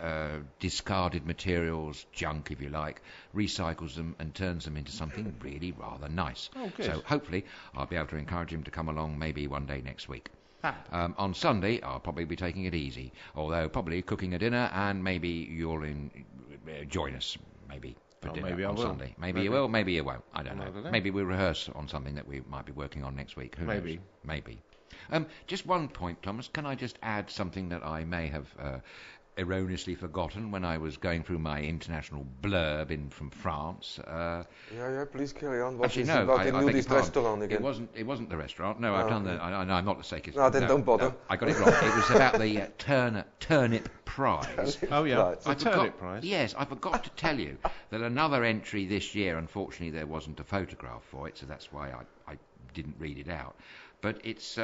discarded materials, junk if you like, recycles them and turns them into something really rather nice.
Oh, good.
So hopefully I'll be able to encourage him to come along maybe one day next week. On Sunday, I'll probably be taking it easy, although probably cooking a dinner, and maybe you'll join us, maybe, for dinner
maybe
on
I will.
Sunday. Maybe you will, maybe you won't. I don't know. Maybe we'll rehearse on something that we might be working on next week. Who knows? Maybe. Just one point, Thomas. Can I just add something that I may have erroneously forgotten when I was going through my international blurb from France?
Yeah, please carry on. What
Actually,
is
no,
about
I
the
beg your
nudist
pardon.
restaurant again?
It wasn't the restaurant. No, I've done that. I'm not the sake.
No, then don't bother.
No, I got it wrong. It was about the turnip prize.
Oh, yeah.
Right.
The turnip prize.
Yes, I forgot to tell you that another entry this year, unfortunately, there wasn't a photograph for it, so that's why I didn't read it out. But it's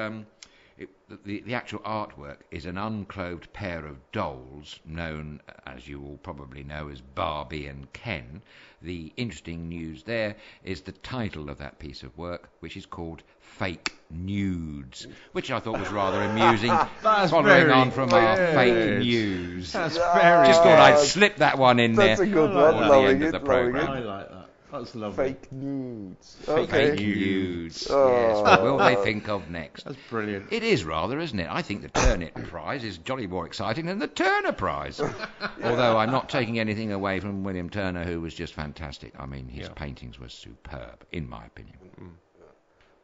the actual artwork is an unclothed pair of dolls known, as you all probably know, as Barbie and Ken. The interesting news there is the title of that piece of work, which is called Fake Nudes, which I thought was rather amusing, following on from our fake news.
That's very
Just thought I'd slip that one in there.
That's a good
at
one.
the
Loving
end of
it,
the
loving
programme.
I like that. That's lovely.
Fake nudes.
Fake
Okay.
nudes.
Oh.
Yes. What will they think of next?
That's brilliant.
It is rather, isn't it? I think the Turnip Prize is jolly more exciting than the Turner Prize. Although I'm not taking anything away from William Turner, who was just fantastic. I mean, his paintings were superb, in my opinion.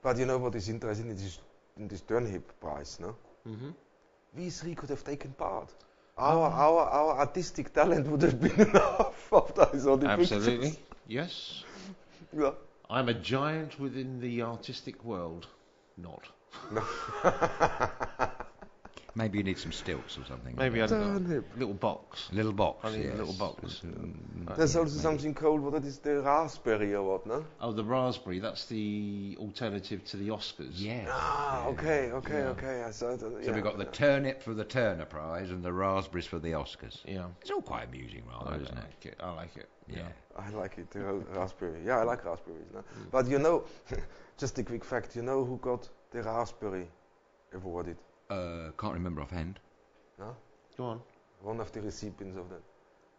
But you know what is interesting in this Turnip Prize, no?
Mm-hmm.
We three could have taken part. Our artistic talent would have been enough after I saw the
Absolutely.
pictures.
Yes.
Yeah.
I'm a giant within the artistic world. Not.
Maybe you need some stilts or something.
Maybe I don't know.
Turnip.
Little box.
A little box.
I need
yes.
a little box.
There's also something called, what is the raspberry or what, no?
Oh, the raspberry. That's the alternative to the Oscars.
Yes.
Okay. I saw it.
So we've got the turnip for the Turner Prize and the raspberries for the Oscars.
Yeah.
It's all quite amusing, rather, isn't it?
I like it.
Yeah.
I like it, the raspberry. Yeah, I like raspberries. No? But you know, just a quick fact, you know who got the raspberry awarded?
Can't remember offhand.
No?
Go on.
One of the recipients of that.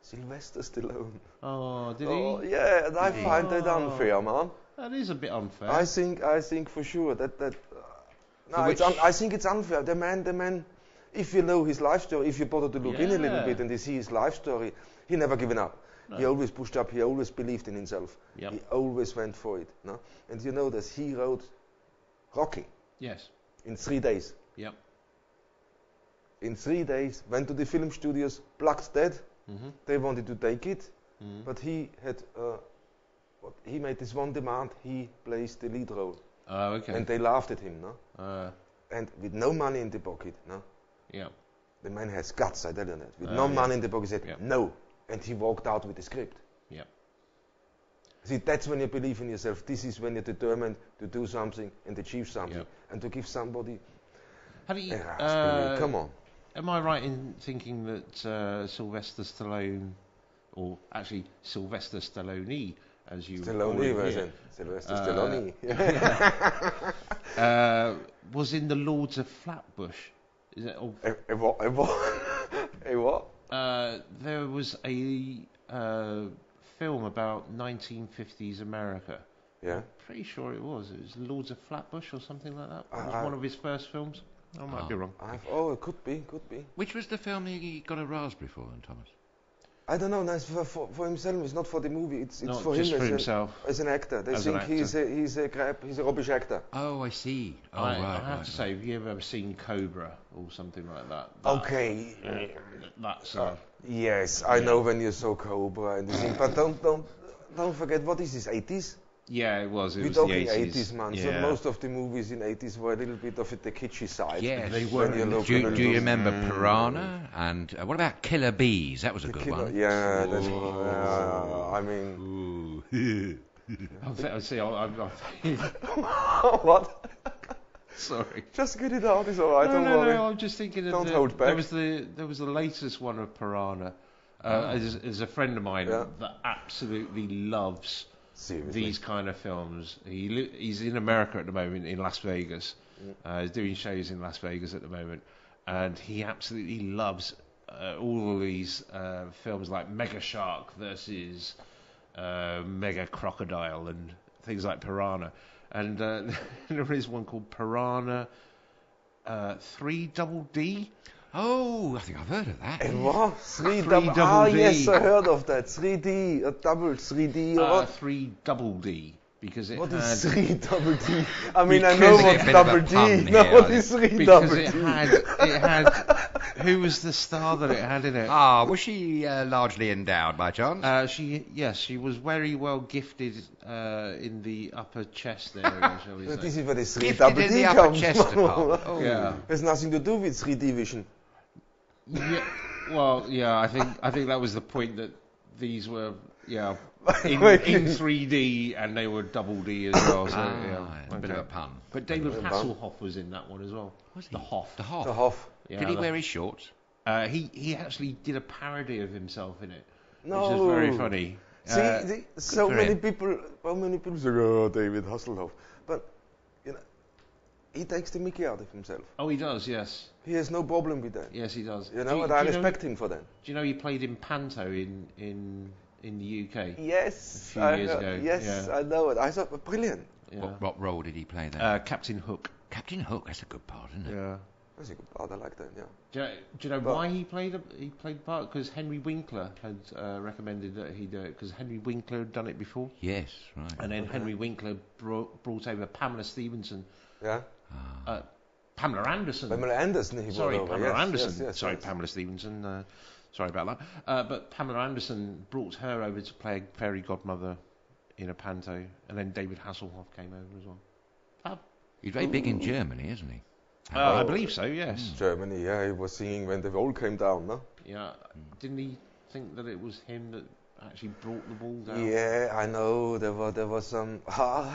Sylvester Stallone.
Oh, did
Oh,
he?
yeah, and I find that unfair, man.
That is a bit unfair.
I think for sure that no, I think it's unfair. The man. If you know his life story, if you bother to look in a little bit and you see his life story, he never given up. No. He always pushed up. He always believed in himself.
Yep.
He always went for it. No, and you know that he wrote Rocky.
Yes.
In 3 days.
Yep.
In 3 days, went to the film studios, plucked dead.
Mm-hmm.
They wanted to take it, but he had he made this one demand. He plays the lead role.
Oh, okay.
And they laughed at him, no? And with no money in the pocket, no?
Yeah.
The man has guts, I tell you that. With
Oh,
no
yeah.
money in the pocket, he said,
Yeah.
no. And he walked out with the script.
Yeah.
See, that's when you believe in yourself. This is when you're determined to do something and achieve something.
Yeah.
And to give somebody
Have you?
spirit. Come on.
Am I right in thinking that Sylvester Stallone, or actually Sylvester Stallone, as you call
Stallone
him
version.
here,
Sylvester Stallone.
was in the Lords of Flatbush? Is it? Or,
A what?
there was a film about 1950s America.
Yeah.
Pretty sure it was. It was Lords of Flatbush or something like that. It was one of his first films. I might be wrong.
It could be.
Which was the film he got a raspberry for, then, Thomas?
I don't know. That's for himself. It's not for the movie. It's
Not
for
just
him
for
as
himself.
As an actor. They
As an
think he's a rubbish actor.
Oh, I see. Oh,
I
right.
have to say, have you ever seen Cobra or something like that?
Okay.
That's
Yes, I know when you saw Cobra and the thing, but don't forget, what is this, 80s?
yeah, it was. It
We're
was
talking
the
80s, man. So
Yeah.
most of the movies in 80s were a little bit of the kitschy side.
Yes.
They
When
were.
you look
Do
at
you
those-
remember Piranha? And what about Killer Bees? That was a
the
good
killer-
one.
Yeah, that's, I mean,
Ooh.
I see. I'm
what?
sorry.
Just get it out. It's all right. Don't worry.
No. I'm just thinking.
Don't
of
hold back.
There was the latest one of Piranha. As a friend of mine that absolutely loves
Seriously.
these kind of films. He's in America at the moment, in Las Vegas. He's doing shows in Las Vegas at the moment, and he absolutely loves all of these films like Mega Shark versus Mega Crocodile and things like Piranha. And there is one called Piranha 3DD.
Oh, I think I've heard of that.
And what? 3D.
double
Ah,
D.
yes, I heard of that. 3D, a double 3D. Or what?
3DD, because it
What
had...
is 3 double D? I mean, I
Because
know
it's a
what
bit
double
of a
D.
pun
No,
here,
what
I
is 3
Because
double
it
D?
had... Who was the star that it had in it?
Ah, was she largely endowed by chance?
She was very well gifted in the upper chest area, shall we
But
say.
this is where the 3
Gifted
double
in
D
the upper
comes
chest
from.
department. Oh.
Yeah.
Has nothing to do with 3D vision.
Yeah, well, yeah, I think that was the point, that these were in 3D and they were double D as well. So
A bit of a pun.
But David Hasselhoff was in that one as well.
Was he?
The Hoff.
The Hoff.
The Hoff.
Yeah,
Did he wear his shorts?
He actually did a parody of himself in it,
No.
which is very funny.
See, so
for
many
him.
people say, oh, David Hasselhoff. But, he takes the mickey out of himself.
Oh, he does, yes.
He has no problem with that.
Yes, he does.
And I respect him for that.
Do you know he played in Panto in the UK?
Yes,
A few years ago,
Yes,
yeah.
I know it. I thought, brilliant.
Yeah.
What role did he play then?
Captain Hook.
Captain Hook. That's a good part, isn't it?
Yeah.
That's a good part. I like that. Yeah.
Do you know why he played the part? Because Henry Winkler had recommended that he do it, because Henry Winkler had done it before.
Yes, right.
And then Henry Winkler brought over Pamela Stevenson.
Yeah.
Pamela Anderson.
Pamela Anderson.
Sorry,
brought over.
Pamela
Yes,
Anderson.
yes,
Sorry,
yes.
Pamela Stevenson. Sorry about that. But Pamela Anderson brought her over to play a fairy godmother in a panto, and then David Hasselhoff came over as well. Fab.
He's very big in Germany, isn't he?
I believe so. Yes.
Germany. Yeah, he was singing when the wall came down. No.
Yeah. Didn't he think that it was him that actually brought the ball down?
Yeah, I know. There was some.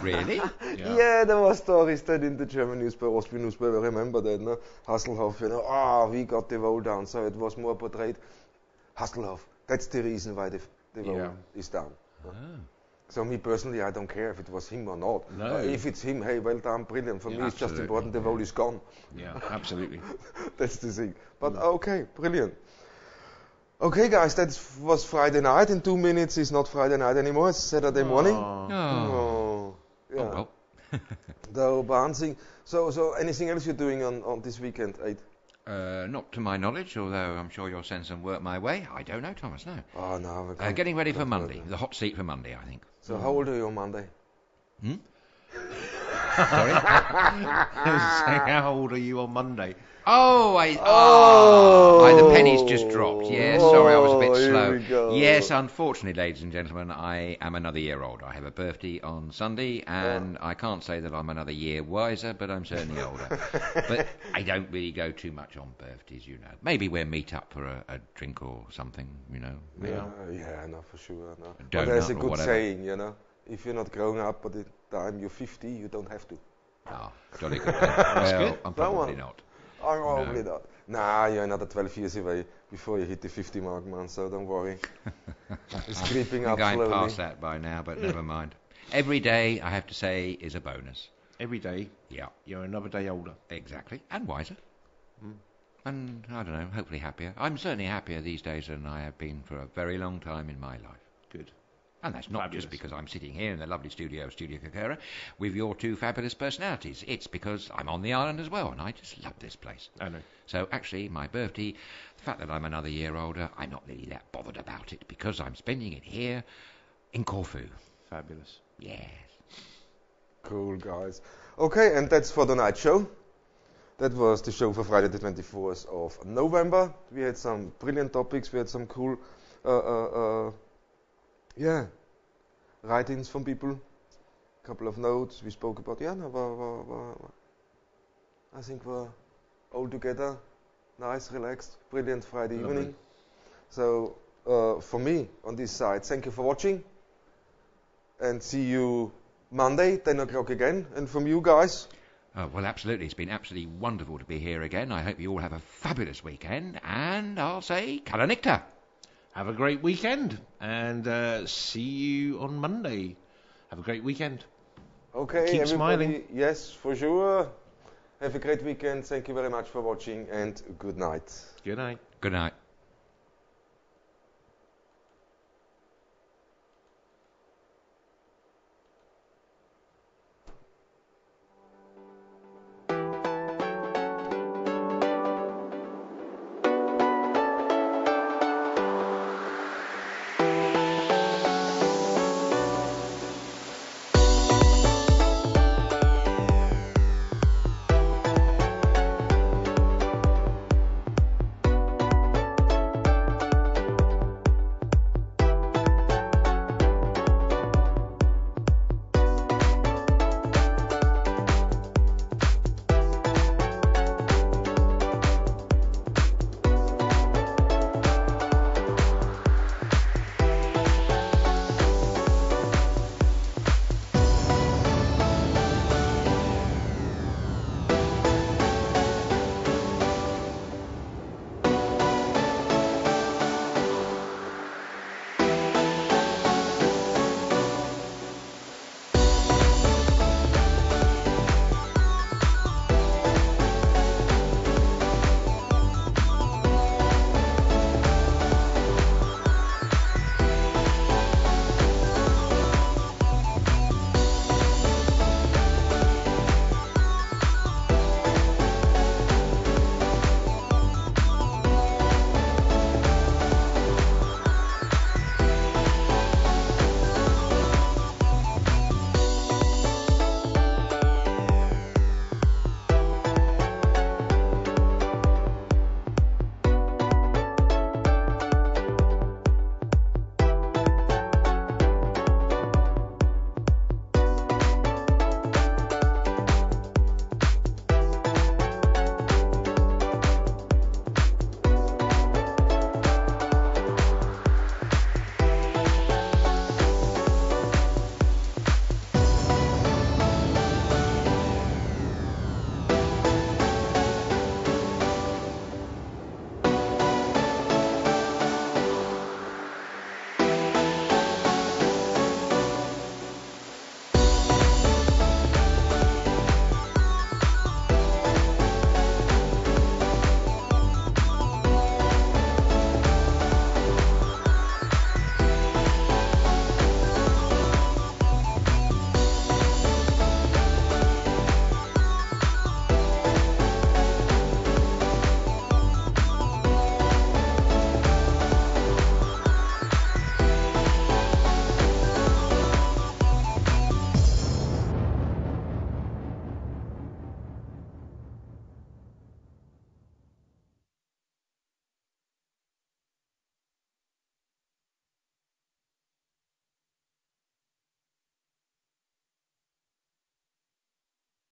Really?
Yeah, there were stories that in the German newspaper, Austrian newspaper. I remember that. No, Hasselhoff. We got the wall down, so it was more portrayed. Hasselhoff. That's the reason why the wall is down.
Oh.
So me personally, I don't care if it was him or not.
No.
If it's him, hey, well done, brilliant. For me, it's just
absolutely.
important the wall is gone.
Yeah, absolutely.
That's the thing. But okay, brilliant. Okay, guys, that was Friday night. In 2 minutes, it's not Friday night anymore. It's Saturday morning.
Oh.
Yeah.
Oh, well.
The bouncing. So anything else you're doing on this weekend, Aid?
Not to my knowledge, although I'm sure you'll send some work my way. I don't know, Thomas, no.
Oh no. we can't-
Getting ready for
can't
Monday.
do that.
The hot seat for Monday, I think.
So how old are you on Monday?
Sorry?
Saying, how old are you on Monday?
The pennies just dropped. Yeah, sorry, I was a bit
here
slow.
we go.
Yes, unfortunately, ladies and gentlemen, I am another year older. I have a birthday on Sunday, and I can't say that I'm another year wiser, but I'm certainly older. But I don't really go too much on birthdays, you know. Maybe we'll meet up for a drink or something, you know.
Yeah, no, for sure. No.
A
But there's a
donut or
good
whatever.
saying, you know. If you're not growing up by the time you're 50, you don't have to.
Ah, jolly good. Well, I'm probably not.
I'm probably not. Nah, you're another 12 years away before you hit the 50 mark, man, so don't worry. It's creeping
I'm
up
going
slowly.
past that by now, but never mind. Every day, I have to say, is a bonus.
Every day,
Yeah,
you're another day older.
exactly. And wiser. And, I don't know, hopefully happier. I'm certainly happier these days than I have been for a very long time in my life.
Good.
And that's not
Fabulous.
just because I'm sitting here in the lovely studio of StudioKerkyra with your two fabulous personalities. It's because I'm on the island as well, and I just love this place.
I know.
So actually, my birthday, the fact that I'm another year older, I'm not really that bothered about it because I'm spending it here in Corfu.
Fabulous.
Yes.
Cool, guys. Okay, and that's for the night show. That was the show for Friday the 24th of November. We had some brilliant topics. We had some cool write-ins from people. A couple of notes. We spoke about, I think we're all together. Nice, relaxed, brilliant Friday
Lovely.
evening. So, for me, on this side, thank you for watching. And see you Monday, 10 o'clock again. And from you guys,
Well, absolutely. It's been absolutely wonderful to be here again. I hope you all have a fabulous weekend. And I'll say, Kala Nikta.
Have a great weekend, and see you on Monday. Have a great weekend.
okay,
Keep
everybody.
smiling.
Yes, for sure. Have a great weekend. Thank you very much for watching, and good night.
Good night.
Good night.